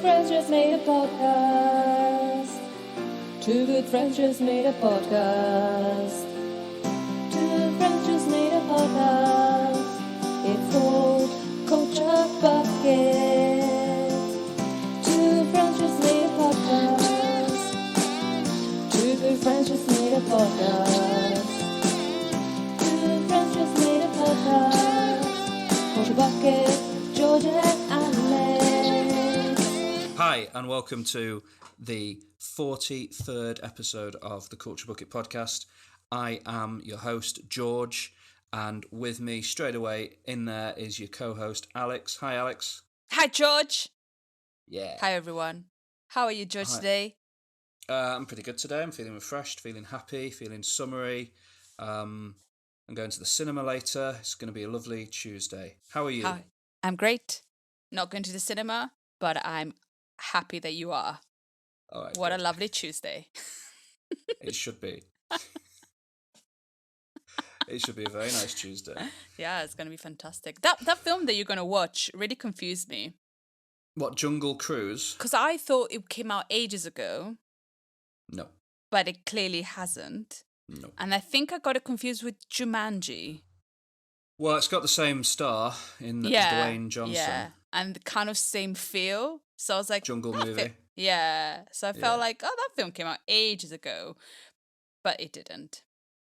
friends just made a podcast. Two good friends just made a podcast. Two friends just made a podcast. It's called Culture Bucket. Two friends just made a podcast. Two good friends just made a podcast. Two friends just made a podcast. Culture Bucket, Georgia and Alex. Hi, and welcome to the 43rd episode of the Culture Bucket podcast. I am your host, George, and with me straight away in there is your co-host, Alex. Hi, Alex. Hi, George. Yeah. Hi, everyone. How are you, George, today? I'm pretty good today. I'm feeling refreshed, feeling happy, feeling summery. I'm going to the cinema later. It's going to be a lovely Tuesday. How are you? Hi. I'm great. Not going to the cinema, but I'm happy that you are. All right, what good. a lovely Tuesday. It should be. It should be a very nice Tuesday. Yeah, it's going to be fantastic. That film that you're going to watch really confused me. What, Jungle Cruise? Because I thought it came out ages ago. No. But it clearly hasn't. No. And I think I got it confused with Jumanji. Well, it's got the same star in Dwayne Johnson. Yeah, and the kind of same feel. So I was like... Jungle movie. Yeah, so I felt like, oh, that film came out ages ago. But it didn't.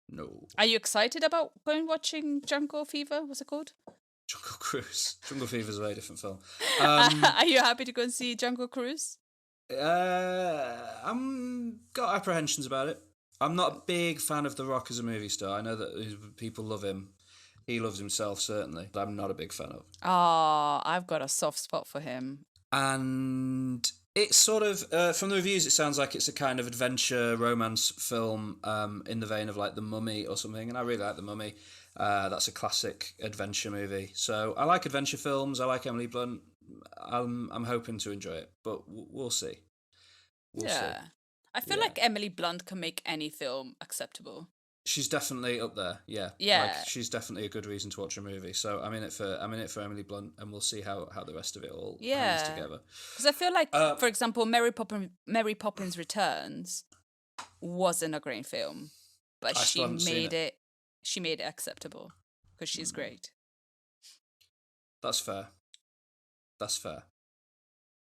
No. Are you excited about going watching Jungle Fever? What's it called? Jungle Cruise. Jungle Fever is a very different film. Are you happy to go and see Jungle Cruise? I'm got apprehensions about it. I'm not a big fan of The Rock as a movie star. I know that people love him. He loves himself, certainly. But I'm not a big fan of. Oh, I've got a soft spot for him. And it's sort of, from the reviews, it sounds like it's a kind of adventure romance film in the vein of like The Mummy or something. And I really like The Mummy. That's a classic adventure movie. So I like adventure films. I like Emily Blunt. I'm hoping to enjoy it, but we'll see. We'll see. I feel like Emily Blunt can make any film acceptable. She's definitely up there, yeah. Yeah. Like, she's definitely a good reason to watch a movie. So I'm in it for Emily Blunt, and we'll see how the rest of it all hangs together. Because I feel like, for example, Mary Poppins Returns wasn't a great film, but she made it acceptable because she's great. That's fair.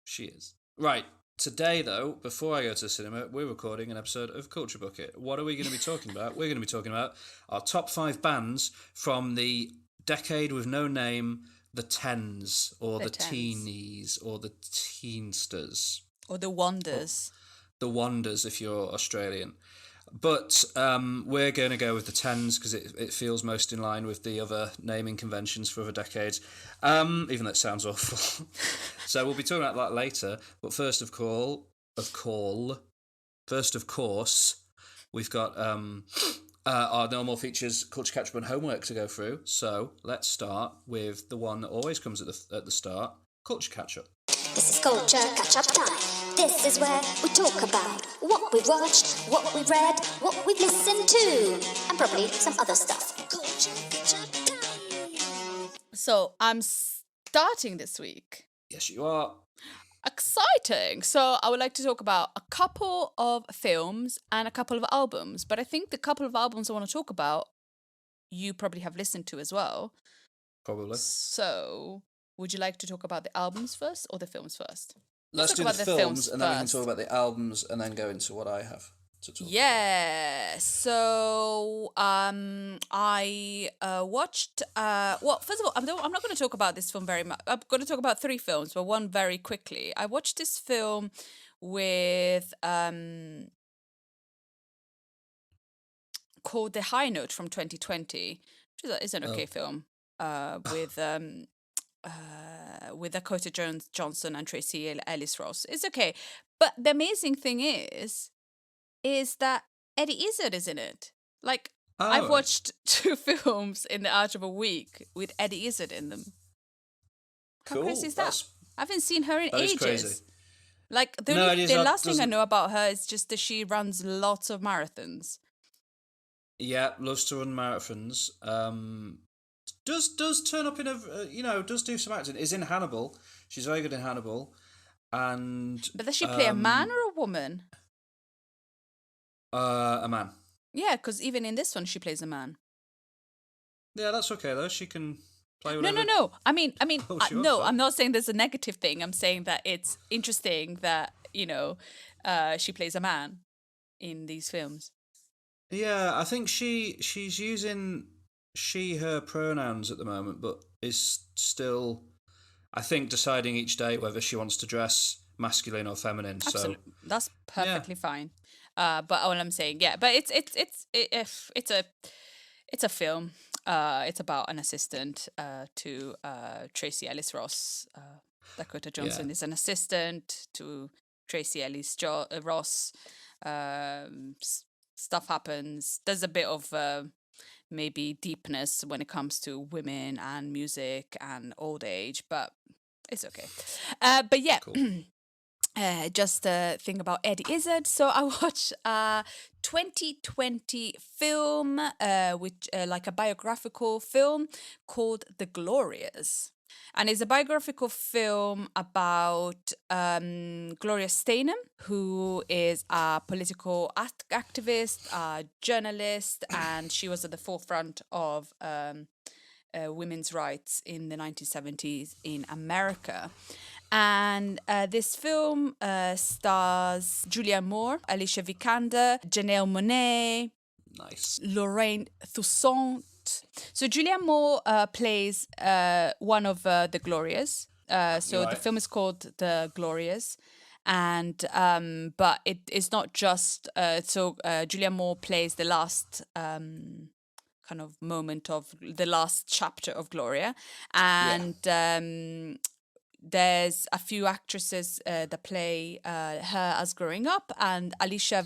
She is. Right. Today, though, before I go to the cinema, we're recording an episode of Culture Bucket. What are we going to be talking about? We're going to be talking about our top 5 bands from the decade with no name, the Tens, or the Teenies, or the Teensters. Or the Wonders. The Wonders, if you're Australian. But we're going to go with the Tens because it feels most in line with the other naming conventions for other decades, even though it sounds awful. So we'll be talking about that later. But first of course, we've got our normal features, culture catch-up and homework to go through. So let's start with the one that always comes at the start, culture catch-up. This is Culture Catch-Up time. This is where we talk about what we've watched, what we've read, what we've listened to, and probably some other stuff. Culture Catch-Up time. So I'm starting this week. Yes, you are. Exciting. So I would like to talk about a couple of films and a couple of albums. But I think the couple of albums I want to talk about, you probably have listened to as well. Probably. So... would you like to talk about the albums first or the films first? Let's do the films and then we can talk about the albums and then go into what I have to talk about. Yeah. So I watched... well, first of all, I'm not going to talk about this film very much. I'm going to talk about 3 films, but one very quickly. I watched this film with... called The High Note from 2020, which is an okay film with Dakota Johnson and Tracy Ellis Ross. It's okay. But the amazing thing is that Eddie Izzard is in it. Like, I've watched 2 films in the out of a week with Eddie Izzard in them. How crazy is that? I haven't seen her in ages. Crazy. Like, the last thing I know about her is just that she runs lots of marathons. Yeah, loves to run marathons. Does turn up in does do some acting. Is in Hannibal. She's very good in Hannibal. And But does she play a man or a woman? a man. Yeah, because even in this one, she plays a man. Yeah, that's okay though. She can play No, whatever. no, no. I mean, She wants no. to. I'm not saying there's a negative thing. I'm saying that it's interesting that she plays a man in these films. Yeah, I think she's using she her pronouns at the moment, but is still, I think, deciding each day whether she wants to dress masculine or feminine. So Absolutely, that's yeah, perfectly fine. But all I'm saying, yeah, but it's a film. It's about an assistant to Tracy Ellis Ross. Dakota yeah, Johnson is an assistant to Tracy Ellis Ross. Stuff happens. There's a bit of maybe deepness when it comes to women and music and old age, but it's okay. But yeah. cool. Just a thing about Eddie Izzard. So I watched a 2020 film, which like a biographical film called The Glorias. And it's a biographical film about Gloria Steinem, who is a political activist, a journalist, and she was at the forefront of women's rights in the 1970s in America. And this film stars Julianne Moore, Alicia Vikander, Janelle Monáe, Nice. Lorraine Toussaint. So Julianne Moore plays one of the Glorias. So the Right. film is called The Glorias. And but it is not just Julianne Moore plays the last kind of moment of the last chapter of Gloria, and there's a few actresses that play her as growing up, and Alicia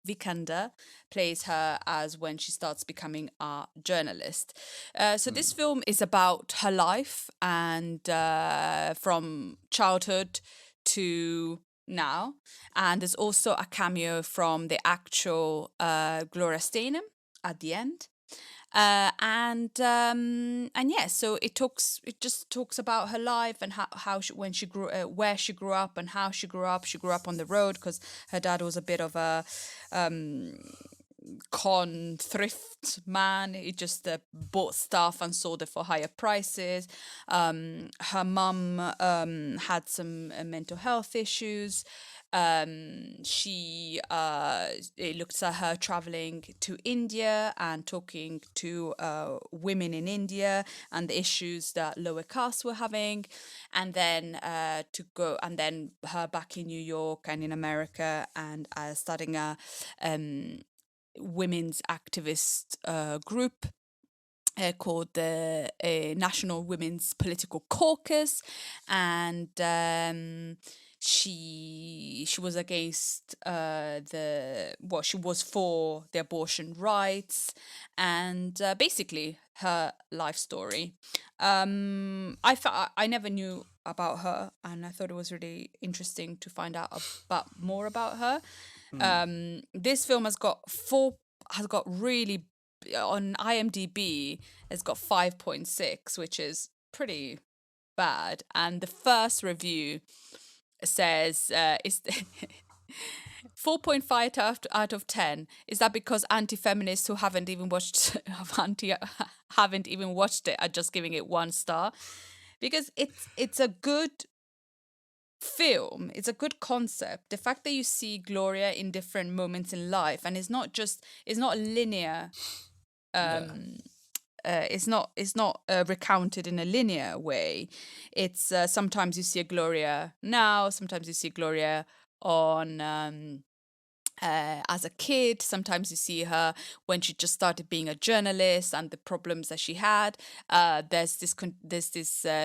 Vikander plays her as when she starts becoming a journalist. So this film is about her life and from childhood to now, and there's also a cameo from the actual Gloria Steinem at the end. And yeah, so it just talks about her life and how she, when she grew where she grew up and how she grew up. She grew up on the road because her dad was a bit of a con thrift man. He just bought stuff and sold it for higher prices. Her mum had some mental health issues. It looks at her traveling to India and talking to women in India and the issues that lower castes were having, and then her back in New York and in America, and starting a women's activist group called the National Women's Political Caucus, and she was against she was for the abortion rights, and basically her life story. I never knew about her, and I thought it was really interesting to find out more about her. This film has got really on IMDb. It's got 5.6, which is pretty bad, and the first review says it's 4.5 out of 10. Is that because anti-feminists who haven't even watched it are just giving it 1 star? Because it's a good film, it's a good concept. The fact that you see Gloria in different moments in life, and it's not linear. It's not recounted in a linear way. It's sometimes you see a Gloria now, sometimes you see Gloria on as a kid. Sometimes you see her when she just started being a journalist and the problems that she had. There's this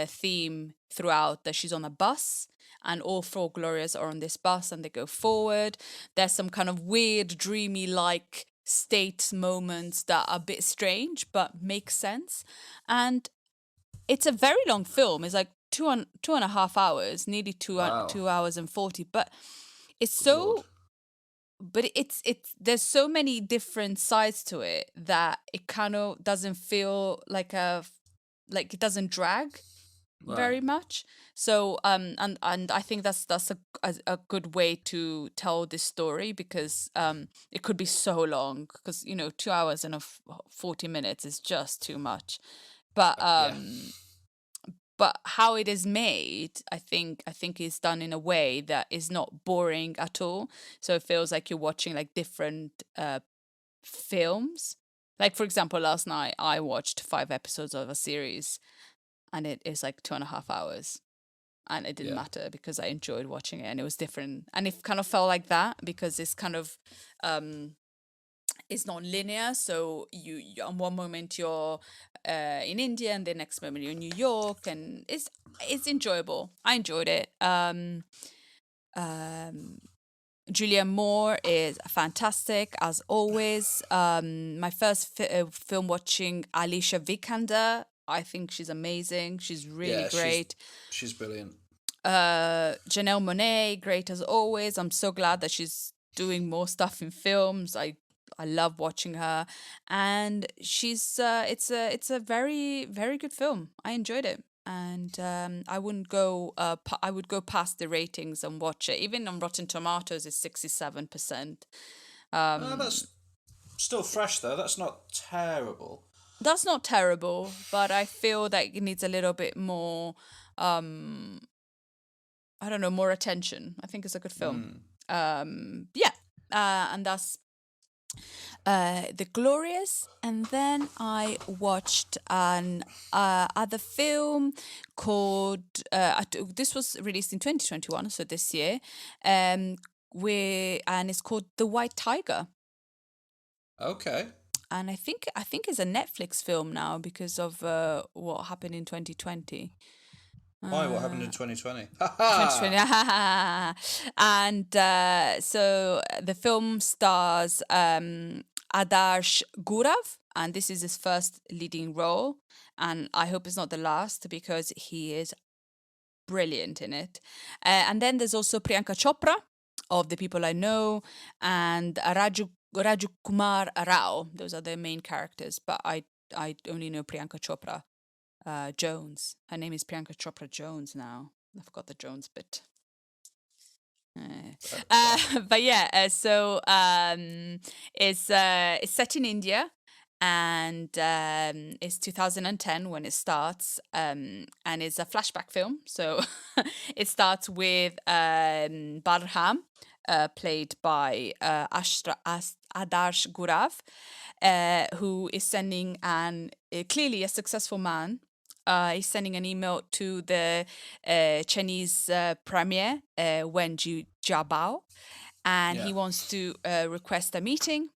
theme throughout that she's on a bus, and all 4 Glorias are on this bus and they go forward. There's some kind of weird, dreamy like state moments that are a bit strange but make sense. And it's a very long film. It's like two and a half hours, nearly 2 hours and 40. But it's so. Lord. But it's there's so many different sides to it that it kind of doesn't feel like it doesn't drag. very Right. much. So and I think that's a good way to tell this story, because it could be so long, because 2 hours and 40 minutes is just too much. But Yeah. how it is made, I think is done in a way that is not boring at all. So it feels like you're watching like different films. Like, for example, last night I watched 5 episodes of a series, and it is like 2.5 hours, and it didn't Yeah. matter because I enjoyed watching it, and it was different, and it kind of felt like that because it's kind of it's not linear. So you on one moment you're in India, and the next moment you're in New York, and it's enjoyable. I enjoyed it. Um Julianne Moore is fantastic as always. My first film watching Alicia Vikander. I think she's amazing. She's really Yeah. great. She's brilliant. Janelle Monáe, great as always. I'm so glad that she's doing more stuff in films. I love watching her, and she's it's a very very good film. I enjoyed it, and I wouldn't go I would go past the ratings and watch it. Even on Rotten Tomatoes, it's 67%. That's still fresh though. That's not terrible. That's not terrible, but I feel that it needs a little bit more. I don't know, more attention. I think it's a good film. Yeah, and that's the Glorias, and then I watched an other film called. This was released in 2021, so this year, and it's called The White Tiger. Okay. And I think it's a Netflix film now because of what happened in 2020. Why? What happened in 2020? Ha 2020. ha! And so the film stars Adarsh Gurav, and this is his first leading role. And I hope it's not the last because he is brilliant in it. And then there's also Priyanka Chopra of The People I Know, and Raju Kumar Rao. Those are the main characters, but I only know Priyanka Chopra Jones. Her name is Priyanka Chopra Jones now. I forgot the Jones bit. But yeah, so it's set in India, and it's 2010 when it starts, and it's a flashback film. So it starts with Barham, played by Adarsh Gurav, who is sending clearly a successful man. He's sending an email to the Chinese premier, Wen Jiabao, and Yeah. he wants to request a meeting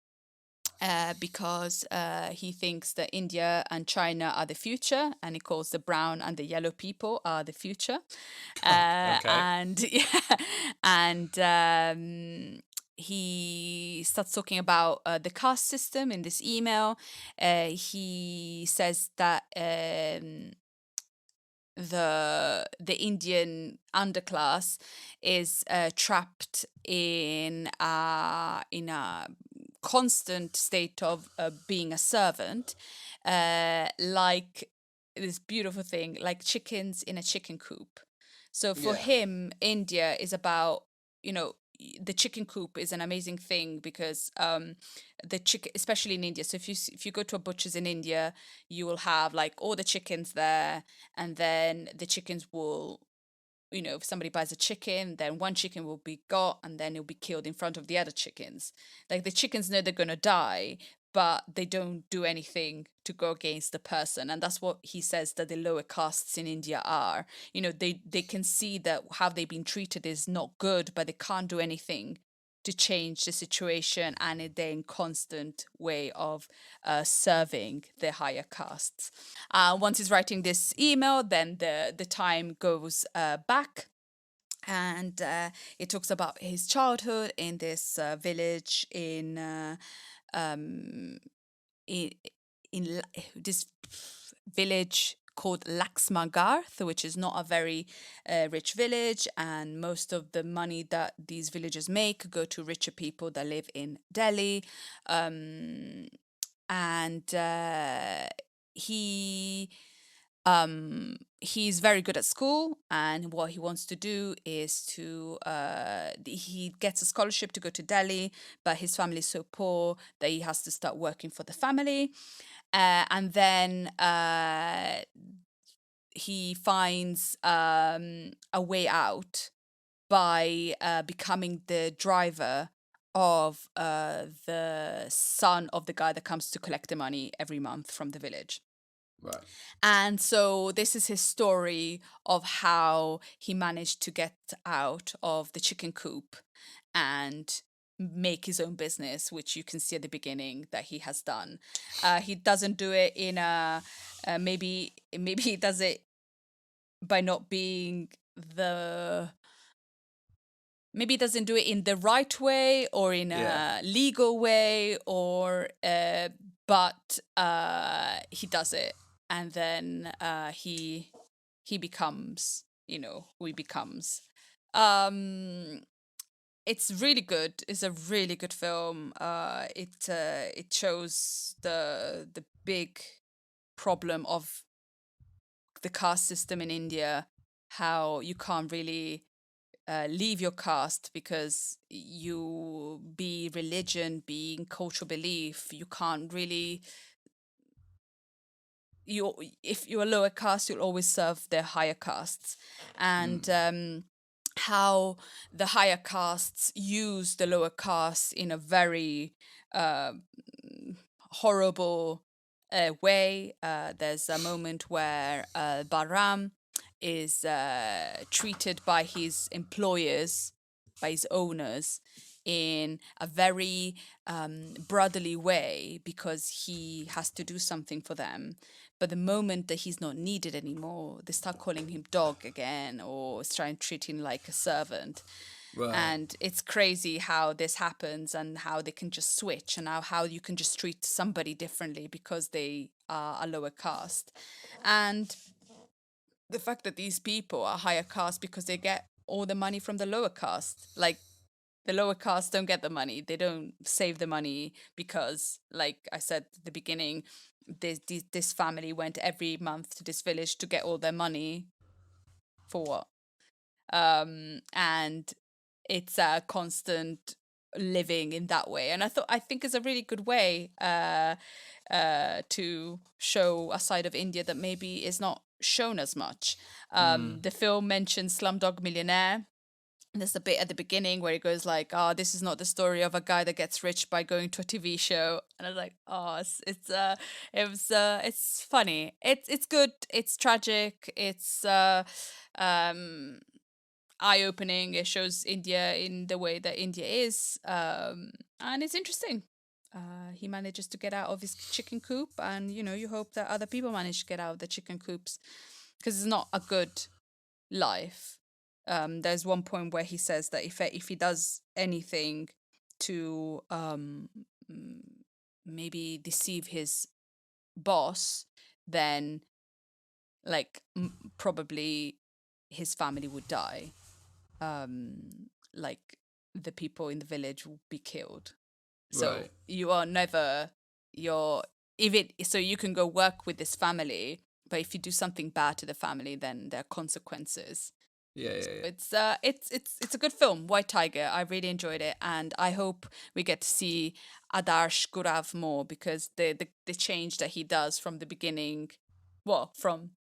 because he thinks that India and China are the future, and he calls the brown and the yellow people are the future. Okay. And yeah, and he starts talking about the caste system in this email. He says that the Indian underclass is trapped in a constant state of being a servant, like this beautiful thing, like chickens in a chicken coop. So for Yeah. him, India is about, the chicken coop is an amazing thing because the chicken, especially in India. So if you go to a butcher's in India, you will have like all the chickens there, and then the chickens will, if somebody buys a chicken, then one chicken will be got, and then it'll be killed in front of the other chickens. Like the chickens know they're gonna die, but they don't do anything to go against the person. And that's what he says that the lower castes in India are. They can see that how they've been treated is not good, but they can't do anything to change the situation, and they're in constant way of serving the higher castes. Once he's writing this email, then the time goes back, and it talks about his childhood in this village um, in this village called Laxmagarth, which is not a very rich village, and most of the money that these villagers make go to richer people that live in Delhi. And he he's very good at school, and what he wants to do is to he gets a scholarship to go to Delhi, but his family is so poor that he has to start working for the family, and then he finds a way out by becoming the driver of the son of the guy that comes to collect the money every month from the village. Right. And so this is his story of how he managed to get out of the chicken coop and make his own business, which you can see at the beginning that he has done. He doesn't do it in a maybe he does it by not being the maybe he doesn't do it in the right way or in a legal way, or but he does it, and then he becomes, who he becomes. It's really good. It's a really good film. It shows the big problem of the caste system in India, how you can't really leave your caste because you be religion, being cultural belief, you can't really if you're a lower caste, you'll always serve the higher castes, and how the higher castes use the lower castes in a very horrible way. There's a moment where Baram is treated by his employers, by his owners, in a very brotherly way because he has to do something for them. But the moment that he's not needed anymore, they start calling him dog again, or trying to treat him like a servant. Right. And it's crazy how this happens and how they can just switch, and how you can just treat somebody differently because they are a lower caste. And the fact that these people are higher caste because they get all the money from the lower caste. Like, the lower caste don't get the money. They don't save the money because, like I said at the beginning, this family went every month to this village to get all their money. For what? And it's a constant living in that way. And I think it's a really good way to show a side of India that maybe is not shown as much. The film mentions Slumdog Millionaire. There's a bit at the beginning where it goes like, "Oh, this is not the story of a guy that gets rich by going to a TV show," and I was like, "Oh, it's funny. It's good. It's tragic. It's eye-opening. It shows India in the way that India is, and it's interesting. He manages to get out of his chicken coop, and you hope that other people manage to get out of the chicken coops, because it's not a good life. There's one point where he says that if he does anything to maybe deceive his boss, then probably his family would die. Like, the people in the village will be killed. So Right. you are never so you can go work with this family, but if you do something bad to the family, then there are consequences. Yeah. It's a good film, White Tiger. I really enjoyed it, and I hope we get to see Adarsh Gurav more, because the change that he does from the beginning, from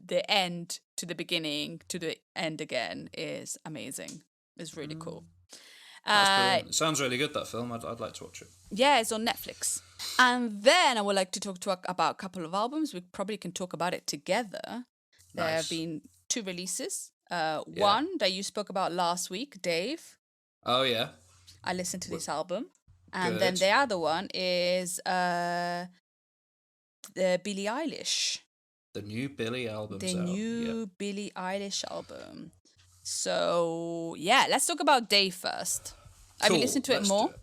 the end to the beginning to the end again, is amazing. It's really cool. That's brilliant. It sounds really good, that film. I'd like to watch it. Yeah, it's on Netflix. And then I would like to talk about a couple of albums. We probably can talk about it together. There have been 2 releases. One that you spoke about last week, Dave. Oh, yeah. I listened to this album. And Good. then the other one is the Billie Eilish. The new Billie album. The new Billie Eilish album. So, yeah, let's talk about Dave first. Have you listened to it more?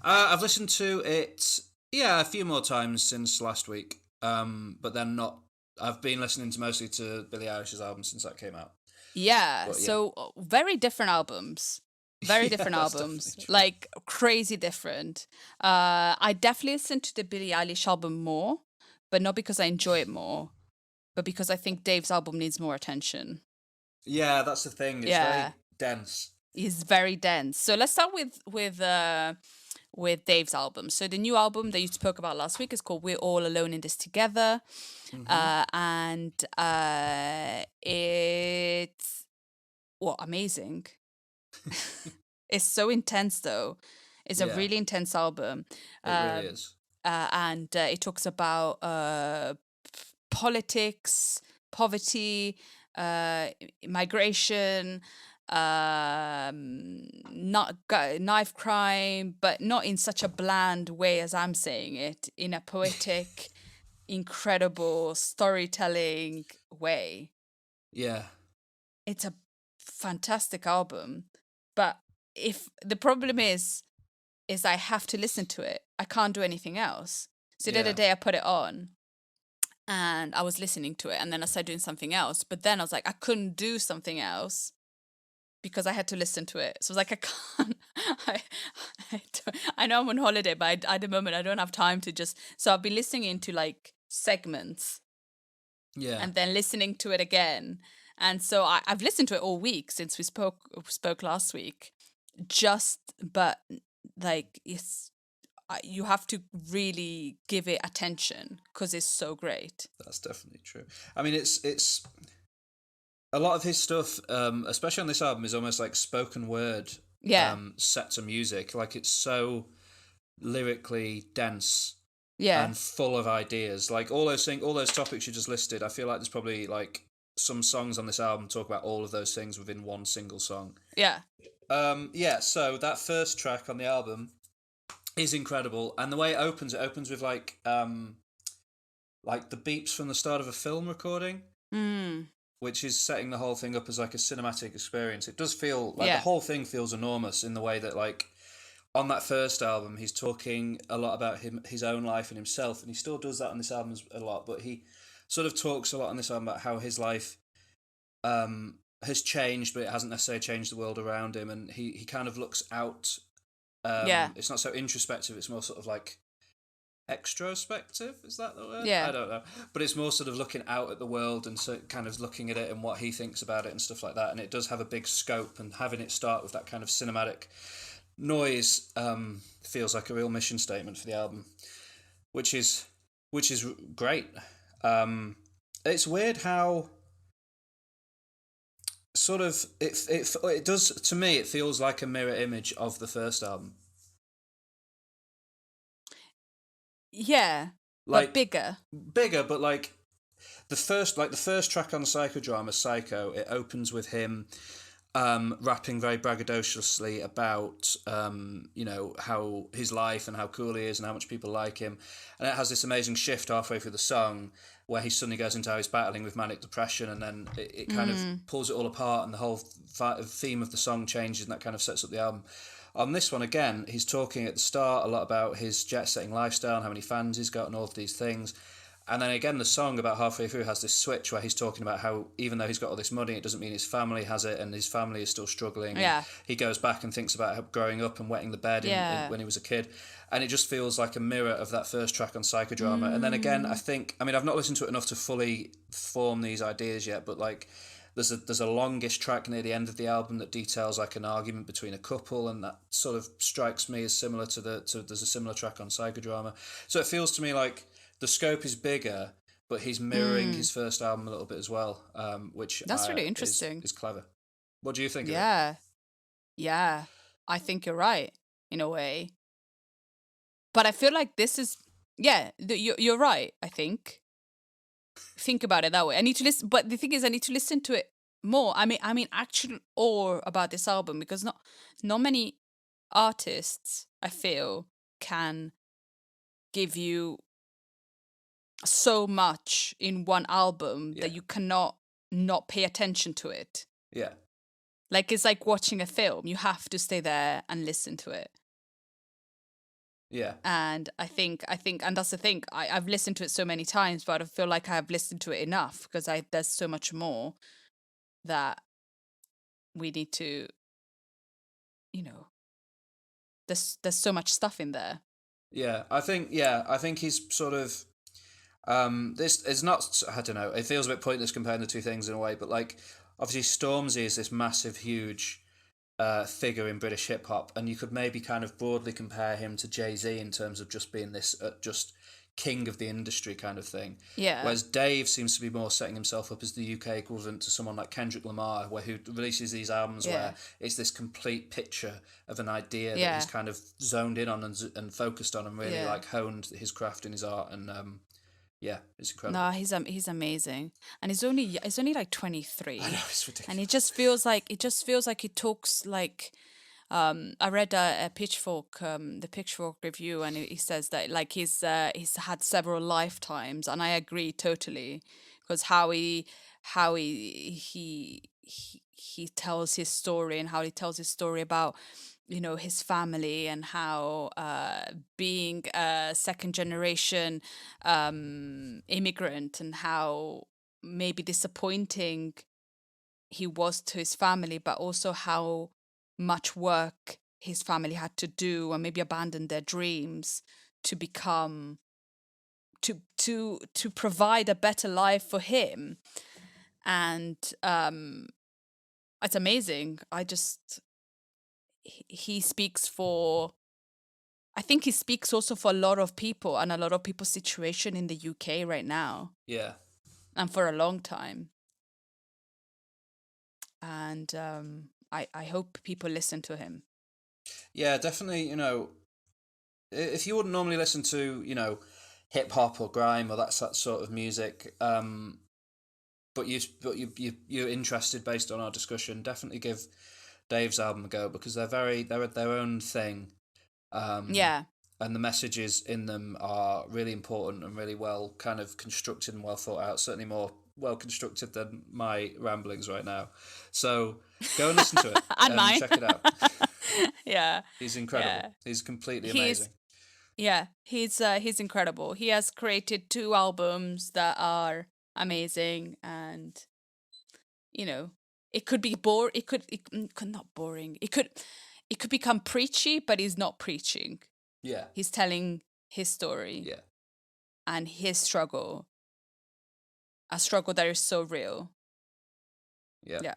I've listened to it, a few more times since last week. But then not. I've been listening mostly to Billie Eilish's album since that came out. Yeah, so very different albums. Very different albums. Like, crazy different. I definitely listened to the Billie Eilish album more, but not because I enjoy it more, but because I think Dave's album needs more attention. Yeah, that's the thing. It's very dense. It's very dense. So let's start with Dave's album. So the new album that you spoke about last week is called "We're All Alone in This Together," and it's amazing. It's so intense, though. It's a really intense album. It really is. And it talks about politics, poverty, migration, knife crime, but not in such a bland way as I'm saying it, in a poetic, incredible storytelling way. Yeah. It's a fantastic album, but if the problem is I have to listen to it. I can't do anything else. So the other day I put it on and I was listening to it, and then I started doing something else. But then I was like, I couldn't do something else because I had to listen to it. So I was like, I can't. I know I'm on holiday, but at the moment I don't have time to just. So I've been listening into like segments. Yeah. And then listening to it again. And so I've listened to it all week since we spoke last week. But like you have to really give it attention because it's so great. That's definitely true. I mean, it's a lot of his stuff, especially on this album, is almost like spoken word. Set to music. Like, it's so lyrically dense. And full of ideas. Like all those topics you just listed. I feel like there's probably like some songs on this album talk about all of those things within one single song. Yeah. So that first track on the album is incredible, and the way it opens with like the beeps from the start of a film recording, which is setting the whole thing up as like a cinematic experience. It does feel like the whole thing feels enormous in the way that like on that first album he's talking a lot about his own life and himself, and he still does that on this album a lot, but he sort of talks a lot on this album about how his life has changed, but it hasn't necessarily changed the world around him, and he kind of looks out. It's not so introspective, it's more sort of like extrospective, is that the word? I don't know, but it's more sort of looking out at the world and so kind of looking at it and what he thinks about it and stuff like that, and it does have a big scope, and having it start with that kind of cinematic noise feels like a real mission statement for the album, which is great. It's weird how sort of it does, to me it feels like a mirror image of the first album. Like bigger, but like the first track on Psychodrama, Psycho, it opens with him rapping very braggadociously about how his life and how cool he is and how much people like him, and it has this amazing shift halfway through the song where he suddenly goes into how he's battling with manic depression, and then it kind of pulls it all apart, and the whole theme of the song changes, and that kind of sets up the album. On this one, again, he's talking at the start a lot about his jet-setting lifestyle and how many fans he's got and all of these things. And then again, the song about halfway through has this switch where he's talking about how even though he's got all this money, it doesn't mean his family has it, and his family is still struggling. Yeah. He goes back and thinks about how growing up and wetting the bed when he was a kid. And it just feels like a mirror of that first track on Psychodrama. And then again, I've not listened to it enough to fully form these ideas yet, but like there's a longish track near the end of the album that details like an argument between a couple, and that sort of strikes me as similar to there's a similar track on Psychodrama. So it feels to me like the scope is bigger, but he's mirroring his first album a little bit as well, which that's really interesting. Is clever. What do you think of it? Yeah, I think you're right in a way. But I feel like this is, you're right, I think. Think about it that way. I need to listen, but the thing is I need to listen to it more. I mean actual awe about this album, because not many artists, I feel, can give you so much in one album that you cannot not pay attention to it. Yeah. Like it's like watching a film. You have to stay there and listen to it. Yeah. And I think, and that's the thing, I've listened to it so many times, but I don't feel like I've listened to it enough, because there's so much more that we need to, there's so much stuff in there. Yeah, I think he's sort of, This is not. I don't know. It feels a bit pointless comparing the two things in a way, but like obviously Stormzy is this massive, huge figure in British hip hop, and you could maybe kind of broadly compare him to Jay-Z in terms of just being this just king of the industry kind of thing. Yeah. Whereas Dave seems to be more setting himself up as the UK equivalent to someone like Kendrick Lamar, who releases these albums where it's this complete picture of an idea that he's kind of zoned in on and focused on and really like honed his craft and his art, and yeah, it's incredible. No, he's amazing, and he's only like 23. I know, it's ridiculous. And it just feels like he talks like. I read a Pitchfork, the Pitchfork review, and he says that like he's had several lifetimes, and I agree totally, because he tells his story, and how he tells his story about his family, and how being a second generation immigrant, and how maybe disappointing he was to his family, but also how much work his family had to do and maybe abandon their dreams to become to provide a better life for him. And it's amazing. He speaks for, I think he speaks also for a lot of people and a lot of people's situation in the UK right now. Yeah. And for a long time. And I hope people listen to him. Yeah, definitely. If you wouldn't normally listen to, hip hop or grime or that sort of music, but you're interested based on our discussion, definitely give Dave's album a go, because they're their own thing. And the messages in them are really important and really well kind of constructed and well thought out. Certainly more well constructed than my ramblings right now. So go and listen to it and mine. Check it out. Yeah, he's incredible. Yeah. He's completely amazing. He's incredible. He has created 2 albums that are amazing, and it could be it could not boring. It could become preachy, but he's not preaching. Yeah. He's telling his story. Yeah. And his struggle. A struggle that is so real. Yeah. Yeah.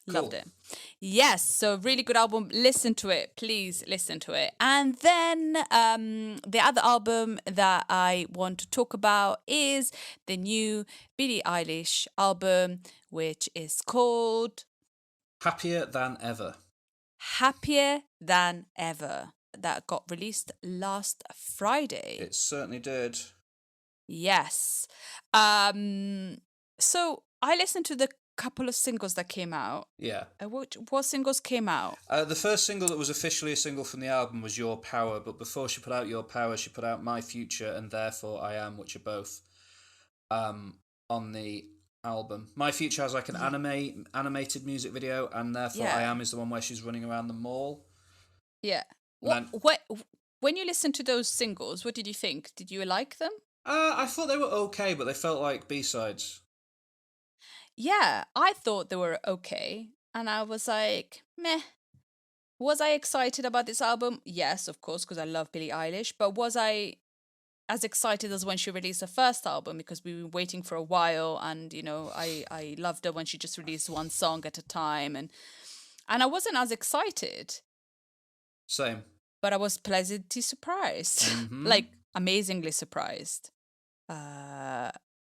Cool. Loved it. Yes, so really good album. Listen to it. Please listen to it. And then the other album that I want to talk about is the new Billie Eilish album, which is called Happier Than Ever. Happier Than Ever. That got released last Friday. It certainly did. Yes. So I listened to the couple of singles that came out. Yeah. What singles came out? The first single that was officially a single from the album was Your Power, but before she put out Your Power, she put out My Future and Therefore I Am, which are both on the album. My Future has like an animated music video, and Therefore I Am is the one where she's running around the mall. Yeah. When you listened to those singles, what did you think? Did you like them? I thought they were okay, but they felt like B-sides. Yeah, I thought they were okay. And I was like, meh. Was I excited about this album? Yes, of course, because I love Billie Eilish. But was I as excited as when she released her first album? Because we've been waiting for a while, and, I loved her when she just released one song at a time. And I wasn't as excited. Same. But I was pleasantly surprised. Mm-hmm. Like, amazingly surprised.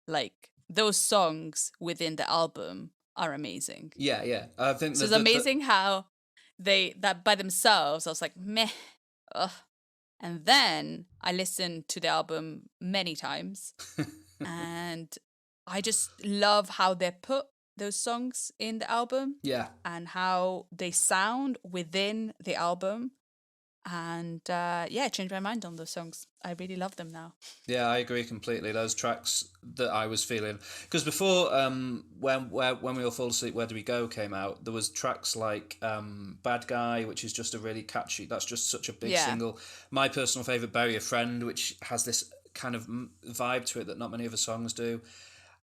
Like, those songs within the album are amazing. Yeah. I think so it's amazing how that by themselves, I was like, meh. Ugh. And then I listened to the album many times. And I just love how they put those songs in the album. Yeah. And how they sound within the album. And it changed my mind on those songs. I really love them now. Yeah, I agree completely. Those tracks that I was feeling, because before when we all fall asleep, Where Do We Go came out, there was tracks like Bad Guy, which is just a really catchy. That's just such a big single. My personal favorite, Bury a Friend, which has this kind of vibe to it that not many other songs do.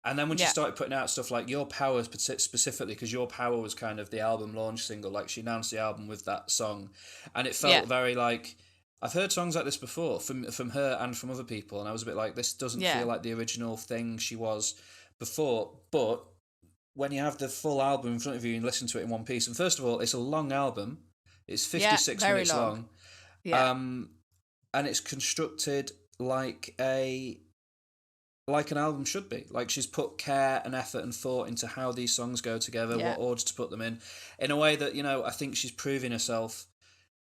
And then when she started putting out stuff like Your Power specifically, because Your Power was kind of the album launch single, like she announced the album with that song, and it felt very like I've heard songs like this before from her and from other people, and I was a bit like, this doesn't Yeah. feel like the original thing she was before. But when you have the full album in front of you and listen to it in one piece, and first of all, it's a long album. It's 56 very minutes long. Yeah. And it's constructed like an album should be. Like, she's put care and effort and thought into how these songs go together, Yeah. what order to put them in a way that, you know, I think she's proving herself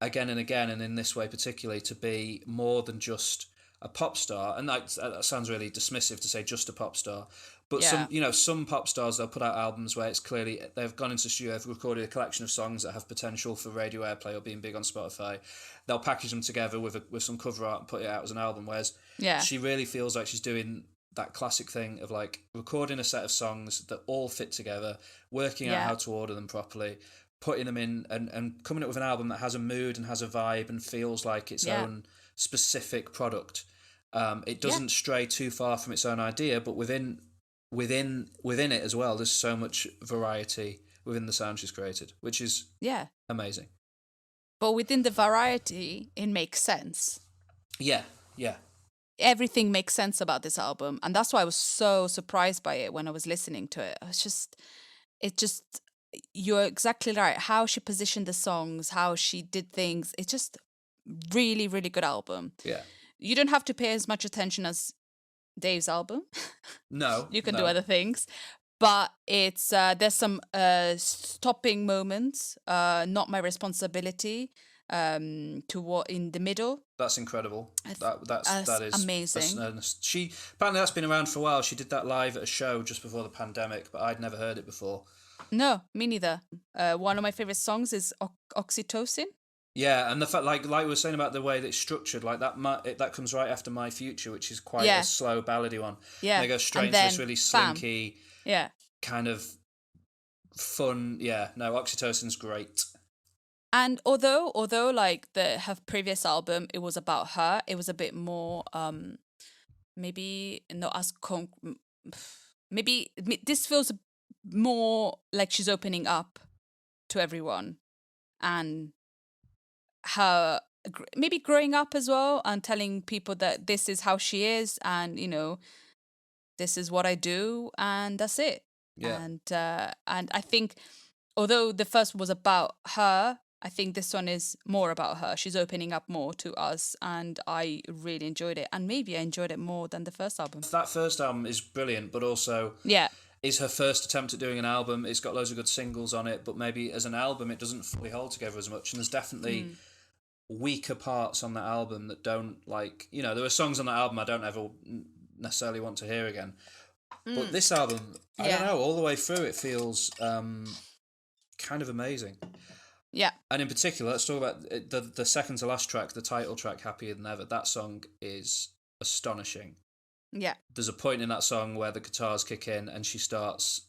again and again, and in this way particularly, to be more than just a pop star. And that sounds really dismissive to say just a pop star, but some pop stars, they'll put out albums where it's clearly they've gone into the studio, they've recorded a collection of songs that have potential for radio airplay or being big on Spotify. They'll package them together with some cover art and put it out as an album, whereas she really feels like she's doing that classic thing of like recording a set of songs that all fit together, working out how to order them properly, putting them in, and coming up with an album that has a mood and has a vibe and feels like its own specific product. It doesn't stray too far from its own idea, but within it as well, there's so much variety within the sound she's created, which is amazing. But within the variety, it makes sense. Yeah. Everything makes sense about this album, and that's why I was so surprised by it when I was listening to it. You're exactly right. How she positioned the songs, how she did things. It's just really, really good album. Yeah. You don't have to pay as much attention as Dave's album. No. You can do other things. But it's there's some stopping moments. Not my responsibility. To what in the middle. That's incredible. That is amazing. She apparently that's been around for a while. She did that live at a show just before the pandemic, but I'd never heard it before. No, me neither. One of my favorite songs is Oxytocin. Yeah, and the fact, like we were saying about the way that it's structured, like that comes right after My Future, which is quite a slow ballady one. Yeah, and they go straight into this really slinky, kind of fun. Yeah, no, Oxytocin's great. And although like her previous album, it was about her. It was a bit more, maybe not as maybe this feels more like she's opening up to everyone, and her maybe growing up as well, and telling people that this is how she is, and you know, this is what I do, and that's it. Yeah. And I think although the first was about her, I think this one is more about her. She's opening up more to us, and I really enjoyed it. And maybe I enjoyed it more than the first album. That first album is brilliant, but also is her first attempt at doing an album. It's got loads of good singles on it, but maybe as an album, it doesn't fully hold together as much. And there's definitely weaker parts on that album that don't, like, you know, there are songs on that album I don't ever necessarily want to hear again. But this album, I don't know, all the way through it feels kind of amazing. Yeah. And in particular, let's talk about the second to last track, the title track, Happier Than Ever. That song is astonishing. Yeah. There's a point in that song where the guitars kick in and she starts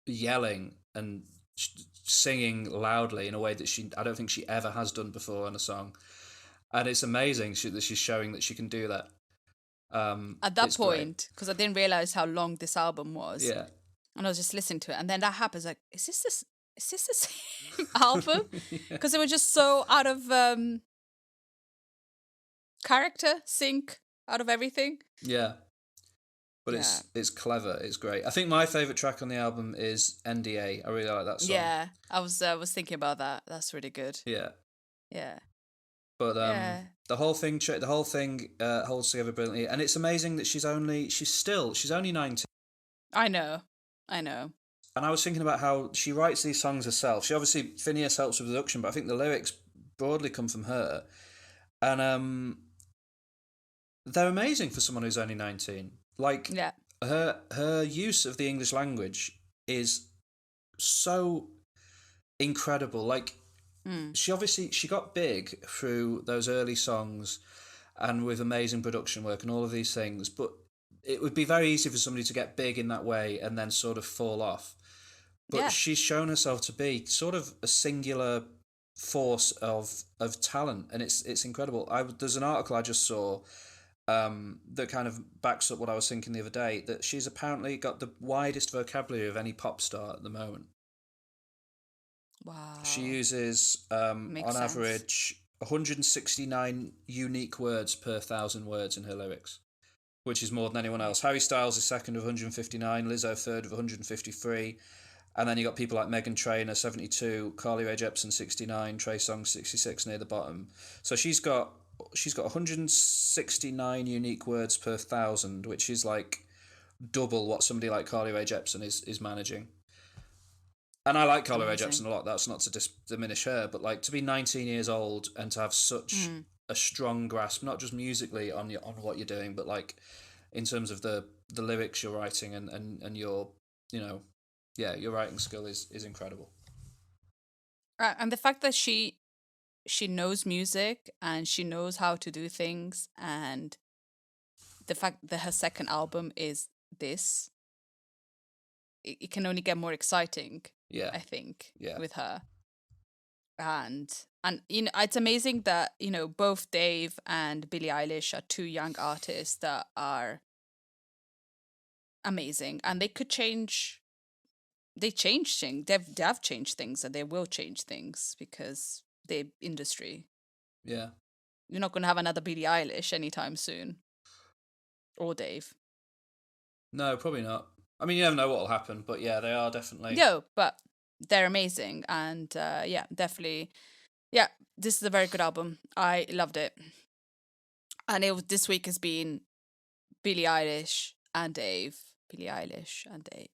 yelling and singing loudly in a way that I don't think she ever has done before in a song. And it's amazing that she's showing that she can do that. At that point, because I didn't realize how long this album was. Yeah. And I was just listening to it. And then that happens, like, is this the same album? Because it was just so out of character, sync, out of everything. Yeah. But it's clever, it's great. I think my favourite track on the album is NDA. I really like that song. Yeah, I was thinking about that. That's really good. Yeah. Yeah. But the whole thing holds together brilliantly, and it's amazing that she's only 19. I know. And I was thinking about how she writes these songs herself. She obviously, Phineas helps with the production, but I think the lyrics broadly come from her. And they're amazing for someone who's only 19. Like, her use of the English language is so incredible. Like, she got big through those early songs and with amazing production work and all of these things, but it would be very easy for somebody to get big in that way and then sort of fall off. But she's shown herself to be sort of a singular force of talent, and it's incredible. There's an article I just saw that kind of backs up what I was thinking the other day, that she's apparently got the widest vocabulary of any pop star at the moment. Wow. She uses, on average, 169 unique words per 1,000 words in her lyrics, which is more than anyone else. Harry Styles is second with 159, Lizzo third with 153, and then you got people like Meghan Trainor 72, Carly Rae Jepsen 69, Trey Songz 66 near the bottom. So she's got 169 unique words per 1,000, which is like double what somebody like Carly Rae Jepsen is managing. And I like Carly Rae Jepsen a lot. That's not to diminish her, but like to be 19 years old and to have such a strong grasp, not just musically on what you're doing, but like in terms of the lyrics you're writing and your, you know, your writing skill is incredible. And the fact that she knows music and she knows how to do things, and the fact that her second album is this, it can only get more exciting. Yeah, I think. Yeah. With her, and you know, it's amazing that, you know, both Dave and Billie Eilish are two young artists that are amazing, and they could change. They change things. They've changed things, and they will change things because the industry. Yeah. You're not going to have another Billie Eilish anytime soon. Or Dave. No, probably not. I mean, you never know what will happen, but yeah, they are definitely. No, but they're amazing, and definitely. Yeah, this is a very good album. I loved it. And this week has been Billie Eilish and Dave. Billie Eilish and Dave.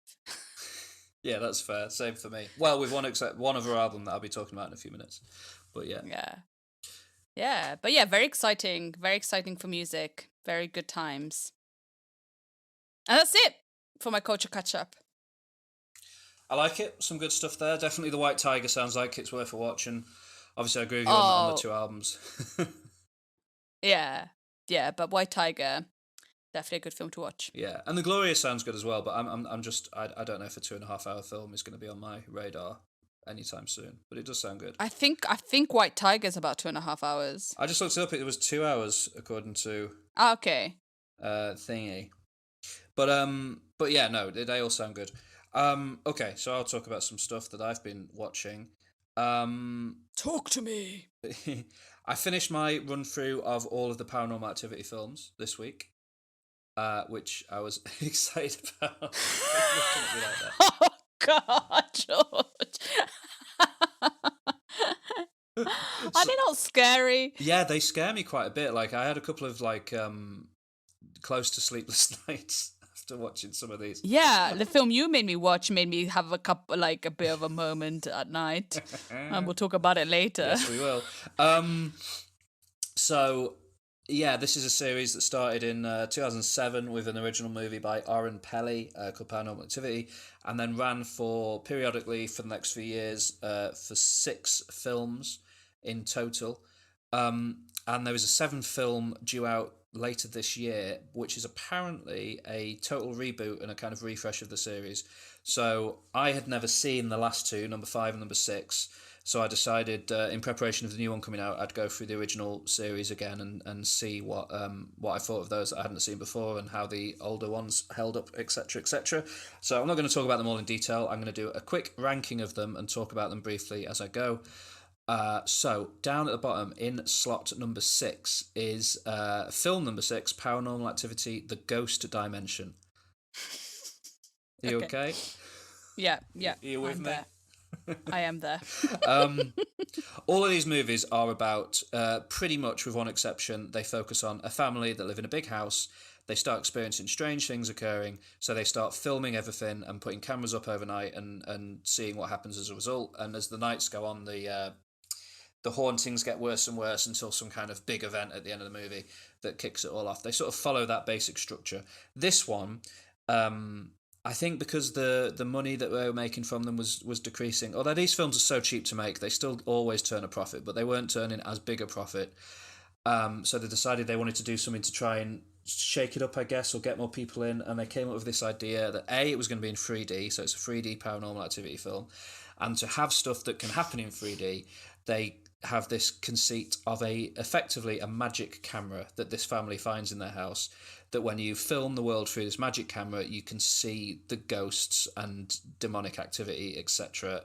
Yeah, that's fair. Same for me. Well, with one other album that I'll be talking about in a few minutes. But yeah. Yeah, but yeah, very exciting. Very exciting for music. Very good times. And that's it for my culture catch up. I like it. Some good stuff there. Definitely The White Tiger sounds like it's worth a watch. And obviously I agree with you on the two albums. Yeah, but White Tiger, definitely a good film to watch. Yeah, and The Glorias sounds good as well, but I'm just I don't know if a 2.5 hour film is going to be on my radar anytime soon, but it does sound good. I think White Tiger is about 2.5 hours. I just looked it up. It was 2 hours according to okay. Thingy, but yeah, no, they all sound good. Okay, so I'll talk about some stuff that I've been watching. Talk to me. I finished my run through of all of the Paranormal Activity films this week, which I was excited about. Oh God, George! Are they not scary? Yeah, they scare me quite a bit. Like I had a couple of like close to sleepless nights after watching some of these. Yeah, the film you made me watch made me have a bit of a moment at night, and we'll talk about it later. Yes, we will. So yeah, this is a series that started in 2007 with an original movie by Aaron Pelly called Paranormal Activity, and then ran periodically for the next few years for 6 films in total. And there is a 7th film due out later this year, which is apparently a total reboot and a kind of refresh of the series. So I had never seen the last 2, number 5 and number 6. So I decided, in preparation of the new one coming out, I'd go through the original series again and see what I thought of those that I hadn't seen before and how the older ones held up, etc., etc. So I'm not going to talk about them all in detail. I'm going to do a quick ranking of them and talk about them briefly as I go. So down at the bottom in slot number 6 is film number 6, Paranormal Activity: The Ghost Dimension. Are you okay? Yeah. Are you with me? There. I am there. All of these movies are about, pretty much with one exception, they focus on a family that live in a big house. They start experiencing strange things occurring, so they start filming everything and putting cameras up overnight and seeing what happens as a result. And as the nights go on, the hauntings get worse and worse until some kind of big event at the end of the movie that kicks it all off. They sort of follow that basic structure. This one, I think because the money that they were making from them was decreasing. Although these films are so cheap to make, they still always turn a profit, but they weren't turning as big a profit. So they decided they wanted to do something to try and shake it up, I guess, or get more people in. And they came up with this idea that it was going to be in 3D, so it's a 3D Paranormal Activity film. And to have stuff that can happen in 3D, they have this conceit of effectively a magic camera that this family finds in their house, that when you film the world through this magic camera, you can see the ghosts and demonic activity, etc.,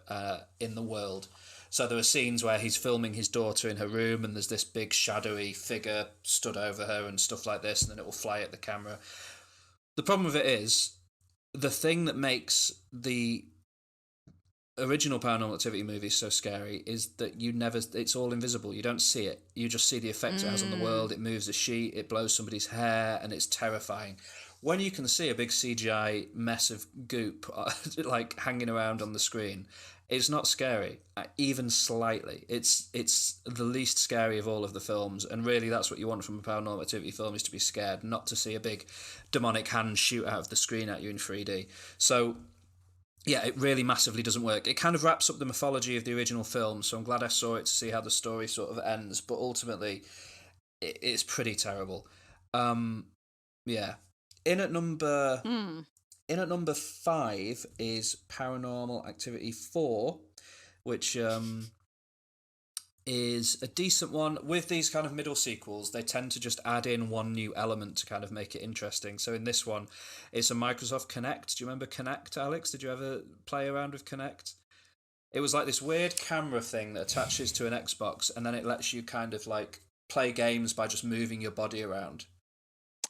in the world. So there are scenes where he's filming his daughter in her room and there's this big shadowy figure stood over her and stuff like this, and then it will fly at the camera. The problem with it is, the thing that makes the original Paranormal Activity movies so scary is that it's all invisible. You don't see it. You just see the effect it has on the world. It moves a sheet, it blows somebody's hair, and it's terrifying. When you can see a big CGI mess of goop like hanging around on the screen, it's not scary, even slightly. It's the least scary of all of the films, and really that's what you want from a Paranormal Activity film, is to be scared, not to see a big demonic hand shoot out of the screen at you in 3D. So yeah, it really massively doesn't work. It kind of wraps up the mythology of the original film, so I'm glad I saw it to see how the story sort of ends, but ultimately it's pretty terrible. Yeah. In at number 5 is Paranormal Activity 4, which is a decent one. With these kind of middle sequels, they tend to just add in one new element to kind of make it interesting. So in this one, it's a Microsoft Kinect. Do you remember Kinect, Alex? Did you ever play around with Kinect? It was like this weird camera thing that attaches to an Xbox, and then it lets you kind of like play games by just moving your body around.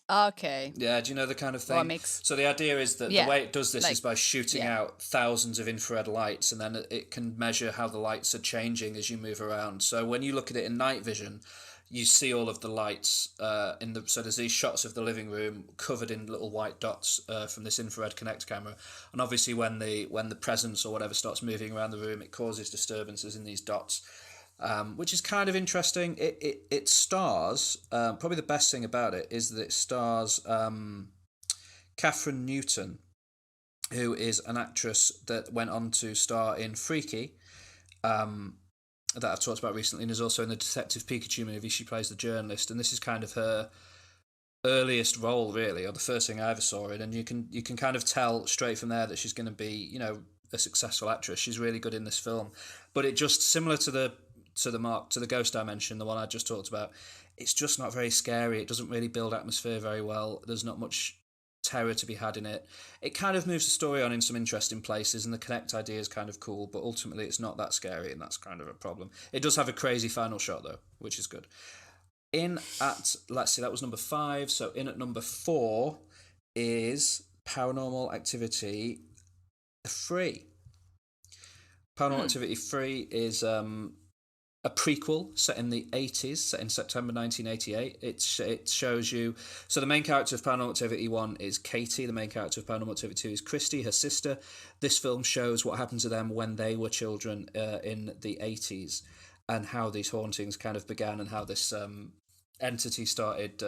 Okay. Yeah, do you know the kind of thing? So the idea is that the way it does this is by shooting out thousands of infrared lights, and then it can measure how the lights are changing as you move around. So when you look at it in night vision, you see all of the lights so there's these shots of the living room covered in little white dots from this infrared Kinect camera, and obviously when the presence or whatever starts moving around the room, it causes disturbances in these dots. Which is kind of interesting. It stars, probably the best thing about it is that it stars Catherine Newton, who is an actress that went on to star in Freaky, that I've talked about recently, and is also in the Detective Pikachu movie. She plays the journalist, and this is kind of her earliest role, really, or the first thing I ever saw her in, and you can kind of tell straight from there that she's going to be, you know, a successful actress. She's really good in this film, but it just, similar to the Ghost Dimension, the one I just talked about, it's just not very scary. It doesn't really build atmosphere very well. There's not much terror to be had in it. It kind of moves the story on in some interesting places, and the Kinect idea is kind of cool, but ultimately it's not that scary, and that's kind of a problem. It does have a crazy final shot though, which is good. Let's see, that was number 5. So in at number 4 is Paranormal Activity 3. Paranormal Activity 3 is a prequel set in the 80s, set in September 1988. It shows you... So the main character of Paranormal Activity 1 is Katie. The main character of Paranormal Activity 2 is Christy, her sister. This film shows what happened to them when they were children in the 80s, and how these hauntings kind of began, and how this entity started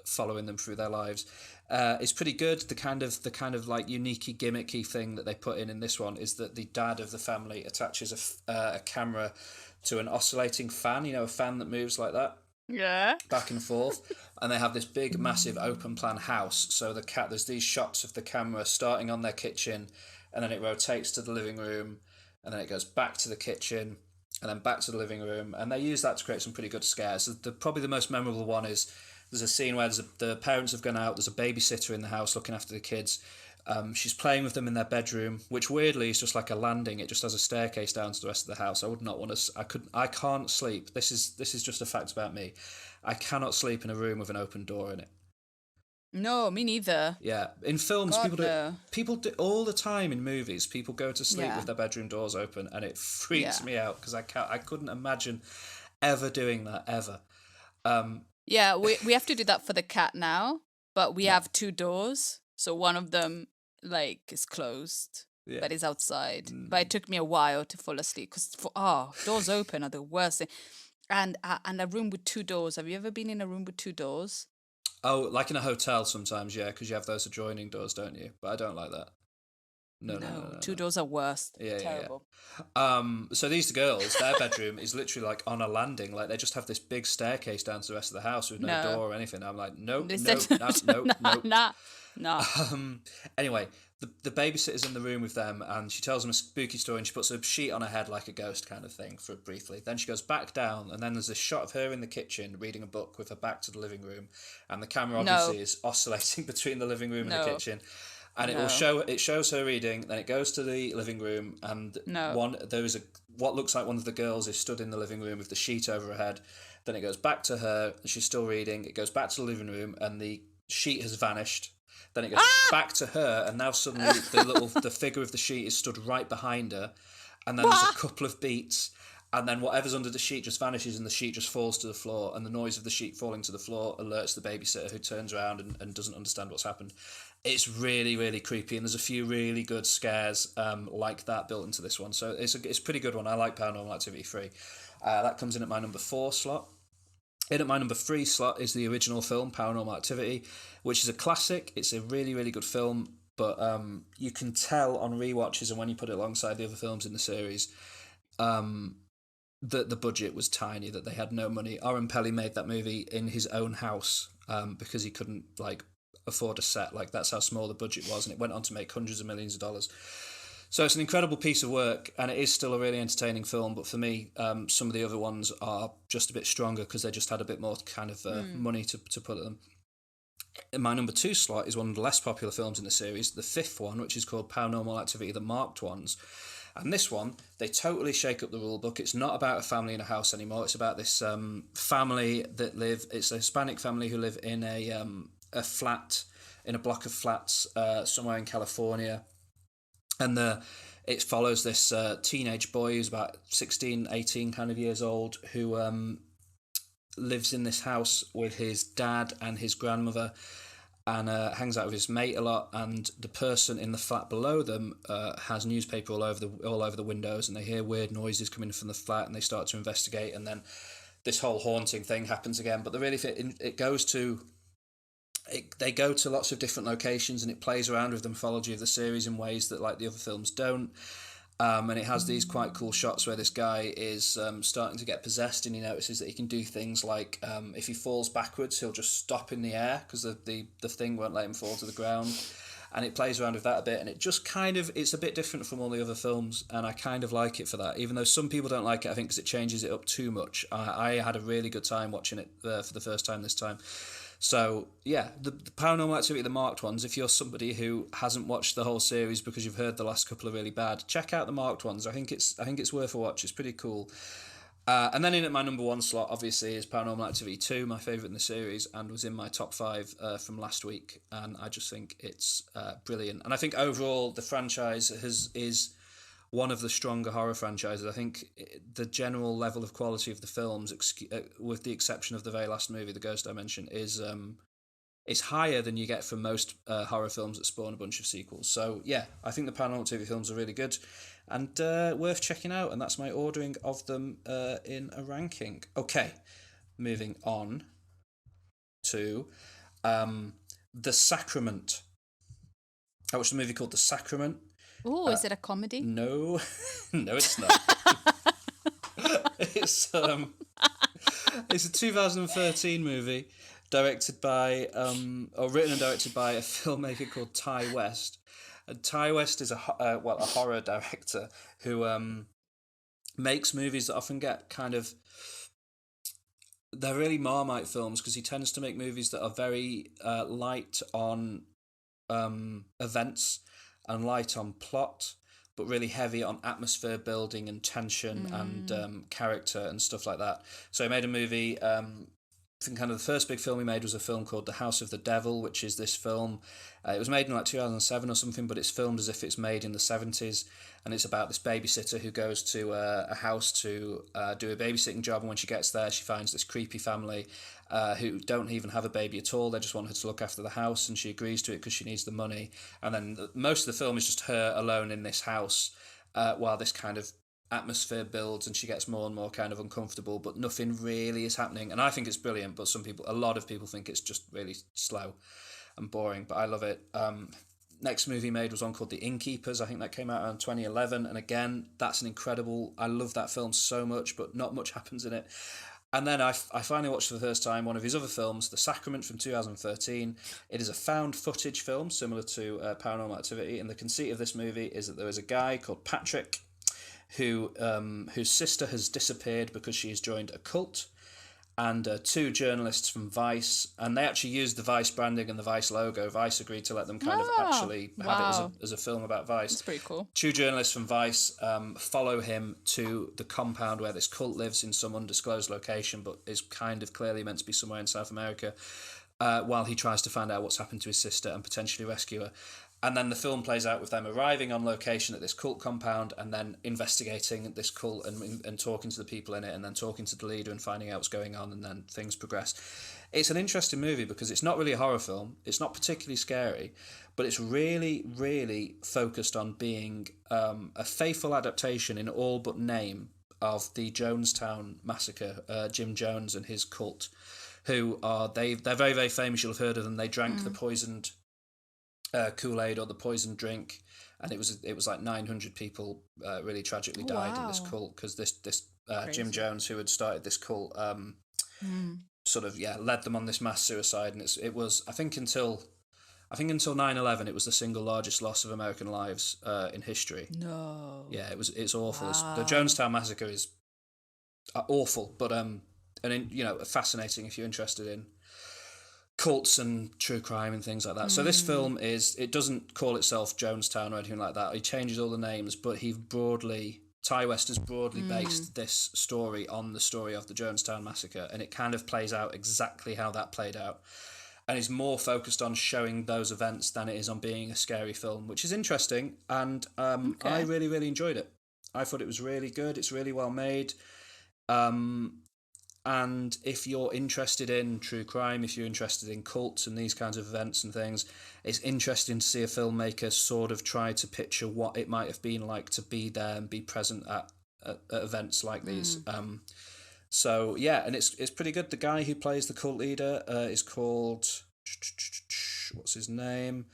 following them through their lives. It's pretty good. The kind of like unique gimmicky thing that they put in this one is that the dad of the family attaches a camera to an oscillating fan, you know, a fan that moves like that. Yeah. Back and forth. And they have this big, massive open plan house. So there's these shots of the camera starting on their kitchen, and then it rotates to the living room, and then it goes back to the kitchen, and then back to the living room. And they use that to create some pretty good scares. Probably the most memorable one is there's a scene where the parents have gone out, there's a babysitter in the house looking after the kids. She's playing with them in their bedroom, which weirdly is just like a landing. It just has a staircase down to the rest of the house. I would not want to. I can't sleep. This is just a fact about me. I cannot sleep in a room with an open door in it. No, me neither. Yeah, in films, God, people do all the time in movies. People go to sleep with their bedroom doors open, and it freaks me out because I couldn't imagine ever doing that ever. Yeah, we have to do that for the cat now, but we have 2 doors, so one of them is closed, but is outside. But it took me a while to fall asleep because doors open are the worst thing. And a room with 2 doors. Have you ever been in a room with 2 doors? Oh, like in a hotel sometimes, yeah, because you have those adjoining doors, don't you? But I don't like that. No. 2 doors are worse. Yeah, terrible. Yeah. So these girls, their bedroom is literally like on a landing. Like they just have this big staircase down to the rest of the house with no door or anything. I'm like, nope. No. Anyway, the babysitter's in the room with them, and she tells them a spooky story, and she puts a sheet on her head like a ghost kind of thing for briefly. Then she goes back down, and then there's this shot of her in the kitchen reading a book with her back to the living room, and the camera obviously is oscillating between the living room and the kitchen. and No. it shows her reading. Then it goes to the living room, and No. there is what looks like one of the girls is stood in the living room with the sheet over her head. Then it goes back to her, and she's still reading. It goes back to the living room, and the sheet has vanished. Then it goes back to her, and now suddenly the figure of the sheet is stood right behind her, and then there's a couple of beats, and then whatever's under the sheet just vanishes, and the sheet just falls to the floor, and the noise of the sheet falling to the floor alerts the babysitter, who turns around and doesn't understand what's happened. It's really, really creepy, and there's a few really good scares like that built into this one, so it's a pretty good one. I like Paranormal Activity 3. That comes in at my number 4 slot. In at my number 3 slot is the original film, Paranormal Activity, which is a classic. It's a really, really good film, but you can tell on rewatches and when you put it alongside the other films in the series that the budget was tiny, that they had no money. Oren Peli made that movie in his own house because he couldn't afford a set. That's how small the budget was, and it went on to make hundreds of millions of dollars. So it's an incredible piece of work, and it is still a really entertaining film. But for me, some of the other ones are just a bit stronger because they just had a bit more kind of money to put at them. In my number 2 slot is one of the less popular films in the series, the 5th one, which is called Paranormal Activity: The Marked Ones. And this one, they totally shake up the rule book. It's not about a family in a house anymore. It's about this family that it's a Hispanic family who live in a flat, in a block of flats somewhere in California. And it follows this teenage boy who's about 16, 18 kind of years old, who lives in this house with his dad and his grandmother, and hangs out with his mate a lot. And the person in the flat below them has newspaper all over the windows, and they hear weird noises coming from the flat, and they start to investigate. And then this whole haunting thing happens again. But they go to lots of different locations, and it plays around with the mythology of the series in ways that the other films don't. And it has these quite cool shots where this guy is starting to get possessed, and he notices that he can do things like if he falls backwards, he'll just stop in the air because the thing won't let him fall to the ground. And it plays around with that a bit, and it just it's a bit different from all the other films, and I kind of like it for that, even though some people don't like it, I think, because it changes it up too much. I had a really good time watching it for the first time this time. So, yeah, the Paranormal Activity, the Marked Ones, if you're somebody who hasn't watched the whole series because you've heard the last couple are really bad, check out the Marked Ones. I think it's worth a watch. It's pretty cool. And then in at my number 1 slot, obviously, is Paranormal Activity 2, my favourite in the series, and was in my top 5 from last week. And I just think it's brilliant. And I think overall, the franchise is one of the stronger horror franchises. I think the general level of quality of the films, with the exception of the very last movie, The Ghost Dimension, is higher than you get from most horror films that spawn a bunch of sequels. So yeah, I think the Paranormal Activity films are really good and worth checking out. And that's my ordering of them in a ranking. Okay, moving on to The Sacrament. I watched a movie called The Sacrament. Oh, is it a comedy? No, no, it's not. It's a 2013 movie directed by written and directed by a filmmaker called Ty West. And Ty West is a horror director who makes movies that often get they're really Marmite films, because he tends to make movies that are very light on events and light on plot, but really heavy on atmosphere building and tension and character and stuff like that. So he made a movie, I think the first big film he made was a film called The House of the Devil, which is this film. It was made in 2007 or something, but it's filmed as if it's made in the 70s, and it's about this babysitter who goes to a house to do a babysitting job, and when she gets there, she finds this creepy family who don't even have a baby at all. They just want her to look after the house, and she agrees to it because she needs the money. And then most of the film is just her alone in this house while this kind of atmosphere builds, and she gets more and more kind of uncomfortable, but nothing really is happening. And I think it's brilliant, but a lot of people think it's just really slow and boring, but I love it. Next movie made was one called The Innkeepers. I think that came out in 2011, and again, that's I love that film so much, but not much happens in it. And then I finally watched for the first time one of his other films, The Sacrament from 2013. It is a found footage film similar to Paranormal Activity, and the conceit of this movie is that there is a guy called Patrick whose sister has disappeared because she has joined a cult, and 2 journalists from Vice, and they actually used the Vice branding and the Vice logo. Vice agreed to let them kind of actually have it as a film about Vice. That's pretty cool. 2 journalists from Vice follow him to the compound where this cult lives in some undisclosed location, but is kind of clearly meant to be somewhere in South America, while he tries to find out what's happened to his sister and potentially rescue her. And then the film plays out with them arriving on location at this cult compound and then investigating this cult and talking to the people in it and then talking to the leader and finding out what's going on, and then things progress. It's an interesting movie because it's not really a horror film. It's not particularly scary, but it's really, really focused on being a faithful adaptation in all but name of the Jonestown massacre, Jim Jones and his cult, who are, they're very, very famous. You'll have heard of them. They drank the poisoned Kool-Aid or the poisoned drink, and it was like 900 people really tragically died in this cult because this Jim Jones, who had started this cult, sort of led them on this mass suicide, and it was I think until 9/11 it was the single largest loss of American lives in history. No. Yeah, it's awful. The Jonestown massacre is awful, but fascinating if you're interested in cults and true crime and things like that. So this film it doesn't call itself Jonestown or anything like that. He changes all the names, but Ty West has broadly based this story on the story of the Jonestown massacre, and it kind of plays out exactly how that played out, and is more focused on showing those events than it is on being a scary film, which is interesting. And I really, really enjoyed it. I thought it was really good. It's really well made. And if you're interested in true crime, if you're interested in cults and these kinds of events and things, it's interesting to see a filmmaker sort of try to picture what it might have been like to be there and be present at events like these. And it's pretty good. The guy who plays the cult leader is called, what's his name?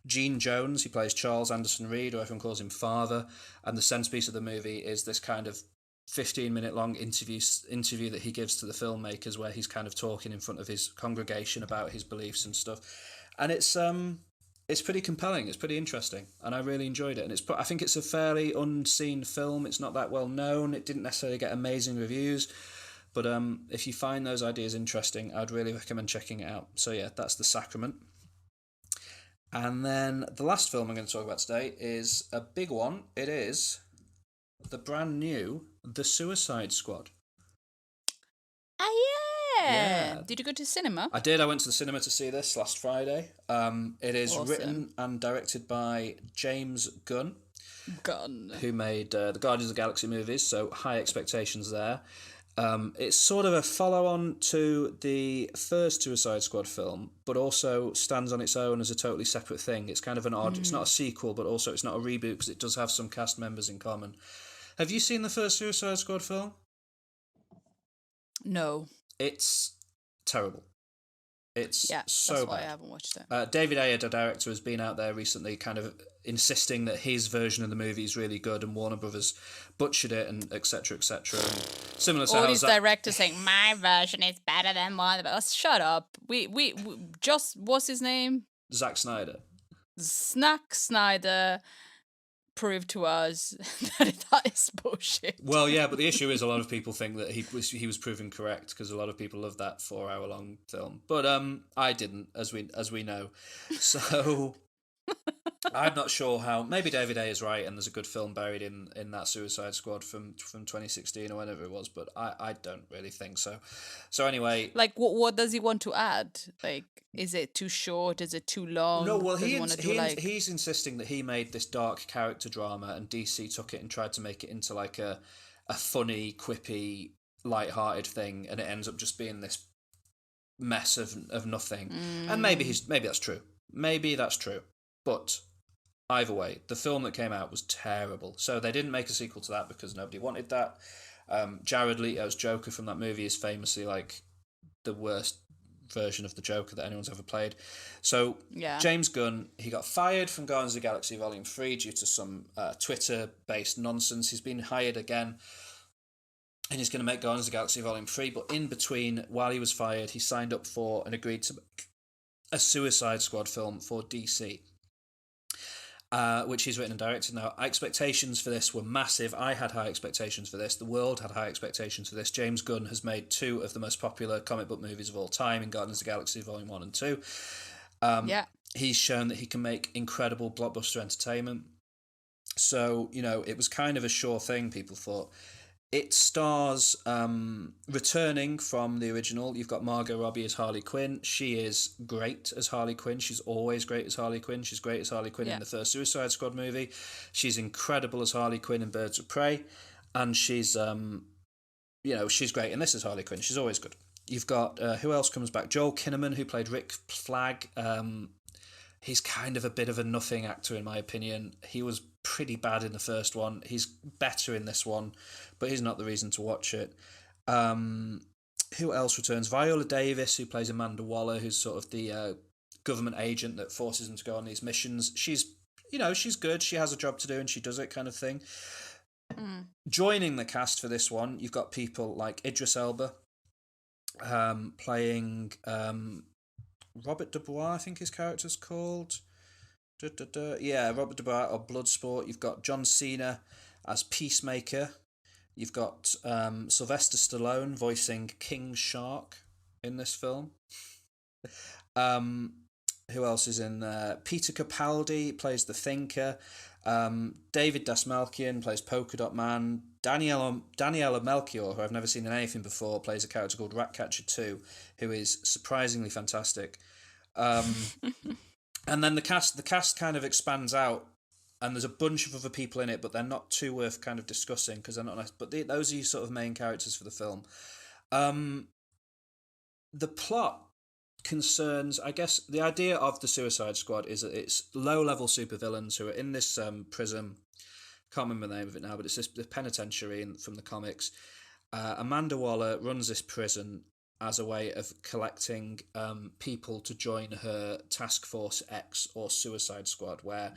Gene Jones. He plays Charles Anderson Reed, or everyone calls him Father. And the centerpiece of the movie is this kind of 15-minute long interview that he gives to the filmmakers, where he's kind of talking in front of his congregation about his beliefs and stuff, and it's pretty compelling. It's pretty interesting, and I really enjoyed it. And I think it's a fairly unseen film. It's not that well known. It didn't necessarily get amazing reviews, but if you find those ideas interesting, I'd really recommend checking it out. So yeah, that's The Sacrament. And then the last film I'm going to talk about today is a big one. It is the brand new The Suicide Squad. Yeah. Did you go to cinema? I did. I went to the cinema to see this last Friday. It is written and directed by James Gunn, who made the Guardians of the Galaxy movies, so high expectations there. It's sort of a follow-on to the first Suicide Squad film, but also stands on its own as a totally separate thing. It's kind of an odd... It's not a sequel, but also it's not a reboot because it does have some cast members in common. Have you seen the first Suicide Squad film? No. It's terrible. It's so that's bad. why I haven't watched it. David Ayer, the director, has been out there recently kind of insisting that his version of the movie is really good, and Warner Brothers butchered it, and etc. etc. Similar to all how these directors saying my version is better than Warner Brothers. Shut up. We just, what's his name? Zack Snyder. Snack Snyder proved to us that is bullshit. Well, yeah, but the issue is a lot of people think that he was proven correct, because a lot of people love that 4-hour-long film, but I didn't, as we know. So I'm not sure how. Maybe David A is right, and there's a good film buried in that Suicide Squad from 2016 or whenever it was, but I don't really think so. So anyway, like what does he want to add? Like, is it too short? Is it too long? No, well, he's insisting that he made this dark character drama, and DC took it and tried to make it into like a funny, quippy, light-hearted thing, and it ends up just being this mess of nothing. And maybe that's true. Maybe that's true. But either way, the film that came out was terrible. So they didn't make a sequel to that because nobody wanted that. Jared Leto's Joker from that movie is famously like the worst version of the Joker that anyone's ever played. So James Gunn, he got fired from Guardians of the Galaxy Volume 3 due to some Twitter-based nonsense. He's been hired again, and he's going to make Guardians of the Galaxy Volume 3, but in between, while he was fired, he signed up for and agreed to make a Suicide Squad film for DC. which he's written and directed. Now, expectations for this were massive. I had high expectations for this. The world had high expectations for this. James Gunn has made 2 of the most popular comic book movies of all time in Guardians of the Galaxy Volume 1 and 2. He's shown that he can make incredible blockbuster entertainment. So, it was kind of a sure thing, people thought. It stars, returning from the original, you've got Margot Robbie as Harley Quinn. She is great as Harley Quinn. She's always great as Harley Quinn. She's great as Harley Quinn in the first Suicide Squad movie. She's incredible as Harley Quinn in Birds of Prey. And she's, she's great in this as Harley Quinn. She's always good. You've got, who else comes back? Joel Kinnaman, who played Rick Flag. He's kind of a bit of a nothing actor, in my opinion. He was pretty bad in the first one. He's better in this one, but he's not the reason to watch it. Who else returns? Viola Davis, who plays Amanda Waller, who's sort of the government agent that forces him to go on these missions. She's good. She has a job to do and she does it, kind of thing. Joining the cast for this one, you've got people like Idris Elba, playing Robert Dubois, I think his character's called. Yeah, Robert Dubois of Bloodsport. You've got John Cena as Peacemaker. You've got Sylvester Stallone voicing King Shark in this film. Who else is in there? Peter Capaldi plays the Thinker. David Dastmalchian plays Polka Dot Man. Daniela Melchior, who I've never seen in anything before, plays a character called Ratcatcher 2, who is surprisingly fantastic. And then the cast kind of expands out, and there's a bunch of other people in it, but they're not too worth kind of discussing because they're not nice. But those are your sort of main characters for the film. The plot concerns, I guess, the idea of the Suicide Squad is that it's low-level supervillains who are in this prison. Can't remember the name of it now, but it's the penitentiary from the comics. Amanda Waller runs this prison as a way of collecting people to join her Task Force X or Suicide Squad, where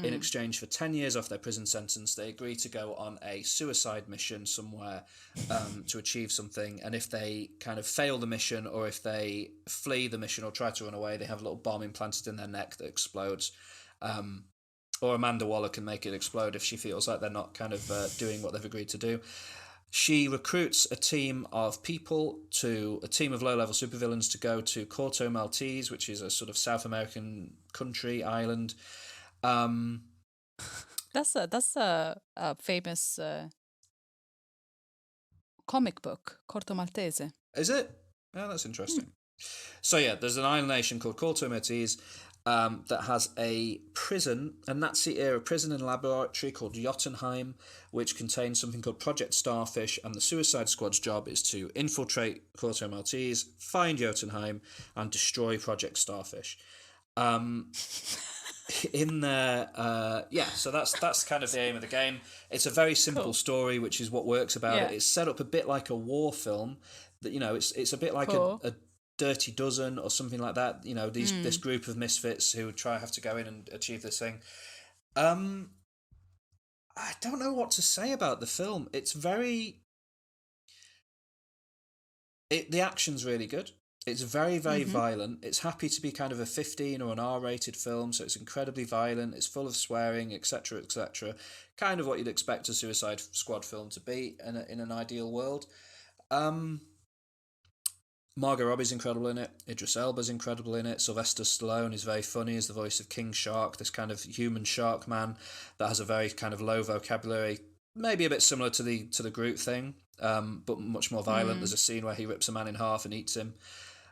in exchange for 10 years off their prison sentence, they agree to go on a suicide mission somewhere to achieve something. And if they kind of fail the mission, or if they flee the mission or try to run away, they have a little bomb implanted in their neck that explodes. Or Amanda Waller can make it explode if she feels like they're not kind of doing what they've agreed to do. She recruits a team of low-level supervillains to go to Corto Maltese, which is a sort of South American country, island. That's a famous comic book, Corto Maltese. Is it? Oh, that's interesting. So yeah, there's an island nation called Corto Maltese that has a Nazi-era prison and laboratory called Jotunheim, which contains something called Project Starfish, and the Suicide Squad's job is to infiltrate Corto Maltese, find Jotunheim, and destroy Project Starfish. In there, so that's kind of the aim of the game. It's a very simple story, which is what works about it. It's set up a bit like a war film. That it's a bit like a Dirty Dozen or something like that. This group of misfits who have to go in and achieve this thing. I don't know what to say about the film. It's the action's really good. It's very, very violent. It's happy to be kind of a 15 or an R-rated film, so it's incredibly violent. It's full of swearing, etc., etc. Kind of what you'd expect a Suicide Squad film to be in an ideal world. Margot Robbie's incredible in it. Idris Elba's incredible in it. Sylvester Stallone is very funny as the voice of King Shark, this kind of human shark man that has a very kind of low vocabulary, maybe a bit similar to the Groot thing, but much more violent. There's a scene where he rips a man in half and eats him,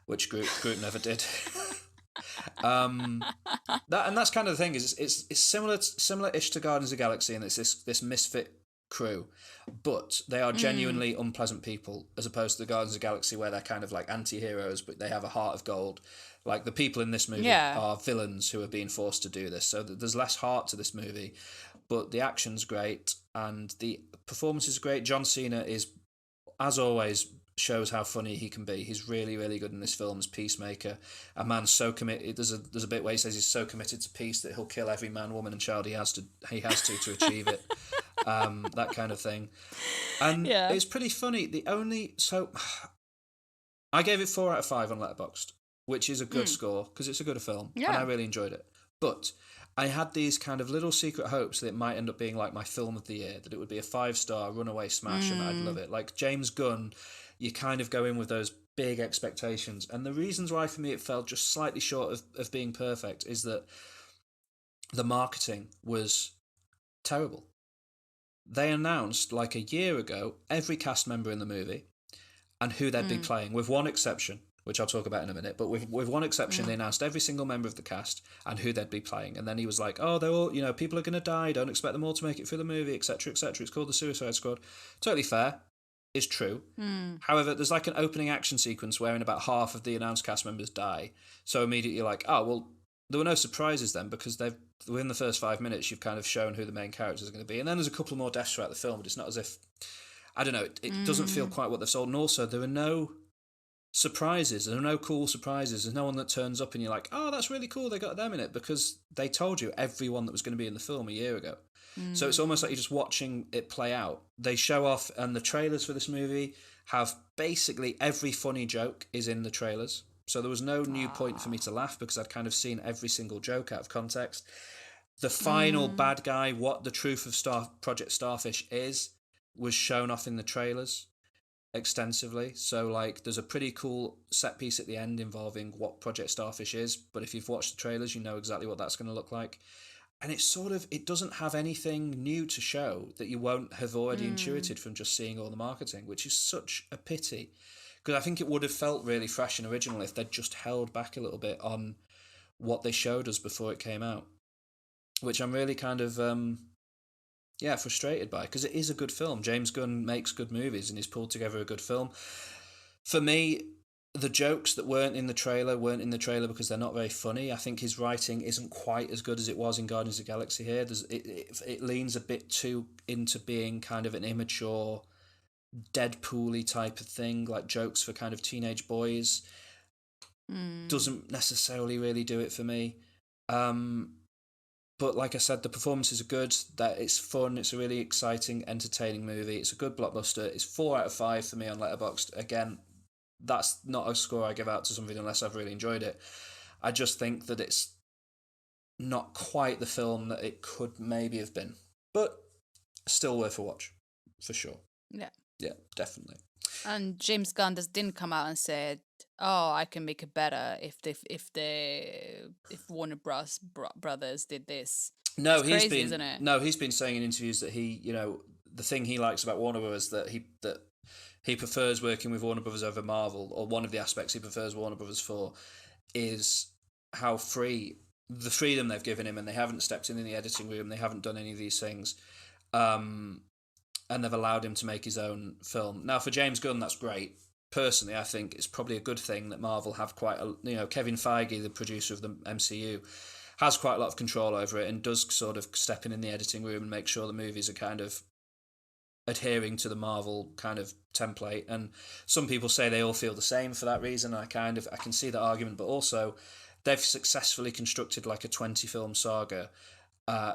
which Groot never did. That's kind of the thing. It's similar-ish to Guardians of the Galaxy, and it's this misfit crew, but they are genuinely unpleasant people, as opposed to the Guardians of the Galaxy, where they're kind of like anti-heroes, but they have a heart of gold. Like the people in this movie are villains who are being forced to do this, so there's less heart to this movie, but the action's great and the performance is great. John Cena is, as always, shows how funny he can be. He's really, really good in this film as Peacemaker. A man so committed. There's a bit where he says he's so committed to peace that he'll kill every man, woman, and child he has to achieve it. That kind of thing. And it's pretty funny. I gave it 4 out of 5 on Letterboxd, which is a good score because it's a good film, and I really enjoyed it. But I had these kind of little secret hopes that it might end up being like my film of the year, that it would be a 5-star runaway smash and I'd love it. Like James Gunn, you kind of go in with those big expectations. And the reasons why for me it fell just slightly short of being perfect is that the marketing was terrible. They announced like a year ago every cast member in the movie and who they'd be playing, with one exception, which I'll talk about in a minute. But with one exception, they announced every single member of the cast and who they'd be playing. And then he was like, oh, they're all, people are going to die. Don't expect them all to make it through the movie, etc., etc. It's called The Suicide Squad. Totally fair. It's true. However, there's like an opening action sequence wherein about half of the announced cast members die. So immediately you're like, oh, well, there were no surprises then, because within the first 5 minutes, you've kind of shown who the main characters are going to be. And then there's a couple more deaths throughout the film, but it's not as if, I don't know, it doesn't feel quite what they've sold. And also, there are no surprises. There are no cool surprises. There's no one that turns up and you're like, oh, that's really cool, they got them in it, because they told you everyone that was going to be in the film a year ago. So it's almost like you're just watching it play out. They show off, and the trailers for this movie have basically every funny joke is in the trailers. So there was no new point for me to laugh because I'd kind of seen every single joke out of context. The final bad guy, what the truth of Project Starfish is, was shown off in the trailers extensively. So like there's a pretty cool set piece at the end involving what Project Starfish is, but if you've watched the trailers, you know exactly what that's going to look like. And it's it doesn't have anything new to show that you won't have already intuited from just seeing all the marketing, which is such a pity. Because I think it would have felt really fresh and original if they'd just held back a little bit on what they showed us before it came out, which I'm really kind of frustrated by, because it is a good film. James Gunn makes good movies and he's pulled together a good film. For me, the jokes that weren't in the trailer because they're not very funny. I think his writing isn't quite as good as it was in Guardians of the Galaxy here. It leans a bit too into being kind of an immature, Deadpool-y type of thing, like jokes for kind of teenage boys. Doesn't necessarily really do it for me. But like I said, the performances are good. That it's fun. It's a really exciting, entertaining movie. It's a good blockbuster. It's 4 out of 5 for me on Letterboxd. Again, that's not a score I give out to something unless I've really enjoyed it. I just think that it's not quite the film that it could maybe have been, but still worth a watch for sure. Yeah, definitely. And James Gunn didn't come out and said, "Oh, I can make it better if Warner Brothers did this." No, it's crazy, isn't it? No, he's been saying in interviews that he, the thing he likes about Warner Brothers that he prefers working with Warner Brothers over Marvel, or one of the aspects he prefers Warner Brothers for, is how the freedom they've given him, and they haven't stepped in the editing room, they haven't done any of these things. And they've allowed him to make his own film. Now, for James Gunn, that's great. Personally, I think it's probably a good thing that Marvel have quite a... Kevin Feige, the producer of the MCU, has quite a lot of control over it and does sort of step in the editing room and make sure the movies are kind of adhering to the Marvel kind of template. And some people say they all feel the same for that reason. I can see that argument, but also they've successfully constructed like a 20-film saga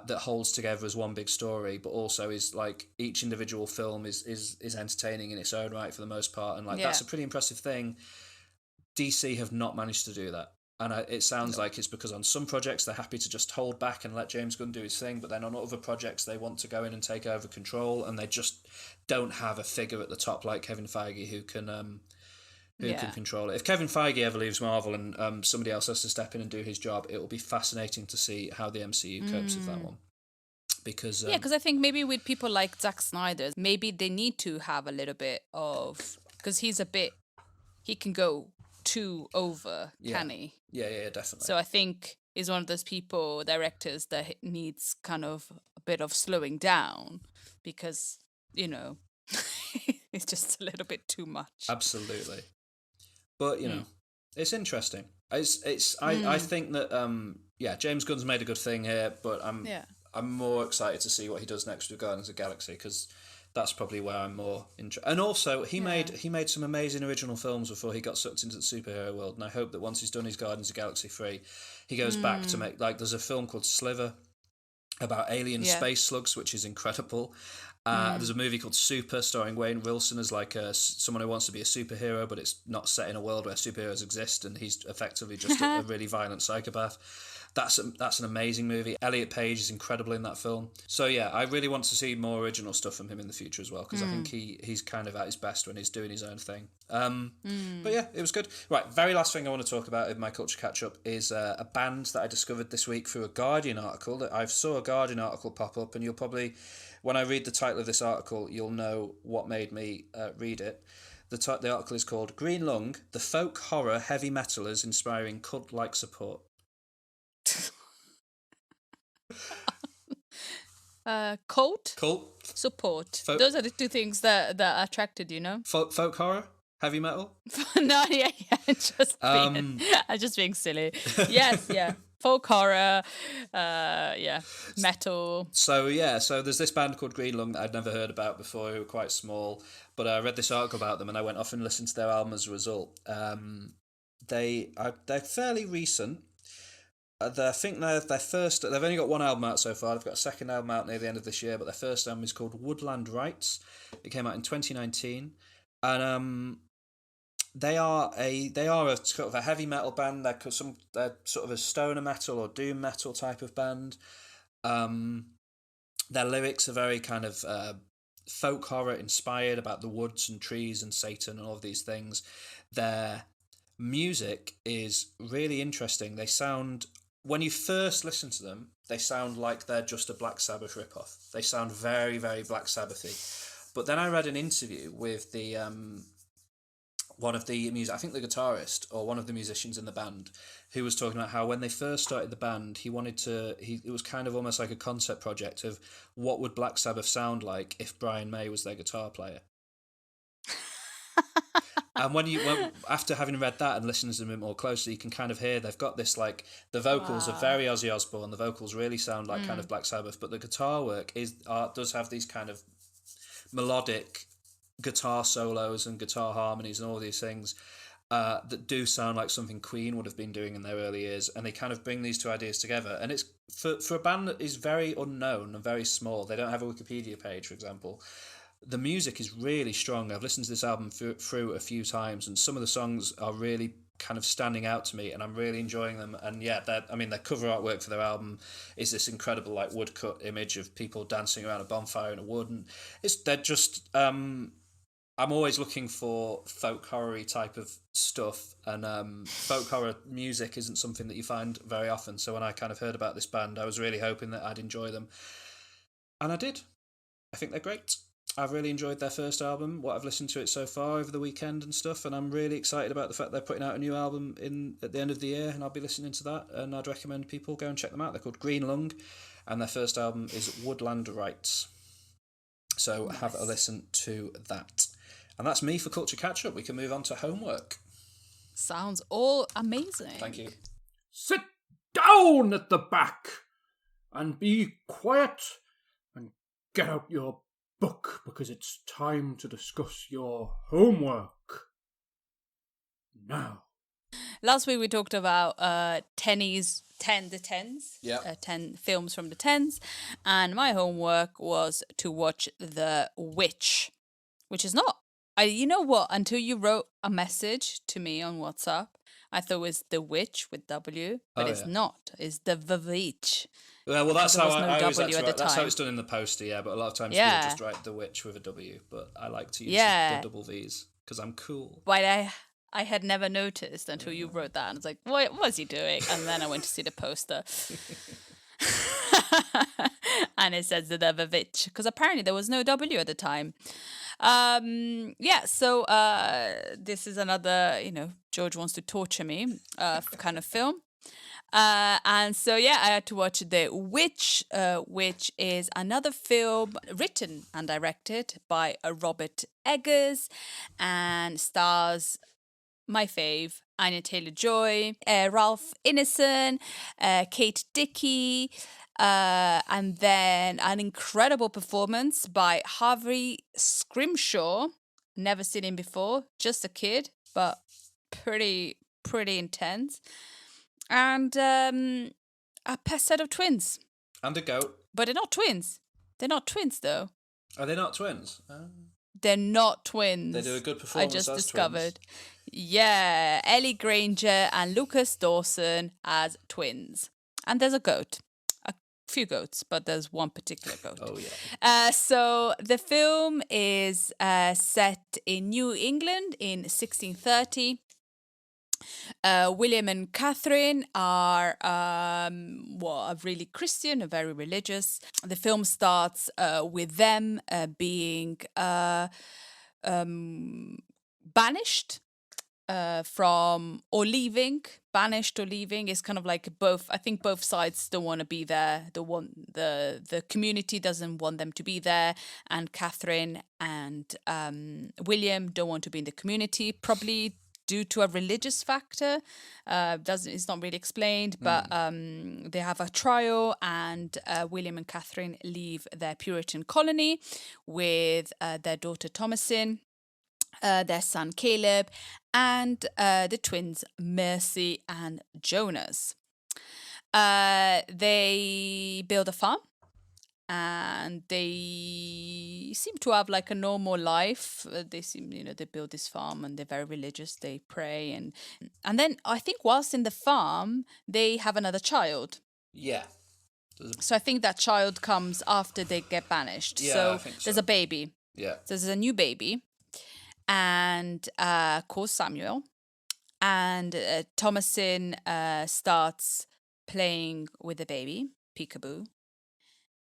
that holds together as one big story, but also is like each individual film is entertaining in its own right for the most part, and that's a pretty impressive thing. DC have not managed to do that, and it sounds like it's because on some projects they're happy to just hold back and let James Gunn do his thing, but then on other projects they want to go in and take over control, and they just don't have a figure at the top like Kevin Feige who can control it. If Kevin Feige ever leaves Marvel and somebody else has to step in and do his job, it will be fascinating to see how the MCU copes with that one. Because I think maybe with people like Zack Snyder, maybe they need to have a little bit of, because he can go too over, can he? Yeah, definitely. So I think he's one of those directors that needs kind of a bit of slowing down, because it's just a little bit too much. Absolutely. But it's interesting. I think that James Gunn's made a good thing here, but I'm more excited to see what he does next with Guardians of the Galaxy, because that's probably where I'm more interested. And also, he made some amazing original films before he got sucked into the superhero world. And I hope that once he's done his Guardians of the Galaxy 3, he goes back to make, like, there's a film called Sliver about alien space slugs, which is incredible. There's a movie called Super, starring Wayne Wilson as like someone who wants to be a superhero, but it's not set in a world where superheroes exist, and he's effectively just a really violent psychopath. That's an amazing movie. Elliot Page is incredible in that film. So yeah, I really want to see more original stuff from him in the future as well, because I think he's kind of at his best when he's doing his own thing. But yeah, it was good. Right, very last thing I want to talk about in my culture catch up is a band that I discovered this week through a Guardian article. That I saw a Guardian article pop up, and you'll probably, when I read the title of this article, you'll know what made me read it. The article is called "Green Lung: The Folk Horror Heavy Metalers Inspiring Cult-Like Support." Cult Support. support. Those are the two things that attracted you, know. Folk horror, heavy metal. No, yeah, I'm just being silly. Yes, yeah. Folk horror, yeah, metal. So there's this band called Green Lung that I'd never heard about before, who were quite small, but I read this article about them and I went off and listened to their album as a result. They're fairly recent. I think their first, they've only got one album out so far. They've got a second album out near the end of this year, but their first album is called Woodland Rites. It came out in 2019, and they are a sort of a heavy metal band. They're sort of a stoner metal or doom metal type of band. Their lyrics are very kind of folk horror inspired, about the woods and trees and Satan and all of these things. Their music is really interesting. They sound, when you first listen to them, they sound like they're just a Black Sabbath ripoff. They sound very, very Black Sabbathy. But then I read an interview with the one of the I think the guitarist or one of the musicians in the band, who was talking about how when they first started the band, it was kind of almost like a concept project of what would Black Sabbath sound like if Brian May was their guitar player. And after having read that and listened to them a bit more closely, you can kind of hear they've got this, like, the vocals are very Ozzy Osbourne. The vocals really sound like kind of Black Sabbath, but the guitar work does have these kind of melodic guitar solos and guitar harmonies and all these things that do sound like something Queen would have been doing in their early years. And they kind of bring these two ideas together. And it's for a band that is very unknown and very small. They don't have a Wikipedia page, for example. The music is really strong. I've listened to this album through a few times, and some of the songs are really kind of standing out to me, and I'm really enjoying them. And yeah, their cover artwork for their album is this incredible, like, woodcut image of people dancing around a bonfire in a wood, and they're just I'm always looking for folk horror-y type of stuff, and folk horror music isn't something that you find very often. So when I kind of heard about this band, I was really hoping that I'd enjoy them, and I did. I think they're great. I've really enjoyed their first album, what I've listened to it so far over the weekend and stuff, and I'm really excited about the fact they're putting out a new album at the end of the year, and I'll be listening to that, and I'd recommend people go and check them out. They're called Green Lung, and their first album is Woodland Rites. So nice. Have a listen to that. And that's me for Culture Catch Up. We can move on to homework. Sounds all amazing. Thank you. Sit down at the back and be quiet and get out your book, because it's time to discuss your homework. Now. Last week we talked about the tens. Yeah. 10 films from the tens. And my homework was to watch The Witch, which is not. You know what? Until you wrote a message to me on WhatsApp, I thought it was The Witch with W, but it's not. It's The Witch. Yeah, well, that's how I always like to write. That's how time. it's done in the poster, yeah. But a lot of times people just write The Witch with a W. But I like to use the double V's because I'm cool. But I had never noticed until you wrote that. And I was like, what was he doing? And then I went to see the poster. And it says The Witch, because apparently there was no W at the time. So this is another, George wants to torture me kind of film. And so, I had to watch The Witch, which is another film written and directed by Robert Eggers and stars my fave, Anya Taylor-Joy, Ralph Ineson, Kate Dickie, and then an incredible performance by Harvey Scrimshaw. Never seen him before, just a kid, but pretty intense. And a set of twins. And a goat. But they're not twins. They're not twins, though. Are they not twins? They're not twins. They do a good I performance just as discovered. twins. Yeah, Ellie Granger and Lucas Dawson as twins. And there's a goat. A few goats, but there's one particular goat. Oh, yeah. So the film is set in New England in 1630. William and Catherine are really Christian, very religious. The film starts with them being banished from or leaving. Banished or leaving is kind of like both. I think both sides don't want to be there. The community doesn't want them to be there, and Catherine and William don't want to be in the community. Probably due to a religious factor. It's not really explained, but they have a trial, and William and Catherine leave their Puritan colony with their daughter Thomasin, their son Caleb, and the twins Mercy and Jonas. They build a farm, and they seem to have like a normal life. They seem, they build this farm and they're very religious. They pray, and then I think whilst in the farm they have another child. Yeah. So I think that child comes after they get banished. Yeah, so I think so. there's a baby. Yeah. So there's a new baby, and called Samuel, and Thomasin starts playing with the baby peekaboo.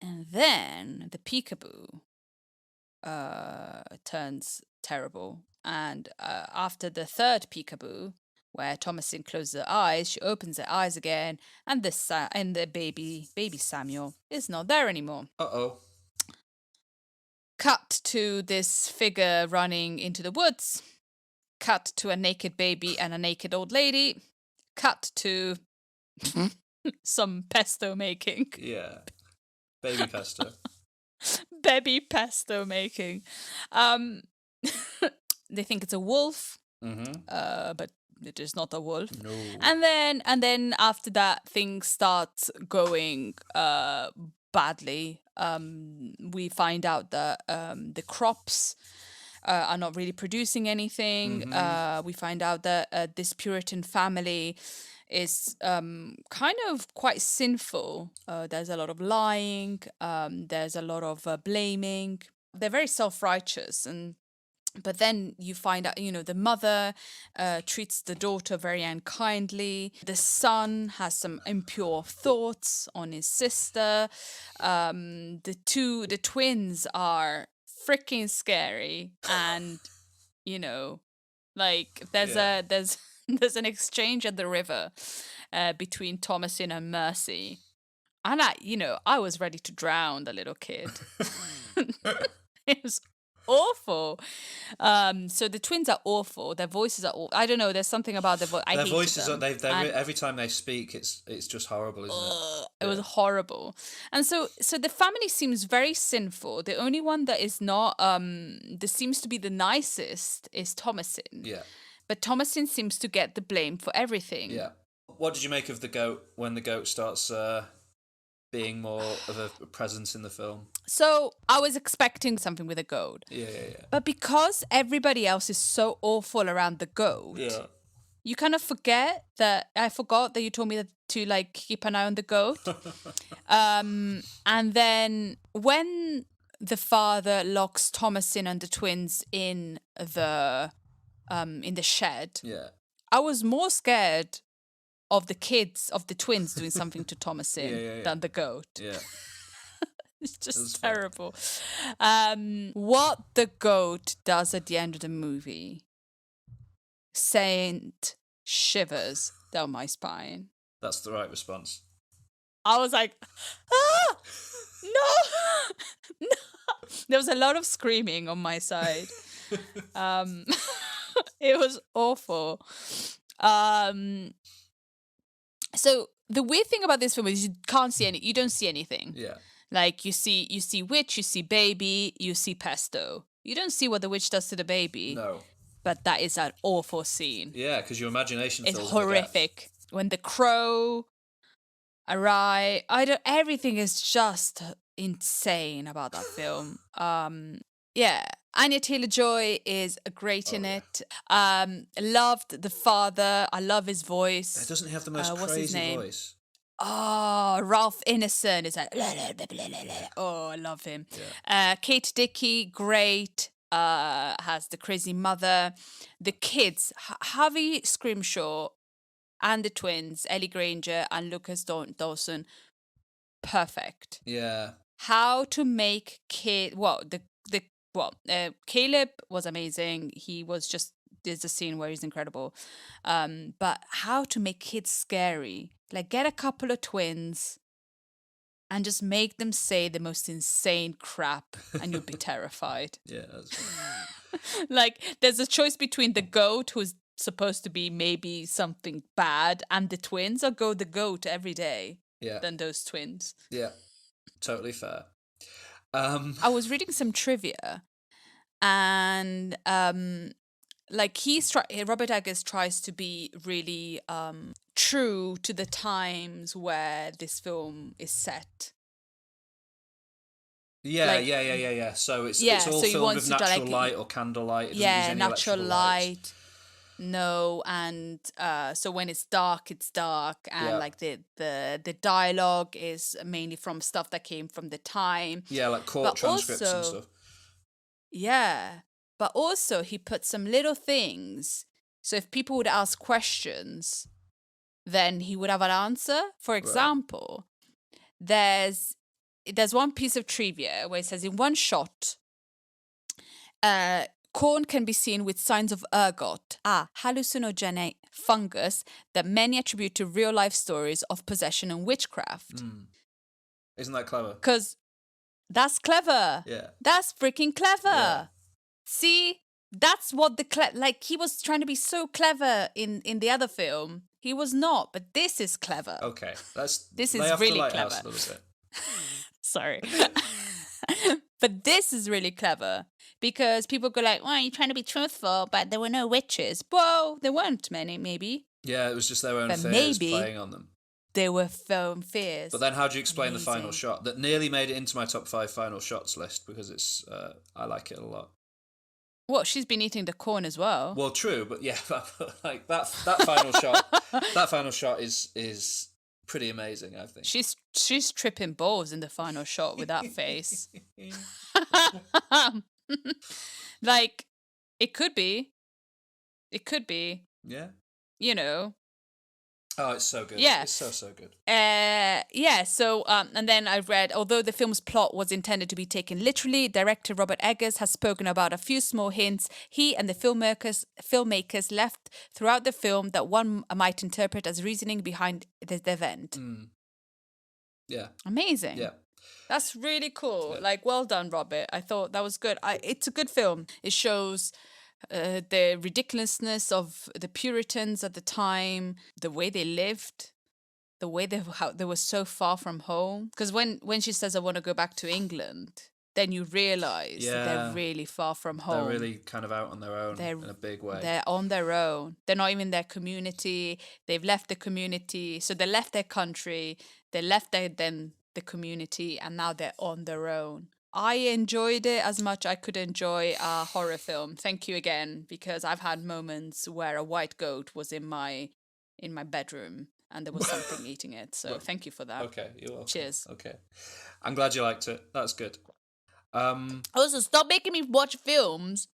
And then the peekaboo turns terrible. And after the third peekaboo, where Thomasin closes her eyes, she opens her eyes again, and the baby Samuel is not there anymore. Uh-oh. Cut to this figure running into the woods. Cut to a naked baby and a naked old lady. Cut to some pesto making. Yeah. Baby pesto. Baby pesto making. They think it's a wolf, but it is not a wolf. No. And then after that, things start going badly. We find out that the crops are not really producing anything. We find out that this Puritan family is kind of quite sinful. There's a lot of lying. There's a lot of blaming. They're very self-righteous, but then you find out, the mother treats the daughter very unkindly. The son has some impure thoughts on his sister. The twins are freaking scary, and there's an exchange at the river between Thomasin and Mercy, and I was ready to drown the little kid. It was awful. So the twins are awful. Their voices are awful. I don't know. There's something about their voice. Their voices are. Every time they speak, it's just horrible, isn't it? It was horrible. And so the family seems very sinful. The only one that is not, that seems to be the nicest is Thomasin. Yeah. But Thomasin seems to get the blame for everything. Yeah. What did you make of the goat when the goat starts being more of a presence in the film? So I was expecting something with a goat. Yeah. But because everybody else is so awful around the goat, you kind of forget that. I forgot that you told me to keep an eye on the goat. And then when the father locks Thomasin and the twins in the shed, I was more scared of the kids, of the twins doing something to Thomasin than the goat. Yeah. It's just terrible. What the goat does at the end of the movie sent shivers down my spine. That's the right response. I was like, no. There was a lot of screaming on my side. It was awful. So the weird thing about this film is you don't see anything. Yeah. Like you see witch, you see baby, you see pesto. You don't see what the witch does to the baby. No. But that is an awful scene. Yeah, because your imagination it's fills horrific. When the crow arrive, everything is just insane about that film. Yeah, Anya Taylor-Joy is great in it. Loved the father. I love his voice. Doesn't he have the most what's his crazy name? voice? Oh, Ralph Ineson is like, oh, I love him. Yeah. Kate Dickie, great. Has the crazy mother. The kids, Harvey Scrimshaw and the twins, Ellie Granger and Lucas Dawson, perfect. Yeah. How to make Caleb was amazing. He was just, there's a scene where he's incredible. But how to make kids scary. Like, get a couple of twins and just make them say the most insane crap and you'll be terrified. Yeah. Like, there's a choice between the goat, who's supposed to be maybe something bad, and the twins, or go the goat every day than those twins. Yeah. Totally fair. I was reading some trivia, and like Robert Eggers tries to be really true to the times where this film is set. Yeah. So it's all so filmed with natural light or candlelight. It doesn't use any natural electrical light. No, and so when it's dark, and like the dialogue is mainly from stuff that came from the time. Yeah, like court transcripts and stuff. Yeah, but also he put some little things. So if people would ask questions, then he would have an answer. For example, there's one piece of trivia where it says in one shot, corn can be seen with signs of ergot, a hallucinogenic fungus that many attribute to real-life stories of possession and witchcraft. Isn't that clever? Because that's clever. Yeah. That's freaking clever. Yeah. See? That's what like, he was trying to be so clever in the other film. He was not, but this is clever. Okay. This is really clever. A little bit. Sorry. But this is really clever because people go like, well, you're trying to be truthful, but there were no witches. Well, there weren't many, maybe. Yeah, it was just their own but fears maybe playing on them. They were film fears. But then how do you explain the final shot that nearly made it into my top 5 final shots list because it's I like it a lot. Well, she's been eating the corn as well. Well, true, but yeah, like that final shot, that final shot is pretty amazing, I think. She's tripping balls in the final shot with that face. Like, it could be. Yeah. You know. Oh, it's so good. Yeah. It's so good. So, and then I read, although the film's plot was intended to be taken literally, director Robert Eggers has spoken about a few small hints he and the filmmakers left throughout the film that one might interpret as reasoning behind the event. Yeah. Amazing. Yeah. That's really cool. Yeah. Like, well done, Robert. I thought that was good. It's a good film. It shows the ridiculousness of the Puritans at the time, the way they lived, the way how they were so far from home. Because when she says, I want to go back to England, then you realize that they're really far from home. They're really kind of out on their own in a big way. They're on their own. They're not even their community. They've left the community. So they left their country. They left the community, and now they're on their own. I enjoyed it as much I could enjoy a horror film. Thank you again, because I've had moments where a white goat was in my bedroom and there was something eating it. So thank you for that. Okay, you're welcome. Cheers. Okay. I'm glad you liked it. That's good. Also, stop making me watch films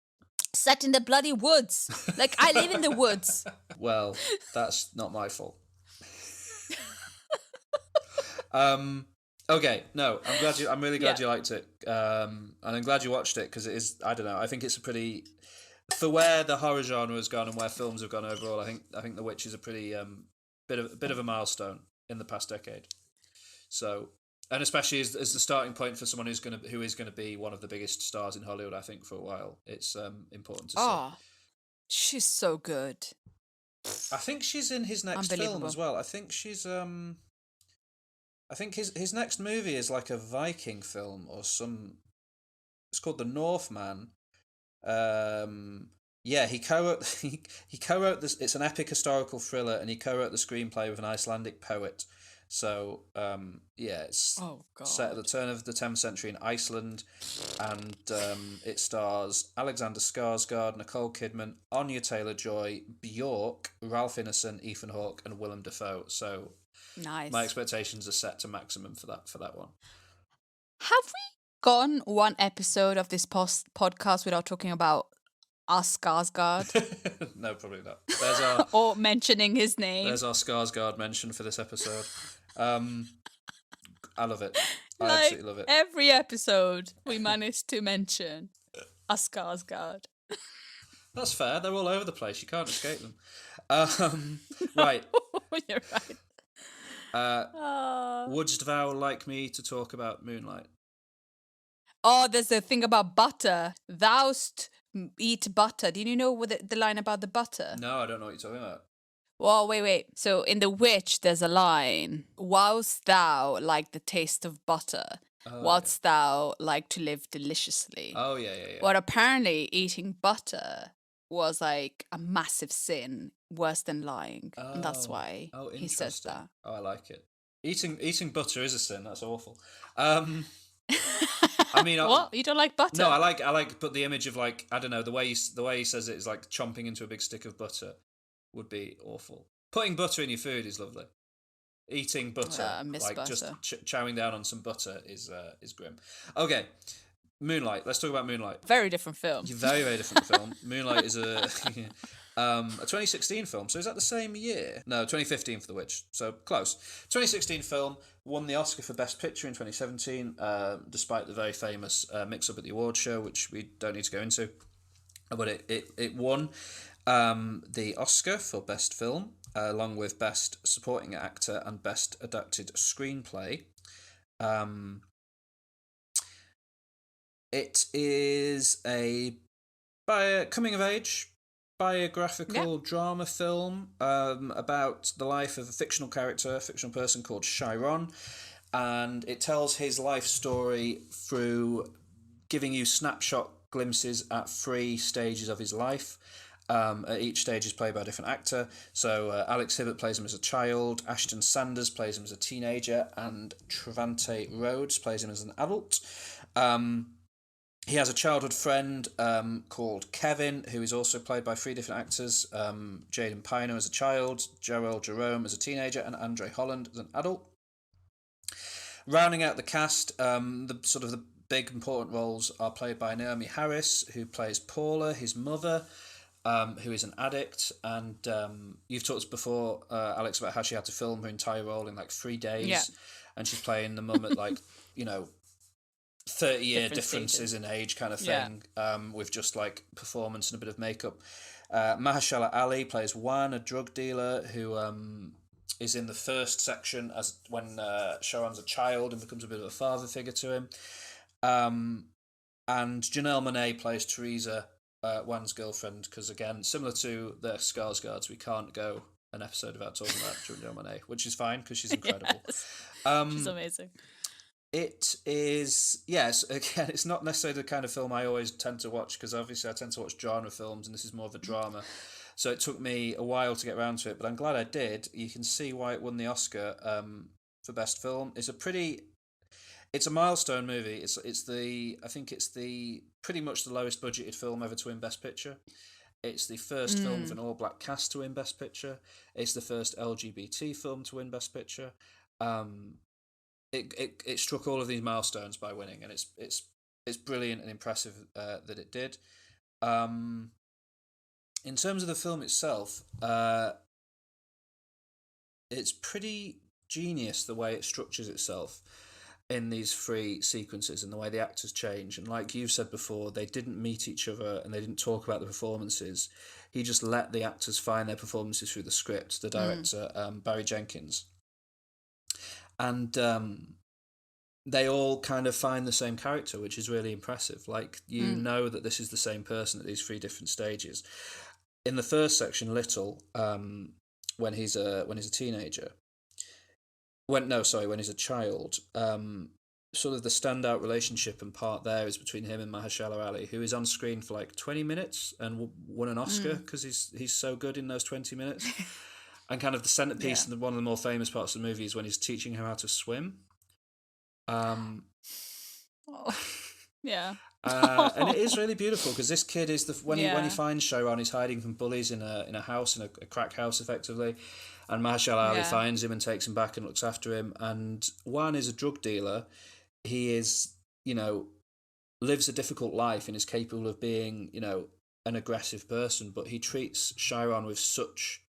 set in the bloody woods. Like, I live in the woods. Well, that's not my fault. Okay, no, I'm really glad you liked it, and I'm glad you watched it because it is. I don't know. I think it's a pretty, for where the horror genre has gone and where films have gone overall. I think The Witch is a pretty bit of a milestone in the past decade. So, and especially as the starting point for someone who is gonna be one of the biggest stars in Hollywood, I think, for a while. It's important to see. She's so good. I think she's in his next film as well. I think she's I think his next movie is like a Viking film or some. It's called The Northman. Yeah, he co-wrote this. It's an epic historical thriller, and he co-wrote the screenplay with an Icelandic poet. So it's set at the turn of the 10th century in Iceland, and it stars Alexander Skarsgård, Nicole Kidman, Anya Taylor-Joy, Bjork, Ralph Ineson, Ethan Hawke, and Willem Dafoe. So Nice. my expectations are set to maximum for that one. Have we gone one episode of this podcast without talking about Skarsgård? No, probably not. There's our or mentioning his name. There's our Skarsgård mention for this episode. I love it. I Like, absolutely love it. Every episode we managed to mention Skarsgård. That's fair. They're all over the place. You can't escape them. Right. You're right. Wouldst thou like me to talk about Moonlight? Oh, there's a thing about butter. Thou'st eat butter. Do you know what the line about the butter? No, I don't know what you're talking about. Well, wait. So in The Witch, there's a line. Whilst thou like the taste of butter, whilst thou like to live deliciously. Oh, yeah. Well, apparently eating butter was like a massive sin, worse than lying. And that's why he says that. Oh, I like it. Eating butter is a sin. That's awful. I mean, what? You don't like butter? No, I like, but the image of like, I don't know, the way he says it is like chomping into a big stick of butter would be awful. Putting butter in your food is lovely. Eating butter, like butter. just chowing down on some butter is grim. Okay, Moonlight. Let's talk about Moonlight. Very different film. Very, very different film. Moonlight is a 2016 film. So is that the same year? No, 2015 for The Witch. So close. 2016 film, won the Oscar for Best Picture in 2017, despite the very famous mix-up at the awards show, which we don't need to go into. But it won the Oscar for Best Film, along with Best Supporting Actor and Best Adapted Screenplay. It is a coming-of-age biographical drama film about the life of a fictional person called Chiron, and it tells his life story through giving you snapshot glimpses at 3 stages of his life. At each stage is played by a different actor. So Alex Hibbert plays him as a child, Ashton Sanders plays him as a teenager, and Trevante Rhodes plays him as an adult. He has a childhood friend called Kevin, who is also played by 3 different actors. Jaden Pino as a child, Gerald Jerome as a teenager, and Andre Holland as an adult. Rounding out the cast, the big important roles are played by Naomi Harris, who plays Paula, his mother, who is an addict. And you've talked before, Alex, about how she had to film her entire role in like 3 days. Yeah. And she's playing the mum at 30-year differences in age kind of thing, with just like performance and a bit of makeup. Mahershala Ali plays Juan, a drug dealer who is in the first section as when Sharon's a child and becomes a bit of a father figure to him. And Janelle Monáe plays Teresa, Juan's girlfriend, because again, similar to the Skarsgårds, we can't go an episode without talking about Janelle Monáe, which is fine because she's incredible. Yes. She's amazing. It is, yes, again, it's not necessarily the kind of film I always tend to watch, because obviously I tend to watch genre films and this is more of a drama. So it took me a while to get around to it, but I'm glad I did. You can see why it won the Oscar for Best Film. It's a milestone movie. It's pretty much the lowest budgeted film ever to win Best Picture. It's the first film with an all-black cast to win Best Picture. It's the first LGBT film to win Best Picture. It struck all of these milestones by winning, and it's brilliant and impressive that it did. In terms of the film itself, it's pretty genius the way it structures itself in these 3 sequences and the way the actors change. And like you've said before, they didn't meet each other and they didn't talk about the performances. He just let the actors find their performances through the script, the director, Barry Jenkins. And they all kind of find the same character, which is really impressive. Like, you know that this is the same person at these 3 different stages. In the first section, Little, when he's a teenager, when he's a child, sort of the standout relationship and part there is between him and Mahershala Ali, who is on screen for like 20 minutes and won an Oscar because he's so good in those 20 minutes. And kind of the centerpiece and one of the more famous parts of the movie is when he's teaching him how to swim. Yeah. And it is really beautiful because this kid is when he finds Chiron, he's hiding from bullies in a house, in a crack house, effectively. And Mahershala Ali finds him and takes him back and looks after him. And Juan is a drug dealer. He is, lives a difficult life and is capable of being, an aggressive person. But he treats Chiron with such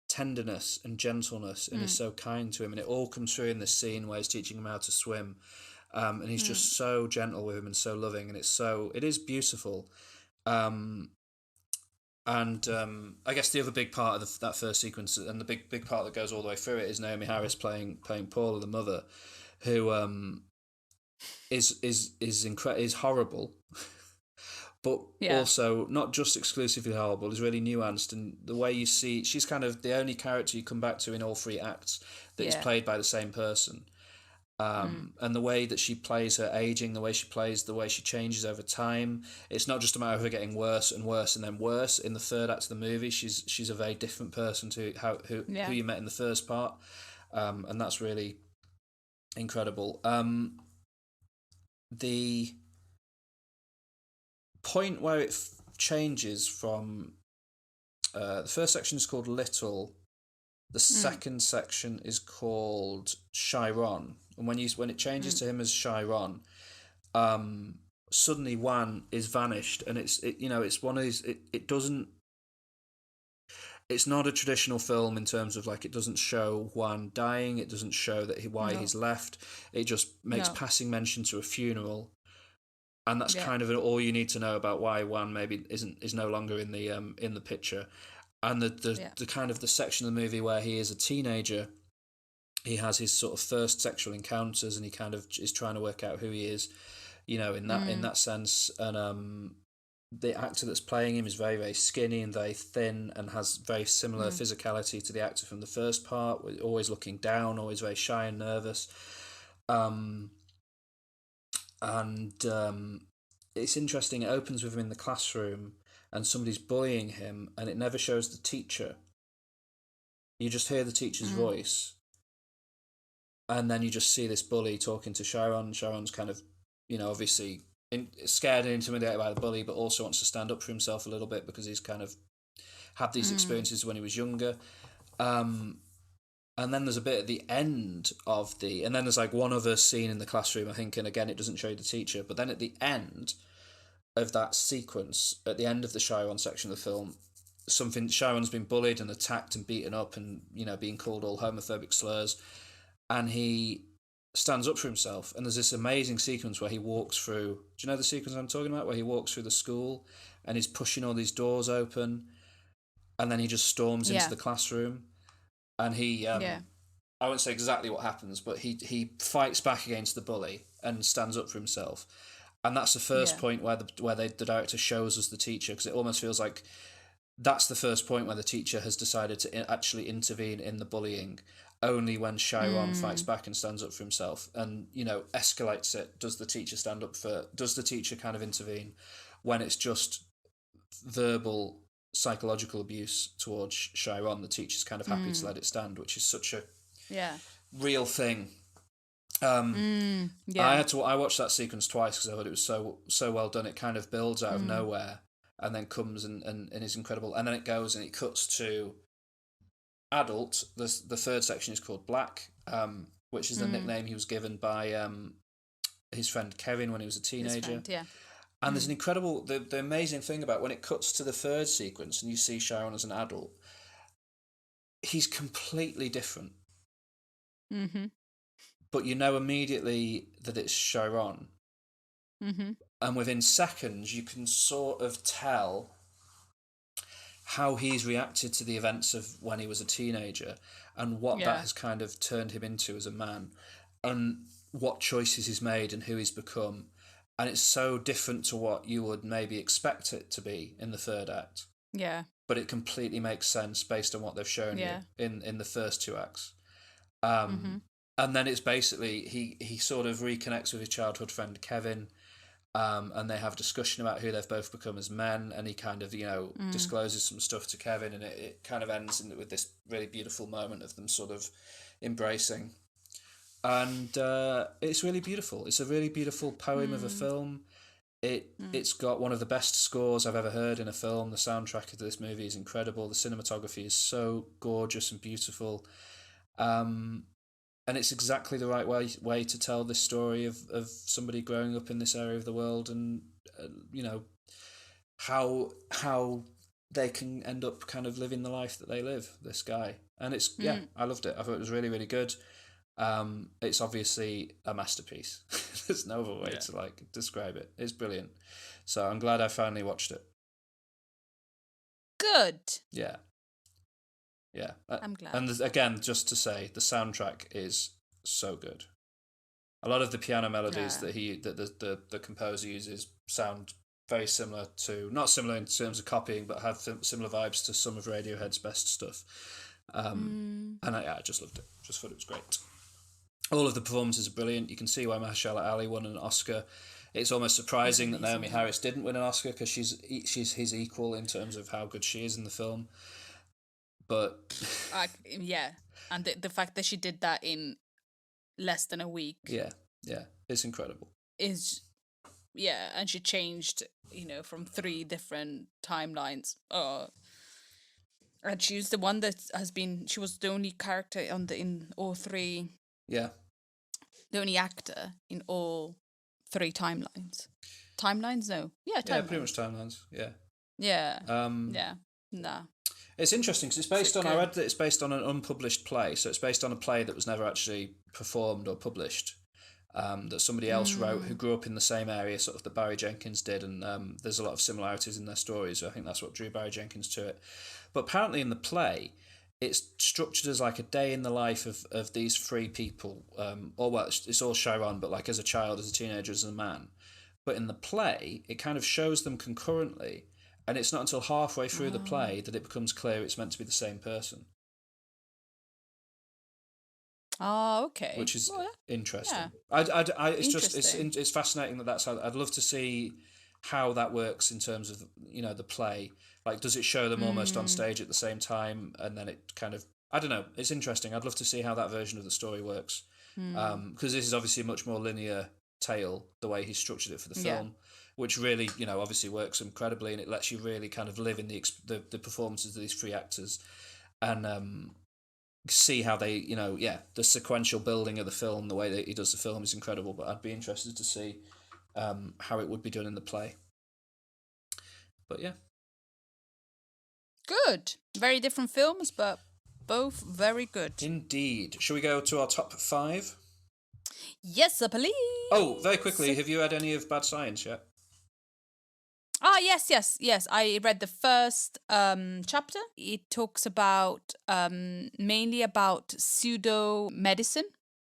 tenderness and gentleness and is so kind to him. And it all comes through in this scene where he's teaching him how to swim. And he's just so gentle with him and so loving. And it is beautiful. I guess the other big part of that first sequence, and the big part that goes all the way through it, is Naomi Harris playing Paula, the mother, who is horrible, but also not just exclusively horrible, is really nuanced. And the way you see, she's kind of the only character you come back to in all three acts that is played by the same person. And the way that she plays her aging, the way she changes over time, it's not just a matter of her getting worse and worse and then worse. In the third act of the movie, she's a very different person to who you met in the first part, and that's really incredible. The point where it changes from the first section is called Little. The second section is called Chiron, and when it changes to him as Chiron, suddenly Juan is vanished, and it's one of these. It doesn't. It's not a traditional film in terms of it doesn't show Juan dying. It doesn't show why he's left. It just makes passing mention to a funeral, and that's kind of all you need to know about why Juan maybe is no longer in the picture. And the kind of the section of the movie where he is a teenager, he has his sort of first sexual encounters, and he kind of is trying to work out who he is, in that sense. And the actor that's playing him is very, very skinny and very thin, and has very similar physicality to the actor from the first part, always looking down, always very shy and nervous. It's interesting. It opens with him in the classroom, and somebody's bullying him, and it never shows the teacher. You just hear the teacher's voice, and then you just see this bully talking to Chiron. Chiron's kind of, obviously scared and intimidated by the bully, but also wants to stand up for himself a little bit because he's kind of had these experiences when he was younger. And then there's a bit at the end and then there's one other scene in the classroom, I think, and again, it doesn't show you the teacher, but then at the end of that sequence, at the end of the Chiron section of the film, Chiron's been bullied and attacked and beaten up and, being called all homophobic slurs, and he stands up for himself, and there's this amazing sequence where he walks through, do you know the sequence I'm talking about, where he walks through the school and he's pushing all these doors open, and then he just storms into the classroom, and he I won't say exactly what happens, but he fights back against the bully and stands up for himself. And that's the first point where the director shows us the teacher, because it almost feels like that's the first point where the teacher has decided to actually intervene in the bullying, only when Chiron fights back and stands up for himself and, escalates it. Does the teacher kind of intervene when it's just verbal psychological abuse towards Chiron? The teacher's kind of happy to let it stand, which is such a real thing. I watched that sequence twice because I thought it was so well done. It kind of builds out of nowhere and then comes and is incredible, and then it goes and it cuts to adult. The third section is called Black, which is the nickname he was given by his friend Kevin when he was a teenager. And there's an incredible, the amazing thing about when it cuts to the third sequence and you see Chiron as an adult, he's completely different. But you know immediately that it's Chiron. And within seconds, you can sort of tell how he's reacted to the events of when he was a teenager and what that has kind of turned him into as a man and what choices he's made and who he's become. And it's so different to what you would maybe expect it to be in the third act. But it completely makes sense based on what they've shown you in the first two acts. And then it's basically he sort of reconnects with his childhood friend Kevin, and they have a discussion about who they've both become as men, and he kind of, discloses some stuff to Kevin, and it kind of ends with this really beautiful moment of them sort of embracing. And it's really beautiful. It's a really beautiful poem of a film. It's got one of the best scores I've ever heard in a film. The soundtrack of this movie is incredible. The cinematography is so gorgeous and beautiful. And it's exactly the right way to tell this story of somebody growing up in this area of the world, and how they can end up kind of living the life that they live, this guy. And it's I loved it. I thought it was really, really good. It's obviously a masterpiece. There's no other way to describe it. It's brilliant. So I'm glad I finally watched it. Good. Yeah. I'm glad. And again, just to say, the soundtrack is so good. A lot of the piano melodies that the composer uses sound very similar to, not similar in terms of copying, but have similar vibes to some of Radiohead's best stuff. And I just loved it. Just thought it was great. All of the performances are brilliant. You can see why Mahershala Ali won an Oscar. It's almost surprising that Naomi Harris didn't win an Oscar, because she's his equal in terms of how good she is in the film. But and the fact that she did that in less than a week, it's incredible. And she changed, from 3 different timelines. And she's the one that she was the only character in all 3. Yeah. The only actor in all 3 timelines. Timelines? No. Yeah, timelines. Yeah, pretty much timelines. Yeah. Yeah. Nah. It's interesting because it's based on. I read that it's based on an unpublished play, so it's based on a play that was never actually performed or published. That somebody else wrote, who grew up in the same area, sort of that Barry Jenkins did, and there's a lot of similarities in their stories. So I think that's what drew Barry Jenkins to it. But apparently in the play, it's structured as like a day in the life of these 3 people. It's all Chiron, but like as a child, as a teenager, as a man. But in the play, it kind of shows them concurrently. And it's not until halfway through the play that it becomes clear it's meant to be the same person. Oh, okay. Which is interesting. Yeah. It's fascinating that's how. I'd love to see how that works in terms of the play. Like, does it show them almost on stage at the same time, and then it kind of, I don't know. It's interesting. I'd love to see how that version of the story works, because this is obviously a much more linear tale, the way he structured it for the film. Which really, obviously works incredibly, and it lets you really kind of live in the performances of these 3 actors, and see how they, the sequential building of the film, the way that he does the film is incredible. But I'd be interested to see how it would be done in the play. But yeah. Good. Very different films, but both very good. Indeed. Shall we go to our top 5? Yes, sir, please. Oh, very quickly, have you had any of Bad Science yet? Yes. I read the first chapter. It talks about mainly about pseudo medicine.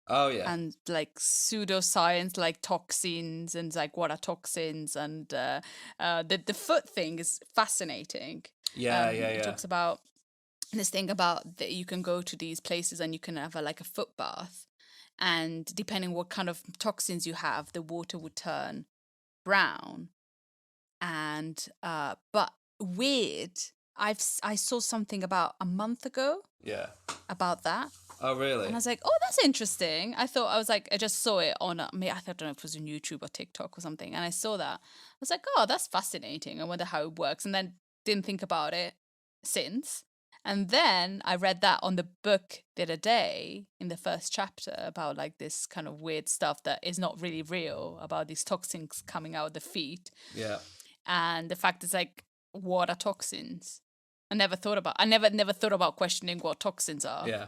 Oh yeah. And like pseudoscience, like toxins, and like what are toxins, and the foot thing is fascinating. Yeah. It talks about this thing about that you can go to these places and you can have a foot bath, and depending what kind of toxins you have, the water would turn brown. And but weird, I saw something about a month ago. Yeah. About that. Oh really? And I was like, oh, that's interesting. I just saw it on I don't know if it was on YouTube or TikTok or something, and I saw that. I was like, oh, that's fascinating. I wonder how it works, and then didn't think about it since. And then I read that on the book the other day in the first chapter about like this kind of weird stuff that is not really real, about these toxins coming out of the feet. Yeah. And the fact is like, what are toxins? I never thought about questioning what toxins are. Yeah.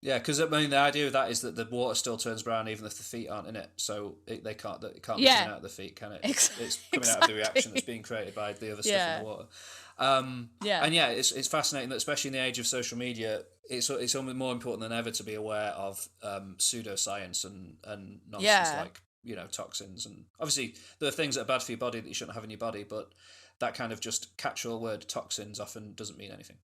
Yeah, because the idea of that is that the water still turns brown even if the feet aren't in it, so it can't be coming out of the feet, can it? It's coming out of the reaction that's being created by the other stuff in the water. And it's fascinating that, especially in the age of social media, it's almost more important than ever to be aware of pseudoscience and nonsense like toxins, and obviously there are things that are bad for your body that you shouldn't have in your body, but that kind of just catch-all word toxins often doesn't mean anything.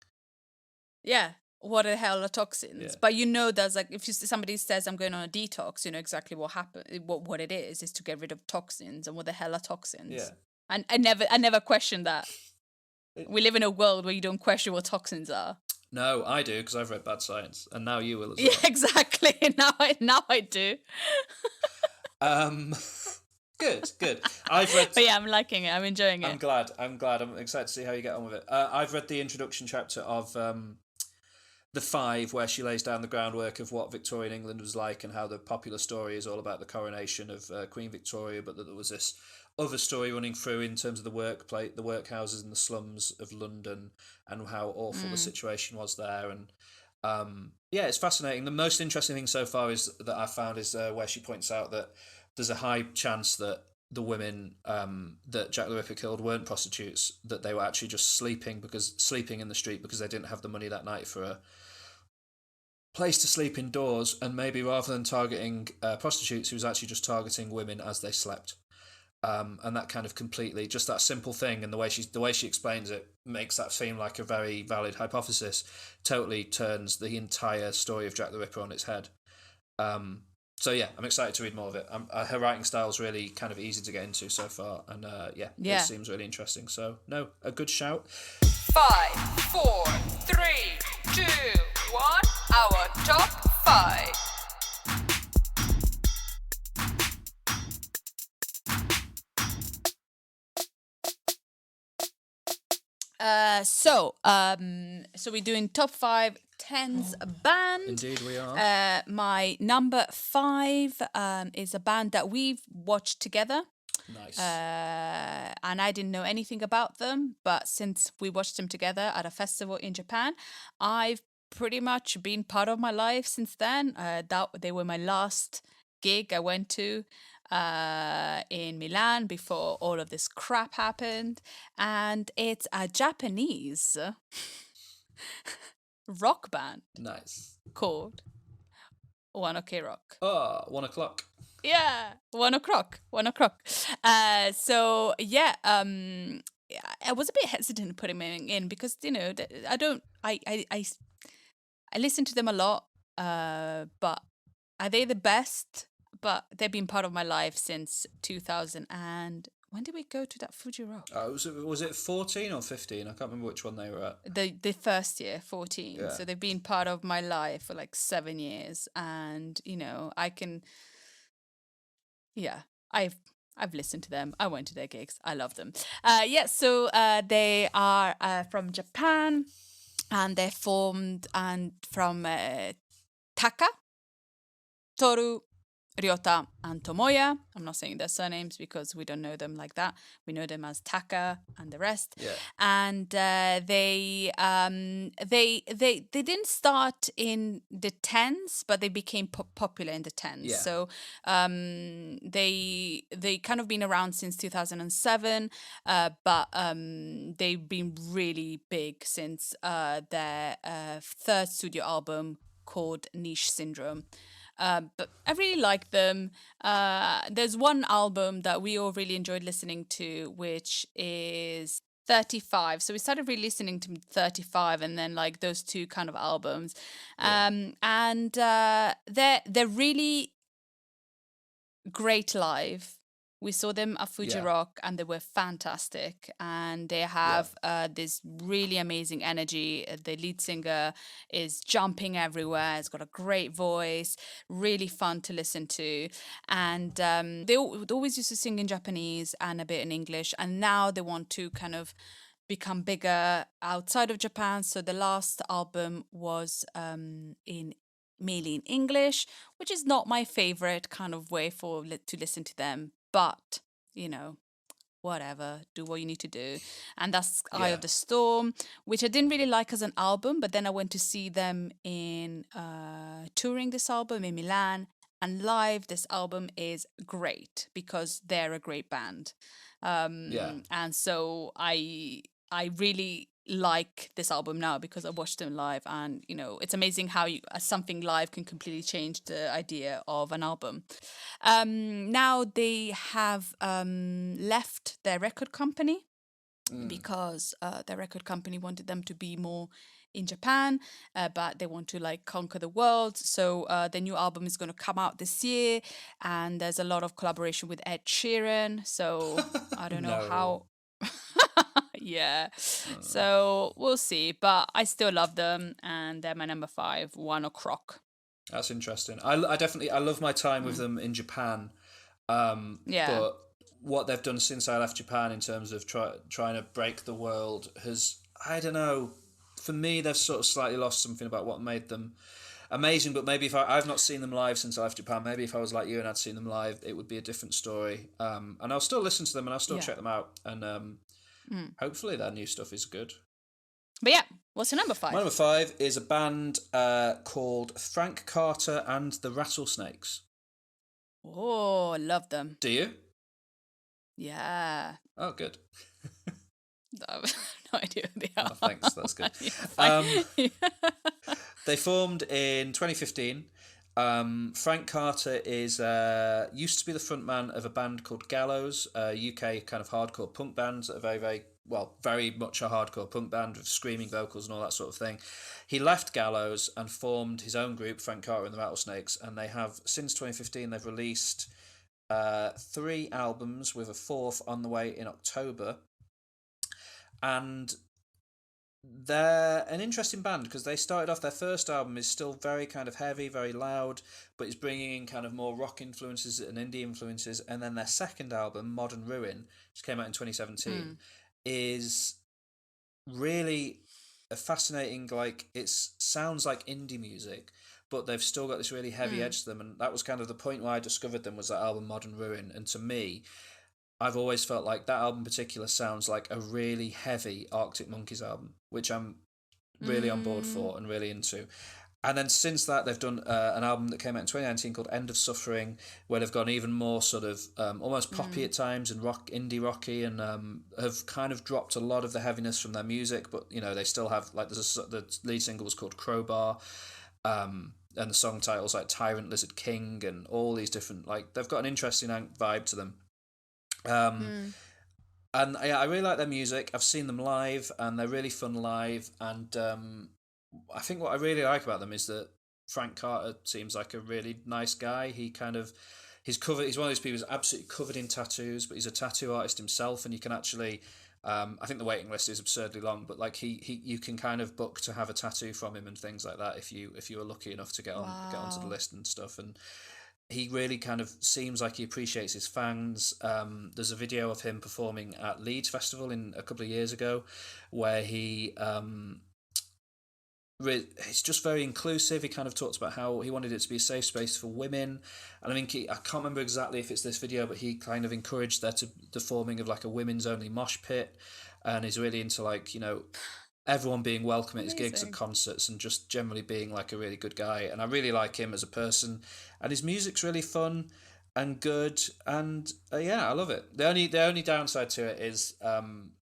Yeah. what the hell are toxins? Yeah. But you know, there's like, if somebody says I'm going on a detox, you know exactly what happened. What it is to get rid of toxins, and what the hell are toxins? Yeah. And I never questioned that. We live in a world where you don't question what toxins are. No, I do, because I've read Bad Science, and now you will as well. Yeah, exactly. Now I do. Good. I've read. But yeah, I'm liking it. I'm enjoying it. I'm glad. I'm excited to see how you get on with it. I've read the introduction chapter of The Five, where she lays down the groundwork of what Victorian England was like, and how the popular story is all about the coronation of Queen Victoria, but that there was this other story running through in terms of the workhouses and the slums of London, and how awful the situation was there. And yeah, it's fascinating. The most interesting thing so far is that I found is where she points out that there's a high chance that the women that Jack the Ripper killed weren't prostitutes, that they were actually just sleeping in the street because they didn't have the money that night for a place to sleep indoors, and maybe rather than targeting prostitutes, he was actually just targeting women as they slept. And that kind of completely, just that simple thing, and the way she explains it makes that seem like a very valid hypothesis. Totally turns the entire story of Jack the Ripper on its head. So yeah, I'm excited to read more of it. Her writing style is really kind of easy to get into so far, and it seems really interesting. So no, a good shout. 5, 4, 3, 2, 1. Our top 5. So we're doing top 5 tens band. Indeed, we are. My number 5 is a band that we've watched together. Nice. And I didn't know anything about them, but since we watched them together at a festival in Japan, I've pretty much been part of my life since then. They were my last gig I went to in Milan before all of this crap happened, and it's a Japanese rock band. Nice. Called One Ok Rock. Oh, 1 o'clock. Yeah, 1 o'clock. 1 o'clock. So yeah, I was a bit hesitant putting them in because I listen to them a lot, but are they the best? But they've been part of my life since 2000. And when did we go to that Fuji Rock? Was it 14 or 15? I can't remember which one they were at. The first year, 14. Yeah. So they've been part of my life for like 7 years, and I've listened to them. I went to their gigs. I love them. So they are from Japan, and they're formed from Taka, Toru, Ryota, and Tomoya. I'm not saying their surnames because we don't know them like that. We know them as Taka and the rest. Yeah. And they didn't start in the tens, but they became popular in the tens. Yeah. So they kind of been around since 2007, but they've been really big since their third studio album called Niche Syndrome. But I really like them. There's one album that we all really enjoyed listening to, which is 35. So we started really listening to 35, and then like those two kind of albums. And they're really great live. We saw them at Fuji Rock, and they were fantastic. And they have this really amazing energy. The lead singer is jumping everywhere. He's got a great voice, really fun to listen to. And they always used to sing in Japanese and a bit in English. And now they want to kind of become bigger outside of Japan. So the last album was mainly in English, which is not my favorite kind of way to listen to them. But, whatever, do what you need to do. And that's Eye of the Storm, which I didn't really like as an album, but then I went to see them in touring this album in Milan. And live, this album is great because they're a great band. And so I really like this album now because I watched them live, and it's amazing how something live can completely change the idea of an album. Now they have left their record company because their record company wanted them to be more in Japan, but they want to like conquer the world. So the new album is going to come out this year, and there's a lot of collaboration with Ed Sheeran. So I don't know No. how. Yeah. So we'll see, but I still love them, and they're my number 5, 1 o'clock. That's interesting. I definitely I love my time with them in Japan. Yeah. But what they've done since I left Japan in terms of trying to break the world has, I don't know, for me they've sort of slightly lost something about what made them amazing. But maybe if I've not seen them live since I left Japan, maybe if I was like you and I'd seen them live, it would be a different story. And I'll still listen to them and I'll still check them out. And hopefully their new stuff is good. But yeah, what's your number 5? My number 5 is a band called Frank Carter and the Rattlesnakes. Oh, love them. Do you? Yeah. Oh, good. I have no idea who they are. Oh, thanks, that's good. They formed in 2015. Frank Carter is used to be the frontman of a band called Gallows, a UK kind of hardcore punk band that are very much a hardcore punk band with screaming vocals and all that sort of thing. He left Gallows and formed his own group, Frank Carter and the Rattlesnakes, and they have, since 2015, they've released 3 albums with a 4th on the way in October. And they're an interesting band because they started off, their first album is still very kind of heavy, very loud, but it's bringing in kind of more rock influences and indie influences. And then their second album, Modern Ruin, which came out in 2017, is really a fascinating, like, it sounds like indie music, but they've still got this really heavy edge to them. And that was kind of the point where I discovered them, was that album Modern Ruin. And to me, I've always felt like that album in particular sounds like a really heavy Arctic Monkeys album, which I'm really on board for and really into. And then since that, they've done an album that came out in 2019 called End of Suffering, where they've gone even more sort of almost poppy at times and indie rocky, and have kind of dropped a lot of the heaviness from their music. But, you know, they still have, like, the lead single was called Crowbar, and the song titles like Tyrant, Lizard King, and all these different, like, they've got an interesting vibe to them. And I really like their music. I've seen them live, and they're really fun live. And I think what I really like about them is that Frank Carter seems like a really nice guy. He's one of those people who's absolutely covered in tattoos, but he's a tattoo artist himself, and you can actually, I think the waiting list is absurdly long, but like you can kind of book to have a tattoo from him and things like that if you were lucky enough to get onto the list and stuff. And he really kind of seems like he appreciates his fans. There's a video of him performing at Leeds Festival a couple of years ago, where he it's just very inclusive. He kind of talks about how he wanted it to be a safe space for women, and I think I can't remember exactly if it's this video, but he kind of encouraged the forming of like a women's only mosh pit, and is really into, like, you know, everyone being welcome at his gigs and concerts, and just generally being like a really good guy. And I really like him as a person, and his music's really fun and good, and yeah, I love it. The only downside to it is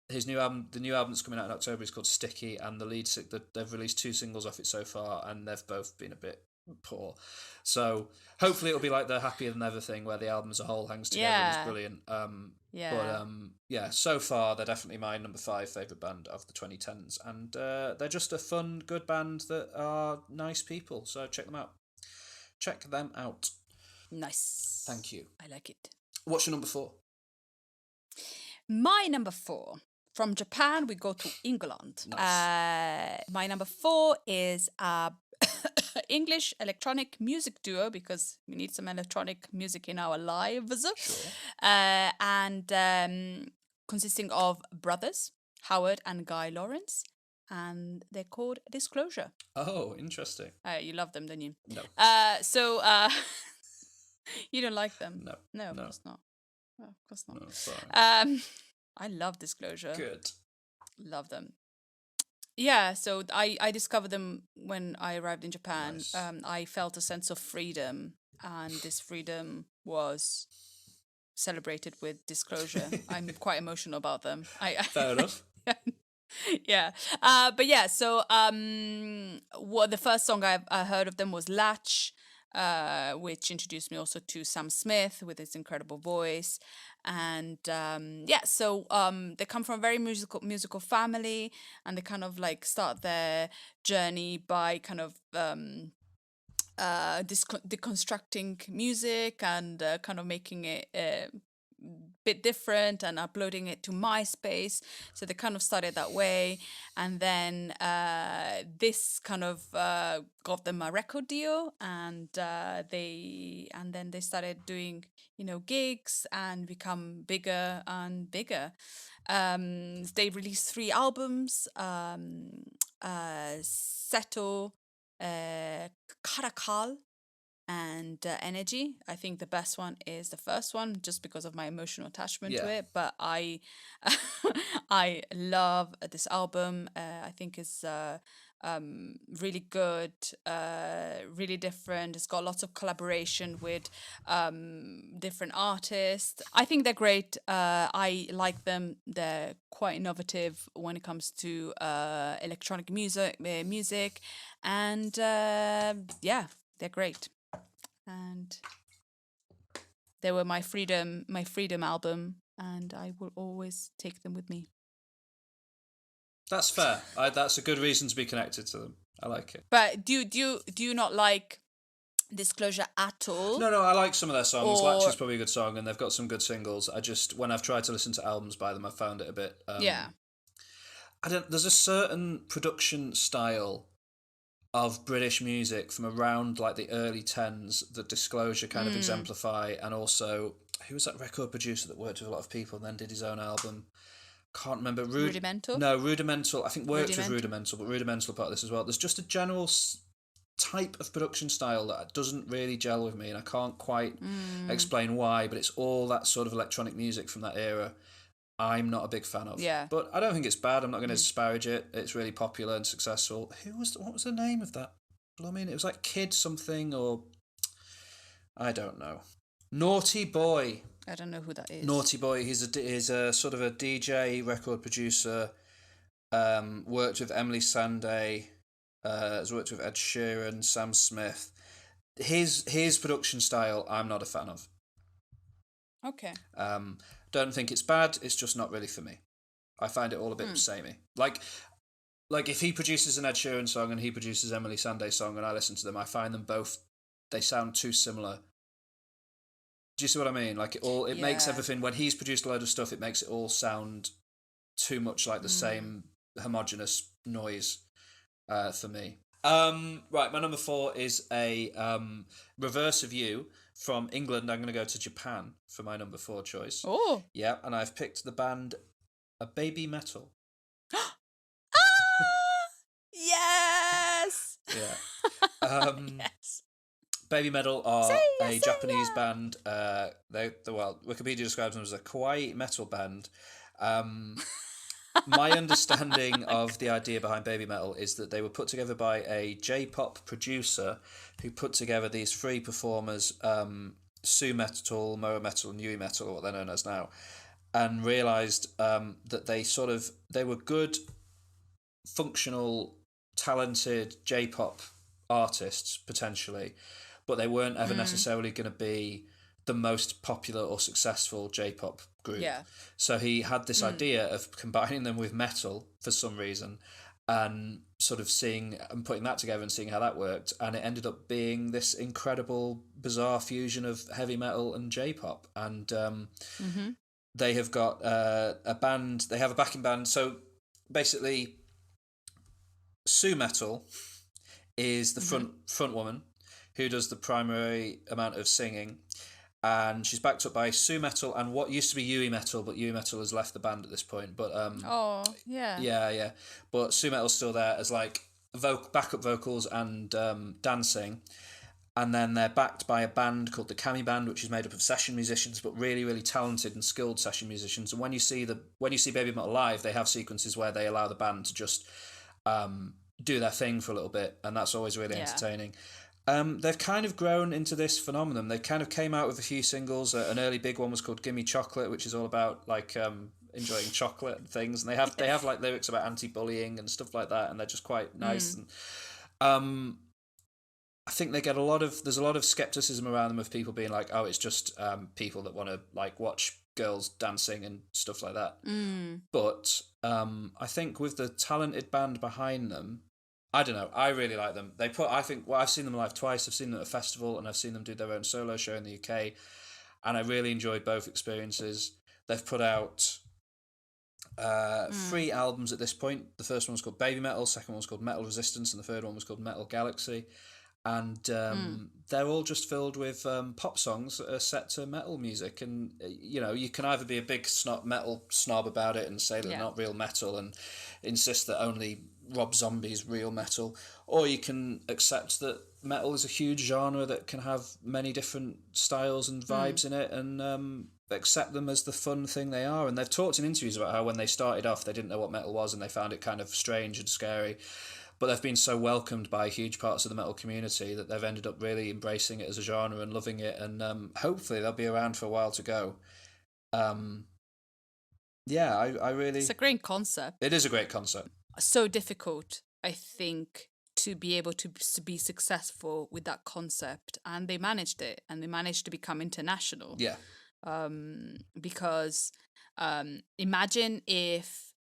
his new album. The new album that's coming out in October is called Sticky, and they've released 2 singles off it so far, and they've both been a bit poor. So hopefully it'll be like the Happier Than Ever thing, where the album as a whole hangs together and is brilliant. But so far they're definitely my number 5 favourite band of the 2010s, and they're just a fun, good band that are nice people. So check them out. Nice. Thank you. I like it. What's your number 4? My number 4. From Japan, we go to England. Nice. My number 4 is a English electronic music duo, because we need some electronic music in our lives. Sure. And consisting of brothers, Howard and Guy Lawrence, and they're called Disclosure. Oh, interesting. You love them, don't you? No. So you don't like them? No. Of course not. No, of course not. No, sorry. I love Disclosure. Good. Love them. Yeah, so I discovered them when I arrived in Japan. Nice. I felt a sense of freedom, and this freedom was celebrated with Disclosure. I'm quite emotional about them. Fair enough. Yeah. But yeah, so what the first song I heard of them was Latch. which introduced me also to Sam Smith with his incredible voice. And so they come from a very musical family, and they kind of like start their journey by kind of deconstructing music and kind of making it bit different and uploading it to MySpace. So they kind of started that way, and then this kind of got them a record deal, and then they started doing gigs and become bigger and bigger. They released 3 albums: Seto, Karakal, and Energy. I think the best one is the first one, just because of my emotional attachment to it. But I I love this album. I think it's really good, really different. It's got lots of collaboration with different artists. I think they're great. I like them. They're quite innovative when it comes to electronic music, and they're great. And they were my freedom album, and I will always take them with me. That's fair. That's a good reason to be connected to them. I like it. But do you not like Disclosure at all? No, I like some of their songs. Latch is probably a good song, and they've got some good singles. I just, when I've tried to listen to albums by them, I found it a bit there's a certain production style of British music from around like the early 10s that Disclosure kind of exemplify. And also, who was that record producer that worked with a lot of people and then did his own album? Can't remember. Rudimental? No, Rudimental. I think worked with Rudimental, but Rudimental part of this as well. There's just a general type of production style that doesn't really gel with me, and I can't quite explain why, but it's all that sort of electronic music from that era I'm not a big fan of. Yeah. But I don't think it's bad. I'm not going to disparage it. It's really popular and successful. What was the name of that? It was like Kid something, or I don't know. Naughty Boy. I don't know who that is. Naughty Boy. He's a sort of a DJ, record producer. Worked with Emily Sandé. Has worked with Ed Sheeran, Sam Smith. His production style, I'm not a fan of. Okay. Don't think it's bad. It's just not really for me. I find it all a bit samey. Like if he produces an Ed Sheeran song and he produces Emily Sandé song and I listen to them, I find them both, they sound too similar. Do you see what I mean? Like it makes everything, when he's produced a load of stuff, it makes it all sound too much like the same homogenous noise for me. Right, my number 4 is a reverse of you. From England, I'm going to go to Japan for my number 4 choice. Oh. Yeah, and I've picked the band A Baby Metal. Yes! Yeah. Yes. Baby Metal are a Japanese band. Wikipedia describes them as a kawaii metal band. My understanding of the idea behind Baby Metal is that they were put together by a J-pop producer who put together these 3 performers, Su Metal, Moa Metal, and Yui Metal, or what they're known as now, and realised that they were good, functional, talented J-pop artists, potentially, but they weren't ever necessarily going to be the most popular or successful J-pop group. Yeah. So he had this idea of combining them with metal for some reason, and sort of seeing and putting that together and seeing how that worked, and it ended up being this incredible, bizarre fusion of heavy metal and J-pop. And they have got a band. They have a backing band. So basically, Su Metal is the front woman who does the primary amount of singing. And she's backed up by Su Metal and what used to be Yui Metal, but Yui Metal has left the band at this point. But yeah. But Su Metal's still there as like backup vocals and dancing. And then they're backed by a band called the Kami Band, which is made up of session musicians, but really, really talented and skilled session musicians. And when you see Baby Metal live, they have sequences where they allow the band to just do their thing for a little bit, and that's always really entertaining. They've kind of grown into this phenomenon. They kind of came out with a few singles. An early big one was called "Gimme Chocolate," which is all about like enjoying chocolate and things. And they have like lyrics about anti-bullying and stuff like that, and they're just quite nice. And I think there's a lot of skepticism around them of people being like, oh, it's just people that want to like watch girls dancing and stuff like that. But I think with the talented band behind them, I don't know, I really like them. I've seen them live twice. I've seen them at a festival and I've seen them do their own solo show in the UK, and I really enjoyed both experiences. They've put out 3 albums at this point. The first one was called Baby Metal, second one was called Metal Resistance, and the third one was called Metal Galaxy. And they're all just filled with pop songs that are set to metal music. And, you can either be a big metal snob about it and say they're not real metal and insist that only Rob Zombie's real metal, or you can accept that metal is a huge genre that can have many different styles and vibes in it, and accept them as the fun thing they are. And they've talked in interviews about how when they started off they didn't know what metal was and they found it kind of strange and scary, but they've been so welcomed by huge parts of the metal community that they've ended up really embracing it as a genre and loving it, and hopefully they'll be around for a while to go. I really... It's a great concept. It is a great concept. So difficult, I think, to be able to be successful with that concept, and they managed it, and they managed to become international. Yeah. Because imagine if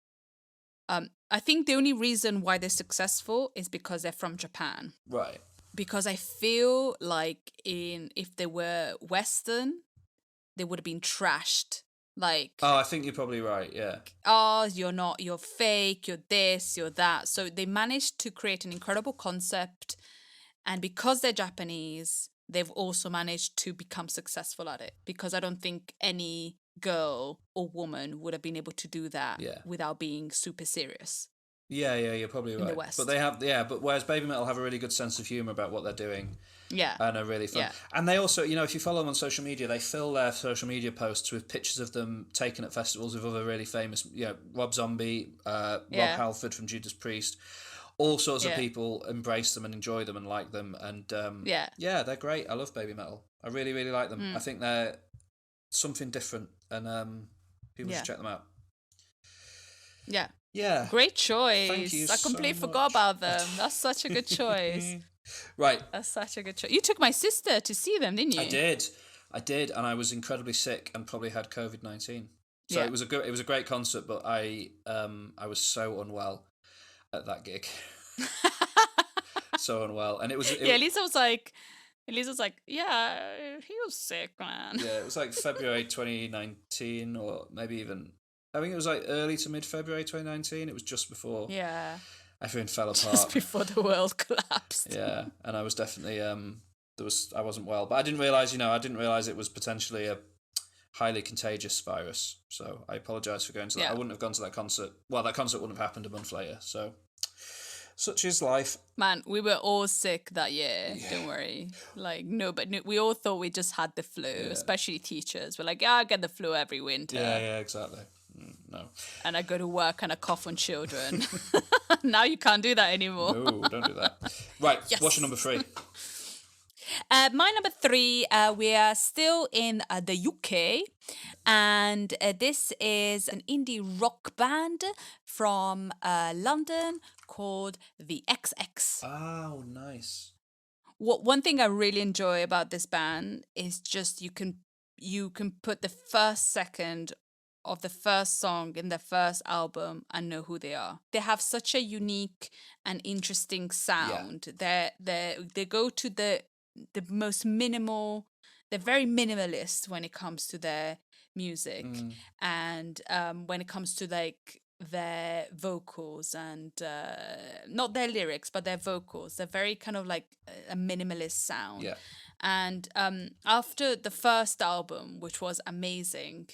I think the only reason why they're successful is because they're from Japan. Right. Because I feel like if they were Western, they would have been trashed. Like, oh, I think you're probably right, yeah. Oh, you're fake, you're this, you're that. So they managed to create an incredible concept, and because they're Japanese, they've also managed to become successful at it, because I don't think any girl or woman would have been able to do that without being super serious. Yeah, you're probably right. In the West. But but whereas Baby Metal have a really good sense of humour about what they're doing. Yeah. And are really fun. Yeah. And they also, if you follow them on social media, they fill their social media posts with pictures of them taken at festivals with other really famous, Rob Zombie, Rob Halford from Judas Priest. All sorts of people embrace them and enjoy them and like them. And they're great. I love Baby Metal. I really, really like them. I think they're something different, and people should check them out. Yeah. Yeah. Great choice. Thank you I completely forgot about them. That's such a good choice. Right. That's such a good choice. You took my sister to see them, didn't you? I did, and I was incredibly sick and probably had COVID-19. So it was a great concert, but I was so unwell at that gig. So unwell, and it was Lisa was like, yeah, he was sick, man. Yeah, it was like February 2019, or maybe even, I think it was like early to mid-February 2019. It was just before everything fell apart. Just before the world collapsed. Yeah, and I was definitely I wasn't well, but I didn't realize it was potentially a highly contagious virus. So I apologize for going to that. I wouldn't have gone to that concert. Well, that concert wouldn't have happened a month later. So such is life. Man, we were all sick that year. Yeah. Don't worry. Like, we all thought we just had the flu, especially teachers. We're like, I get the flu every winter. Yeah, exactly. No. And I go to work and I cough on children. Now you can't do that anymore. No, don't do that. Right, what's your number 3? My number 3, we are still in the UK, and this is an indie rock band from London called the XX. Oh, nice. One thing I really enjoy about this band is just you can put the first second of the first song in their first album and know who they are. They have such a unique and interesting sound. Yeah. They go to the most minimal. They're very minimalist when it comes to their music, and when it comes to like their vocals and not their lyrics but their vocals, they're very kind of like a minimalist sound. Yeah. And after the first album, which was amazing,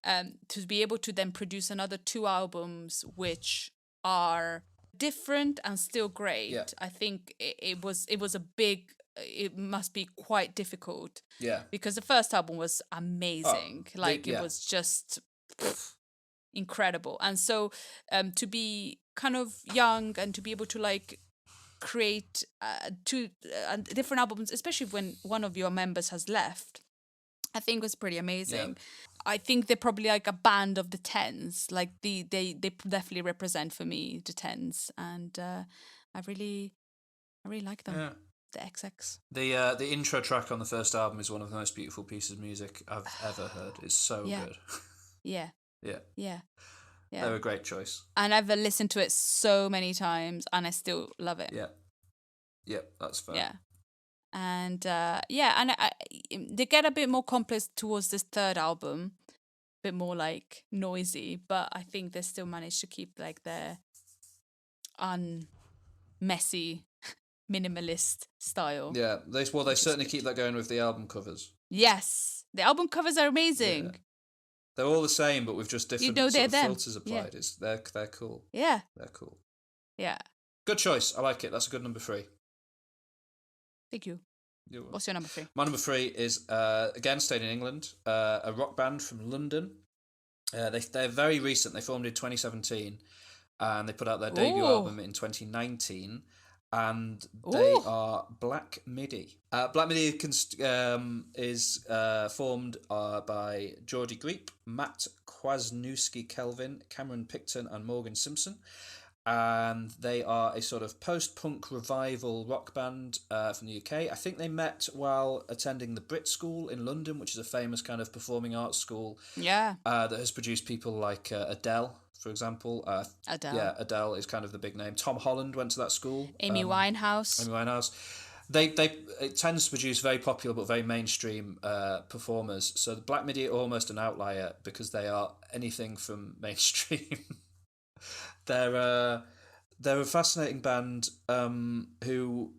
to be able to then produce another 2 albums which are different and still great, I think it was a big. It must be quite difficult. Yeah. Because the first album was amazing. It was just incredible. And so to be kind of young and to be able to like create 2 different albums, especially when one of your members has left, I think was pretty amazing. Yeah. I think they're probably like a band of the tens. Like they definitely represent for me the tens, and I really like them. Yeah. the XX. The intro track on the first album is one of the most beautiful pieces of music I've ever heard. It's so good. Yeah. Yeah. Yeah. Yeah. They're a great choice. And I've listened to it so many times and I still love it. Yeah. Yeah, that's fair. Yeah. And they get a bit more complex towards this third album, a bit more like noisy, but I think they still managed to keep like their unmessy minimalist style. Yeah, they certainly keep that going with the album covers. Yes, the album covers are amazing. Yeah. They're all the same, but with just different sort of filters applied. Yeah. They're cool. Yeah. They're cool. Yeah. Good choice. I like it. That's a good number 3. Thank you. What's your number 3? My number 3 is, again, stayed in England, a rock band from London. They're very recent. They formed in 2017, and they put out their debut album in 2019, and they are Black Midi. Black Midi is formed by Geordie Greep, Matt Kwasniewski-Kelvin, Cameron Picton, and Morgan Simpson. And they are a sort of post-punk revival rock band from the UK. I think they met while attending the Brit School in London, which is a famous kind of performing arts school. Yeah. That has produced people like Adele, for example. Adele. Yeah, Adele is kind of the big name. Tom Holland went to that school. Amy Winehouse. It tends to produce very popular but very mainstream performers. So the Black Midi are almost an outlier because they are anything from mainstream. They're a fascinating band who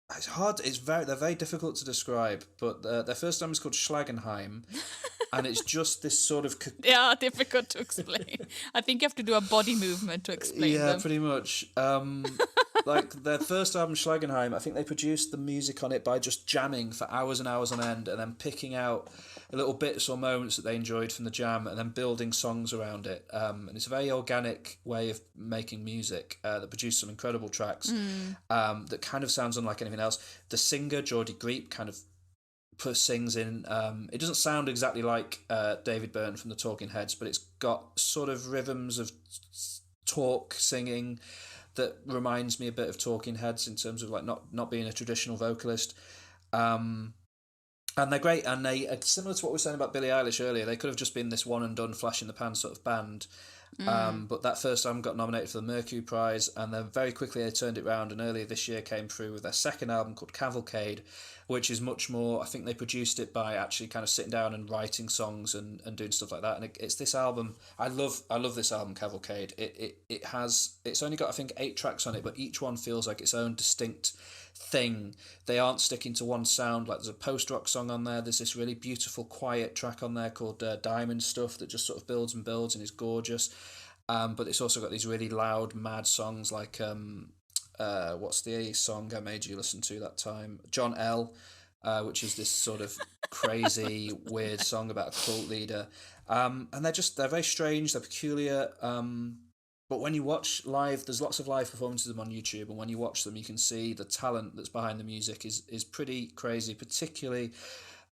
they're very difficult to describe, but their first album is called Schlagenheim, and it's just this sort of They are difficult to explain. I think you have to do a body movement to explain them. Yeah, pretty much. Like their first album, Schlagenheim, I think they produced the music on it by just jamming for hours and hours on end, and then picking out little bits or moments that they enjoyed from the jam, and then building songs around it. And it's a very organic way of making music that produced some incredible tracks that kind of sounds unlike anything else. The singer, Geordie Greep, kind of sings in. It doesn't sound exactly like David Byrne from the Talking Heads, but it's got sort of rhythms of talk singing that reminds me a bit of Talking Heads in terms of like not being a traditional vocalist. And they're great, and they are similar to what we were saying about Billie Eilish earlier. They could have just been this one and done, flash in the pan sort of band. But that first album got nominated for the Mercury Prize, and then very quickly they turned it around, and earlier this year came through with their second album called Cavalcade, which is much more, I think they produced it by actually kind of sitting down and writing songs and doing stuff like that. And it's this album, I love this album, Cavalcade. It's only got, I think, 8 tracks on it, but each one feels like its own distinct thing. They aren't sticking to one sound. Like there's a post-rock song on there, there's this really beautiful quiet track on there called Diamond Stuff that just sort of builds and builds and is gorgeous, but it's also got these really loud mad songs like what's the song I made you listen to that time, John L, which is this sort of crazy weird song about a cult leader, and they're very strange, they're peculiar, but when you watch live, there's lots of live performances of them on YouTube, and when you watch them, you can see the talent that's behind the music is pretty crazy, particularly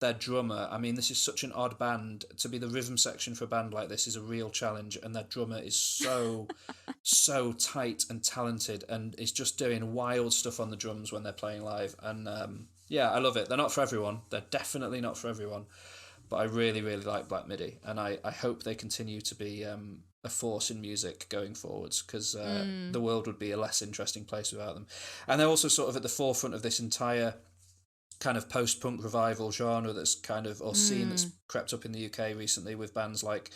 their drummer. I mean, this is such an odd band. To be the rhythm section for a band like this is a real challenge, and their drummer is so tight and talented, and is just doing wild stuff on the drums when they're playing live. And I love it. They're not for everyone. They're definitely not for everyone. But I really, really like Black Midi, and I hope they continue to be a force in music going forwards, because the world would be a less interesting place without them. And they're also sort of at the forefront of this entire kind of post-punk revival genre that's kind of, or scene that's crept up in the UK recently with bands like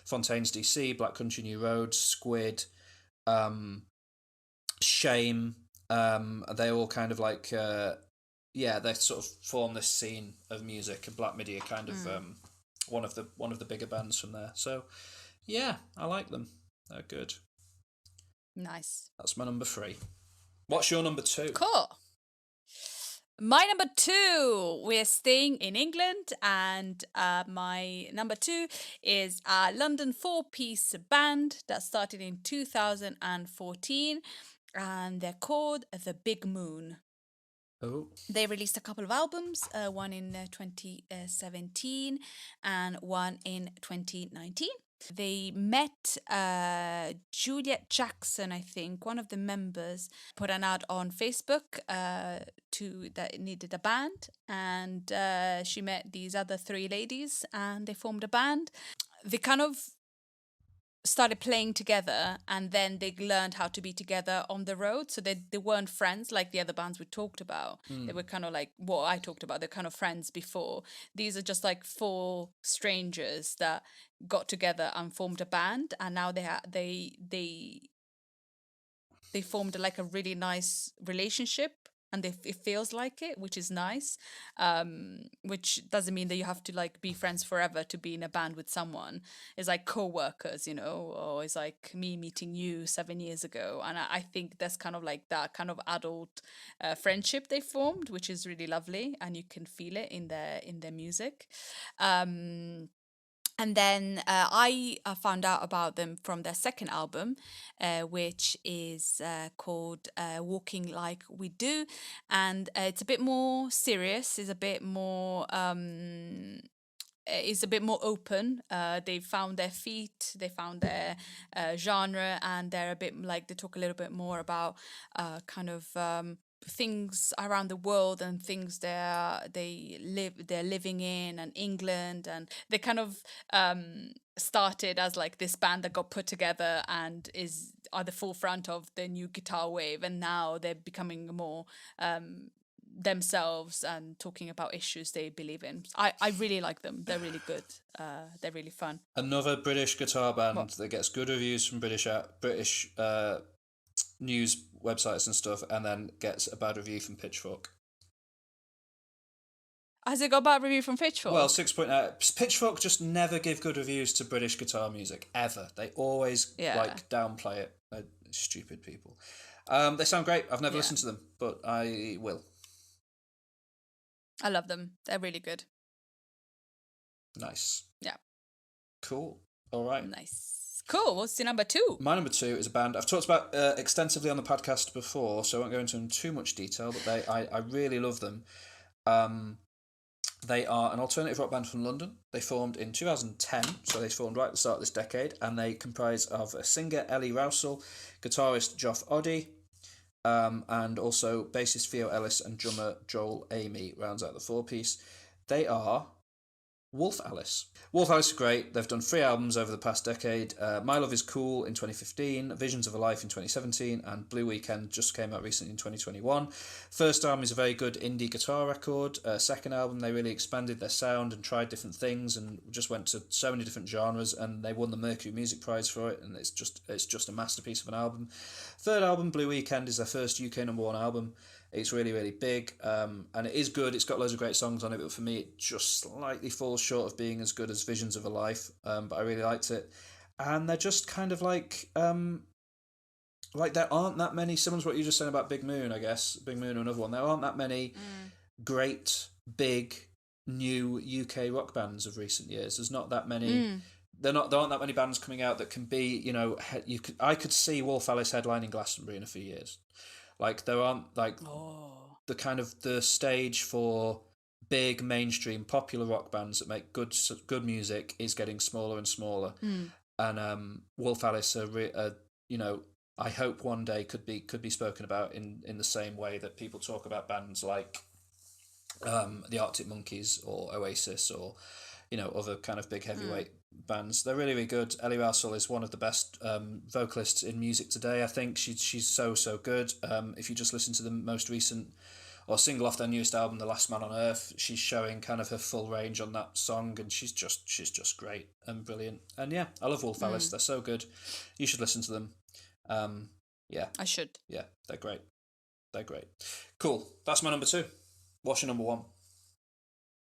Fontaines DC, Black Country New Road, Squid, Shame. They all kind of like, they sort of form this scene of music, and Black Midi are kind of one of the bigger bands from there. So yeah, I like them. They're good. Nice. That's my number 3. What's your number 2? Cool. My number 2, we're staying in England, and my number 2 is a London 4-piece band that started in 2014, and they're called The Big Moon. Oh. They released a couple of albums, one in 2017 and one in 2019. They met Juliet Jackson, I think, one of the members, put an ad on Facebook that it needed a band, and she met these other three ladies, and they formed a band. They kind of started playing together, and then they learned how to be together on the road, so they weren't friends like the other bands we talked about. They were kind of like what I talked about, they're kind of friends before. These are just like four strangers that got together and formed a band, and now they formed like a really nice relationship, and it feels like it, which is nice. Which doesn't mean that you have to like be friends forever to be in a band with someone. It's like co-workers, or it's like me meeting you 7 years ago, and I think that's kind of like that kind of adult friendship they formed, which is really lovely, and you can feel it in their music. And then I found out about them from their second album, which is called Walking Like We Do. And it's a bit more serious, is a bit more open. They found their feet, they found their genre, and they're a bit like, they talk a little bit more about kind of things around the world and things they're living in, and England, and they kind of started as like this band that got put together and is at the forefront of the new guitar wave, and now they're becoming more themselves and talking about issues they believe in. I really like them. They're really good. They're really fun. Another British guitar band that gets good reviews from British news websites and stuff, and then gets a bad review from Pitchfork. Has it got a bad review from Pitchfork? Well, 6.8. Pitchfork just never give good reviews to British guitar music, ever. They always like downplay it. They're stupid people. They sound great. I've never listened to them, but I will. I love them. They're really good. Nice. Yeah. Cool. All right. Nice. Cool. What's your number two? My number two is a band I've talked about extensively on the podcast before, so I won't go into them too much detail, but I really love them. They are an alternative rock band from London. They formed in 2010, so they formed right at the start of this decade, and they comprise of a singer, Ellie Rousel, guitarist, Geoff Oddy, and also bassist Theo Ellis and drummer Joel Amy rounds out the four-piece. They are Wolf Alice. Wolf Alice are great. They've done 3 albums over the past decade. My Love Is Cool in 2015, Visions of a Life in 2017, and Blue Weekend just came out recently in 2021. First album is a very good indie guitar record. Second album, they really expanded their sound and tried different things and just went to so many different genres, and they won the Mercury Music Prize for it, and it's just a masterpiece of an album. Third album, Blue Weekend, is their first UK #1 album. It's really, really big, and it is good. It's got loads of great songs on it, but for me, it just slightly falls short of being as good as Visions of a Life, but I really liked it. And they're just kind of like there aren't that many, similar to what you just said about Big Moon, I guess, Big Moon or another one, there aren't that many great, big, new UK rock bands of recent years. There's not that many... There aren't that many bands coming out that can be, I could see Wolf Alice headlining Glastonbury in a few years. Like, there aren't, like, the kind of the stage for big, mainstream, popular rock bands that make good music is getting smaller and smaller. And Wolf Alice are, I hope one day could be spoken about in the same way that people talk about bands like the Arctic Monkeys or Oasis or, other kind of big heavyweight bands. They're really, really good. Ellie Rousel is one of the best vocalists in music today. I think she's so good. If you just listen to the most recent or single off their newest album, The Last Man on Earth, she's showing kind of her full range on that song, and she's just great and brilliant. And yeah, I love Wolf Alice. They're so good. You should listen to them. Yeah, I should. Yeah, they're great. Cool. That's my number 2. What's your number 1?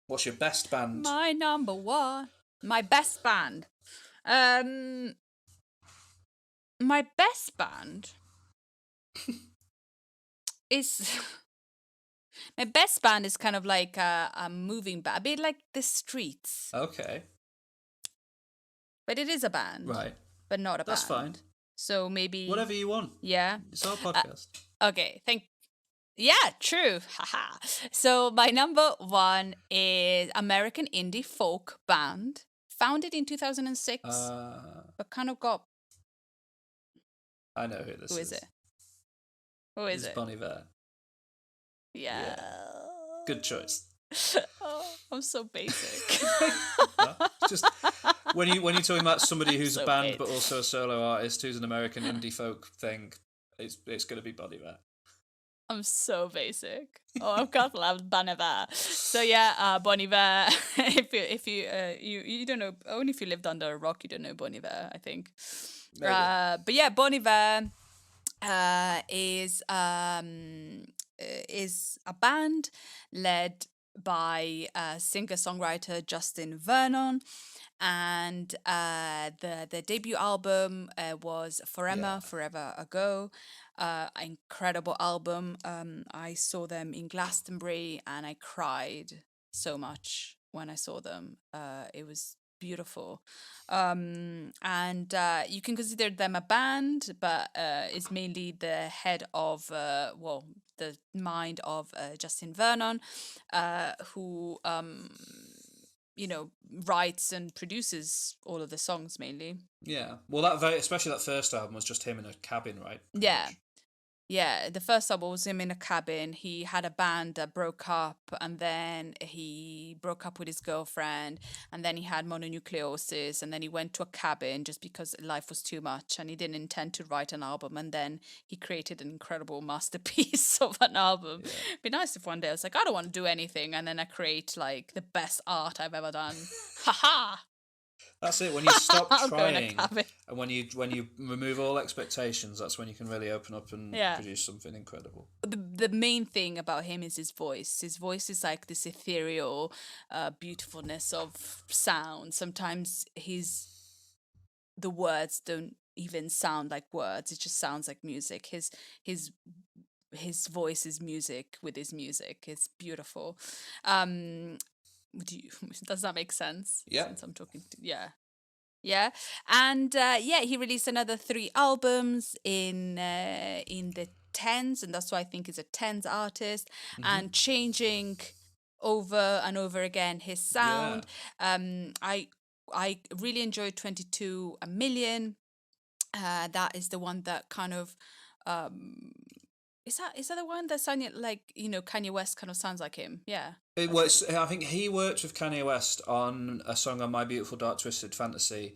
What's your best band? My number 1. My best band. My best band is... My best band is kind of like a moving band, a bit like the Streets. Okay. But it is a band. Right. But not a That's band. fine. So maybe... Whatever you want. Yeah. It's our podcast. Okay, Yeah, true. Haha. So my number 1 is American indie folk band founded in 2006, but kind of got... I know who this Who is it? Who is It's it? Bon Iver. Yeah. Good choice. Oh, I'm so basic. Just when you're talking about somebody who's So a band bad. but also a solo artist who's an American indie folk thing, it's going to be Bon Iver. I'm so basic. Oh, of course, I love Bon Iver. So yeah, Bon Iver. if you don't know, only if you lived under a rock, you don't know Bon Iver, I think. Maybe. But yeah, Bon Iver is a band led by singer-songwriter Justin Vernon, and the debut album was Forever Ago. Incredible album. I saw them in Glastonbury and I cried so much when I saw them. It was beautiful. And you can consider them a band, but it's mainly the head of, the mind of Justin Vernon, who, writes and produces all of the songs mainly. Yeah. Well, especially that first album was just him in a cabin, right? Pretty much. Yeah, the first album was him in a cabin. He had a band that broke up, and then he broke up with his girlfriend, and then he had mononucleosis, and then he went to a cabin just because life was too much, and he didn't intend to write an album, and then he created an incredible masterpiece of an album. Yeah. It'd be nice if one day I was like, I don't want to do anything, and then I create like the best art I've ever done. Haha! That's it. When you stop I'll go in a trying, cabin. and when you remove all expectations, that's when you can really open up and produce something incredible. The main thing about him is his voice. His voice is like this ethereal beautifulness of sound. Sometimes the words don't even sound like words. It just sounds like music. His voice is music with his music. It's beautiful. Does that make sense? Yeah. Since I'm talking to, yeah, and he released another 3 albums in the tens, and that's why I think he's a tens artist, and changing over and over again his sound. I really enjoyed 22 a Million. That is the one that kind of is that the one that sounded like, Kanye West kind of sounds like him? Yeah. It was. I think he worked with Kanye West on a song on My Beautiful Dark Twisted Fantasy,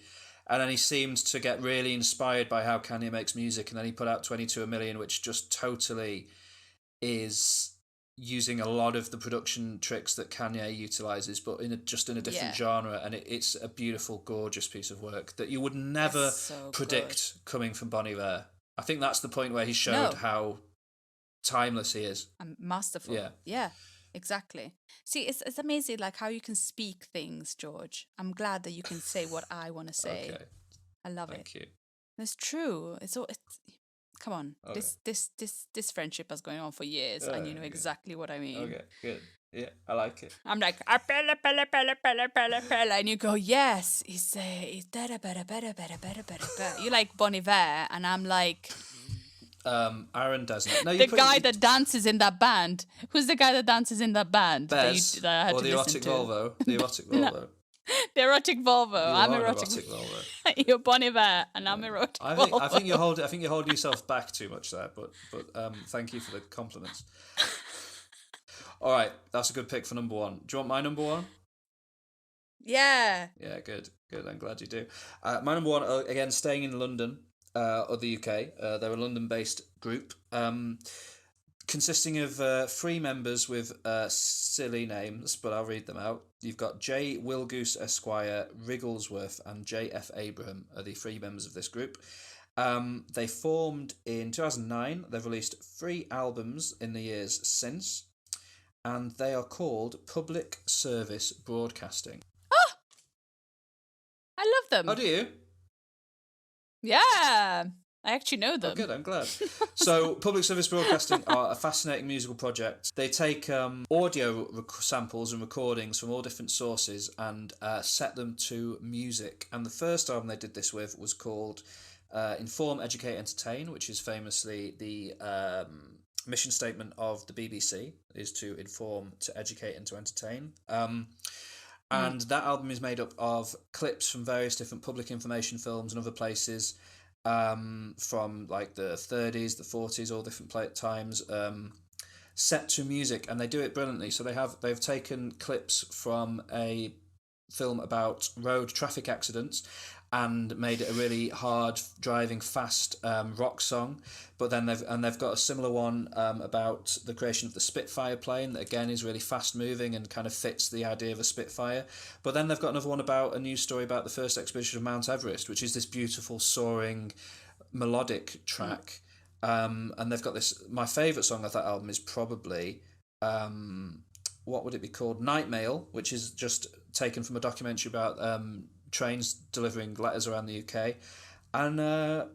and then he seemed to get really inspired by how Kanye makes music, and then he put out 22 a Million, which just totally is using a lot of the production tricks that Kanye utilizes, but in a different genre, and it's a beautiful, gorgeous piece of work that you would never predict coming from Bon Iver. I think that's the point where he showed how timeless he is. Masterful. Yeah, exactly. See, it's amazing like how you can speak things, George. I'm glad that you can say what I want to say. Okay. I love it. Thank you. It's true. It's come on. Okay. This friendship has going on for years, and you know exactly what I mean. Okay, good. Yeah, I like it. I'm like, pella, pella, pella, pella, pella, pella, and you go, yes, it's better. You like Bon Iver, and I'm like, Aaron Desner. No, the guy that dances in that band. Who's the guy that dances in that band? Bez, that I had or to the listen erotic to? Volvo. The erotic Volvo. The erotic Volvo. I'm You are an erotic. Volvo. You're Bon Iver, and I'm erotic. I think you're holding yourself back too much there, but thank you for the compliments. All right, that's a good pick for number 1. Do you want my number 1? Yeah. Yeah, good. I'm glad you do. My number 1, again, staying in London or the UK. They're a London-based group consisting of 3 members with silly names, but I'll read them out. You've got J. Wilgoose Esquire, Wrigglesworth, and J.F. Abraham are the 3 members of this group. They formed in 2009. They've released 3 albums in the years since, and they are called Public Service Broadcasting. I love them. Oh, do you? Yeah, I actually know them. Oh, good, I'm glad. So, Public Service Broadcasting are a fascinating musical project. They take audio samples and recordings from all different sources and set them to music. And the first album they did this with was called Inform, Educate, Entertain, which is famously the mission statement of the BBC, is to inform, to educate, and to entertain. And that album is made up of clips from various different public information films and other places, from like the 30s, the 40s, all different times, set to music, and they do it brilliantly. So they've taken clips from a film about road traffic accidents and made it a really hard driving fast rock song, but then they've got a similar one about the creation of the Spitfire plane that again is really fast moving and kind of fits the idea of a Spitfire. But then they've got another one about a news story about the first expedition of Mount Everest, which is this beautiful soaring melodic track. And they've got this, my favourite song of that album is probably what would it be called, Night Mail, which is just taken from a documentary about trains delivering letters around the UK, and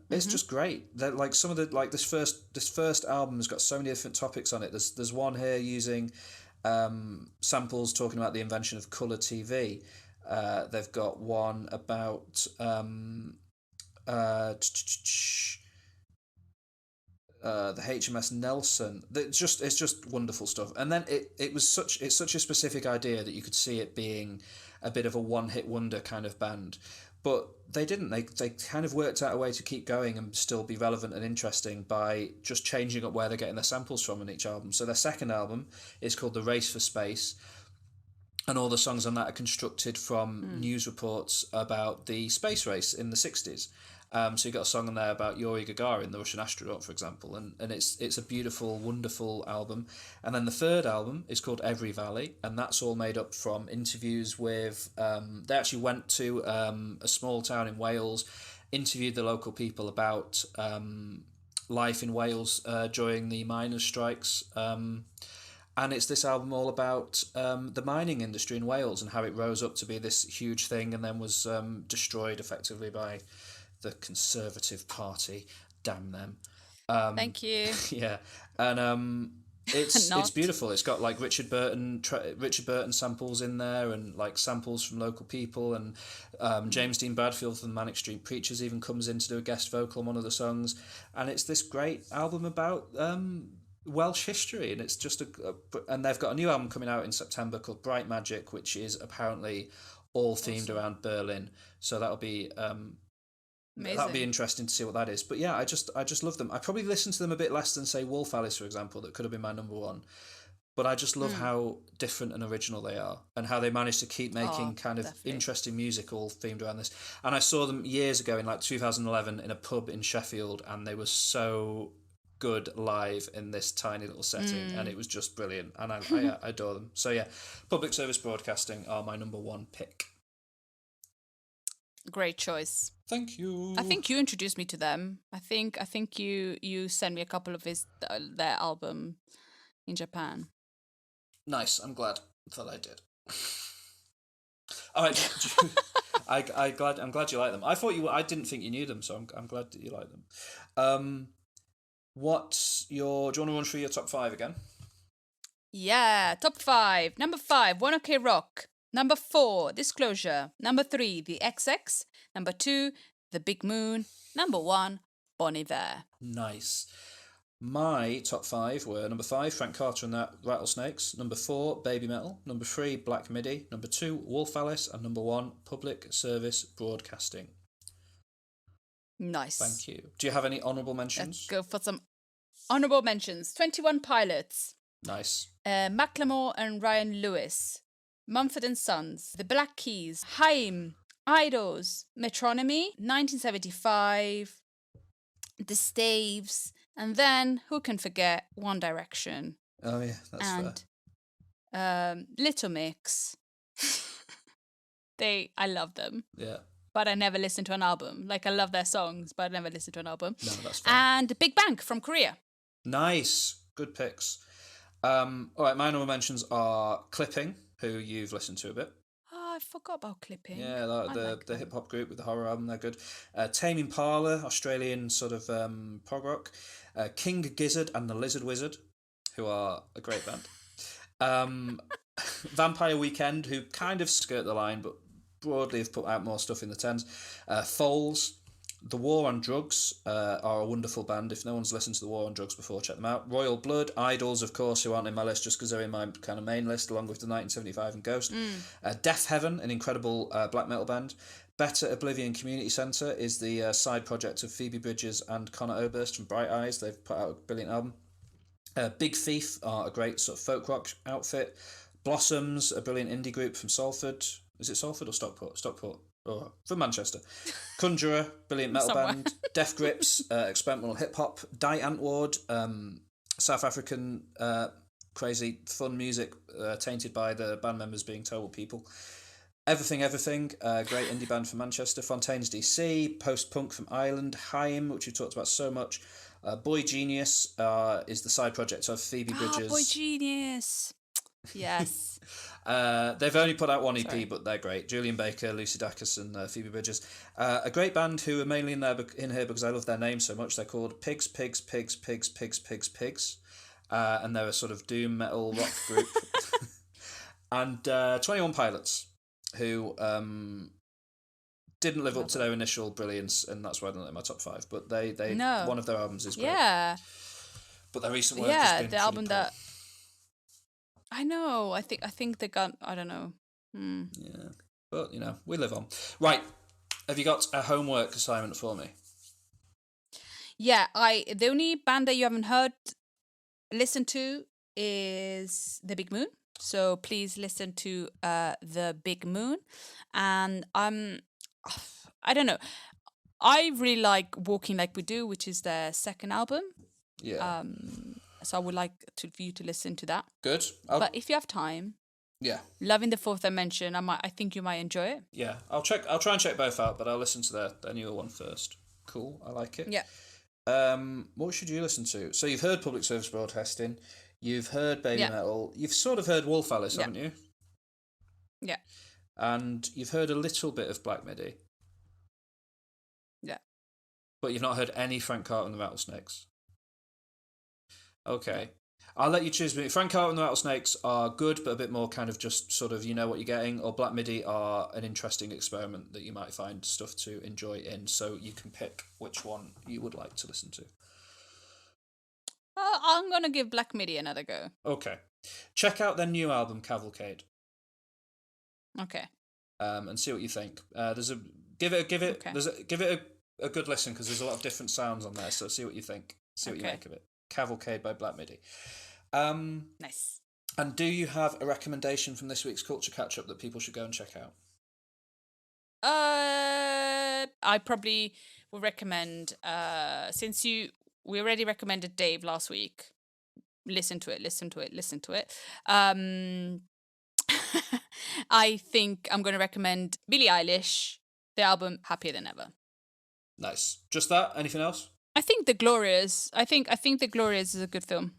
it's just great. They're like some of the this first album has got so many different topics on it. There's one here using samples talking about the invention of colour TV. They've got one about the HMS Nelson. It's just wonderful stuff. And then it's such a specific idea that you could see it being a bit of a one-hit wonder kind of band, but they didn't. They kind of worked out a way to keep going and still be relevant and interesting by just changing up where they're getting their samples from in each album. So their second album is called The Race for Space, and all the songs on that are constructed from news reports about the space race in the 60s. So you got a song on there about Yuri Gagarin, the Russian astronaut, for example, and it's a beautiful, wonderful album. And then the third album is called Every Valley, and that's all made up from interviews with. They actually went to a small town in Wales, interviewed the local people about life in Wales during the miners' strikes. And it's this album all about the mining industry in Wales and how it rose up to be this huge thing and then was destroyed effectively by the Conservative Party. Damn them. Thank you. Yeah, and it's beautiful. It's got like Richard Burton samples in there, and like samples from local people, and James Dean Bradfield from the Manic Street Preachers even comes in to do a guest vocal on one of the songs, and it's this great album about Welsh history, and it's just and they've got a new album coming out in September called Bright Magic, which is apparently all themed around Berlin. So that'll be interesting to see what that is. But yeah, I just love them. I probably listen to them a bit less than say Wolf Alice, for example, that could have been my number one. But I just love how different and original they are, and how they managed to keep making interesting music all themed around this. And I saw them years ago in like 2011 in a pub in Sheffield, and they were so good live in this tiny little setting, and it was just brilliant, and I adore them. So yeah, public service broadcasting are my number one pick. Great choice. Thank you. I think you introduced me to them. I think you sent me a couple of their album in Japan. Nice. I'm glad that I did. All right. I'm glad you like them. I didn't think you knew them, so I'm glad that you like them. Do you want to run through your top 5 again? Yeah, top 5. Number 5, One OK Rock. Number 4, Disclosure. Number 3, The XX. Number 2, The Big Moon. Number 1, Bon Iver. Nice. My top 5 were number 5, Frank Carter and the Rattlesnakes. Number 4, Baby Metal. Number 3, Black Midi. Number 2, Wolf Alice. And number 1, Public Service Broadcasting. Nice. Thank you. Do you have any honourable mentions? Let's go for some honourable mentions. 21 Pilots. Nice. Macklemore and Ryan Lewis. Mumford & Sons. The Black Keys. Haim. Idols. Metronomy. 1975. The Staves. And then, who can forget, One Direction. Oh yeah, that's fair. Little Mix. I love them. Yeah. But I never listened to an album. Like, I love their songs, but I never listened to an album. No, that's fine. And Big Bang from Korea. Nice. Good picks. All right, my honourable mentions are Clipping, who you've listened to a bit. Oh, I forgot about Clipping. Yeah, the hip-hop group with the horror album, they're good. Tame Impala, Australian sort of prog rock. King Gizzard and the Lizard Wizard, who are a great band. Vampire Weekend, who kind of skirt the line, but broadly have put out more stuff in the 10s. Foals, The War on Drugs are a wonderful band. If no one's listened to The War on Drugs before, check them out. Royal Blood, Idols, of course, who aren't in my list just because they're in my kind of main list, along with the 1975 and Ghost. Death Heaven, an incredible black metal band. Better Oblivion Community Centre is the side project of Phoebe Bridgers and Connor Oberst from Bright Eyes. They've put out a brilliant album. Big Thief are a great sort of folk rock outfit. Blossoms, a brilliant indie group from Salford. Is it Salford or Stockport? Stockport. Oh, from Manchester. Conjurer, brilliant metal band. Death Grips, experimental hip hop. Die Antwoord, South African crazy fun music tainted by the band members being terrible people. Everything, great indie band from Manchester. Fontaines DC, post-punk from Ireland. Haim, which we've talked about so much. Boy Genius is the side project of Phoebe Bridgers. Boy Genius. Yes. They've only put out one EP, but they're great. Julian Baker, Lucy Dacus, and Phoebe Bridgers. A great band who are mainly in here because I love their name so much. They're called Pigs. And they're a sort of doom metal rock group. And 21 Pilots, who didn't live up to their initial brilliance, and that's why they're not in my top 5. But they one of their albums is great. Yeah. But their recent work has been the album poor. that I know. I think they got. I don't know. Yeah, but we live on. Right, have you got a homework assignment for me? Yeah, the only band that you haven't listened to is The Big Moon. So please listen to The Big Moon, and I don't know. I really like Walking Like We Do, which is their second album. Yeah. So I would like for you to listen to that. Good. But if you have time, yeah, Loving the Fourth Dimension, I think you might enjoy it. Yeah, I'll try and check both out, but I'll listen to their newer one first. Cool, I like it. Yeah. What should you listen to? So you've heard Public Service Broadcasting, you've heard Baby Metal, you've sort of heard Wolf Alice, haven't you? Yeah. And you've heard a little bit of Black Midi. Yeah. But you've not heard any Frank Carter and the Rattlesnakes. Okay. I'll let you choose. Frank Carter and the Rattlesnakes are good, but a bit more kind of just sort of what you're getting, or Black Midi are an interesting experiment that you might find stuff to enjoy in, so you can pick which one you would like to listen to. I'm going to give Black Midi another go. Okay. Check out their new album, Cavalcade. Okay. And see what you think. Give it a good listen, because there's a lot of different sounds on there, so see what you think. See what you make of it. Cavalcade by Black Midi. Nice. And do you have a recommendation from this week's Culture Catch-Up that people should go and check out? I probably will recommend, since we already recommended Dave last week, listen to it. I think I'm going to recommend Billie Eilish, the album Happier Than Ever. Nice. Just that? Anything else? I think The Glorias. I think The Glorias is a good film.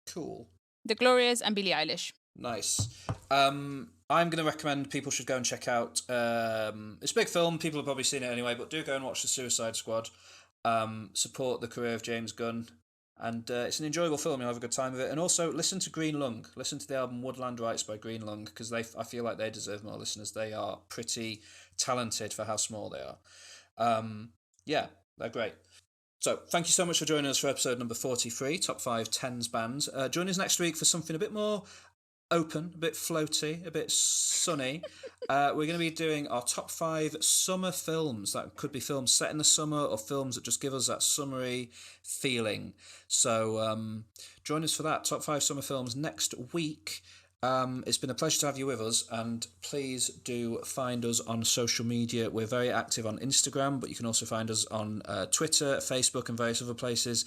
Cool. The Glorias and Billie Eilish. Nice. I'm going to recommend people should go and check out. It's a big film. People have probably seen it anyway, but do go and watch The Suicide Squad. Support the career of James Gunn. And it's an enjoyable film. You'll have a good time with it. And also, listen to Green Lung. Listen to the album Woodland Rites by Green Lung, because I feel like they deserve more listeners. They are pretty talented for how small they are. Yeah, they're great. So, thank you so much for joining us for episode number 43, Top 5 Tens Bands. Join us next week for something a bit more open, a bit floaty, a bit sunny. We're going to be doing our top 5 summer films. That could be films set in the summer or films that just give us that summery feeling. So, join us for that, top 5 summer films next week. It's been a pleasure to have you with us, and please do find us on social media. We're very active on Instagram, but you can also find us on Twitter, Facebook, and various other places.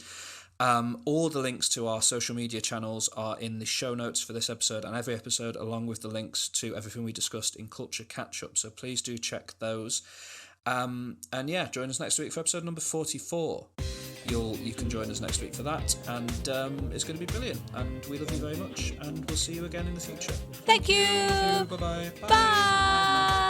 All the links to our social media channels are in the show notes for this episode and every episode, along with the links to everything we discussed in Culture Catch-Up. So please do check those. And yeah, join us next week for episode number 44. You can join us next week for that, and it's going to be brilliant, and we love you very much, and we'll see you again in the future. Thank you. Bye-bye. Bye.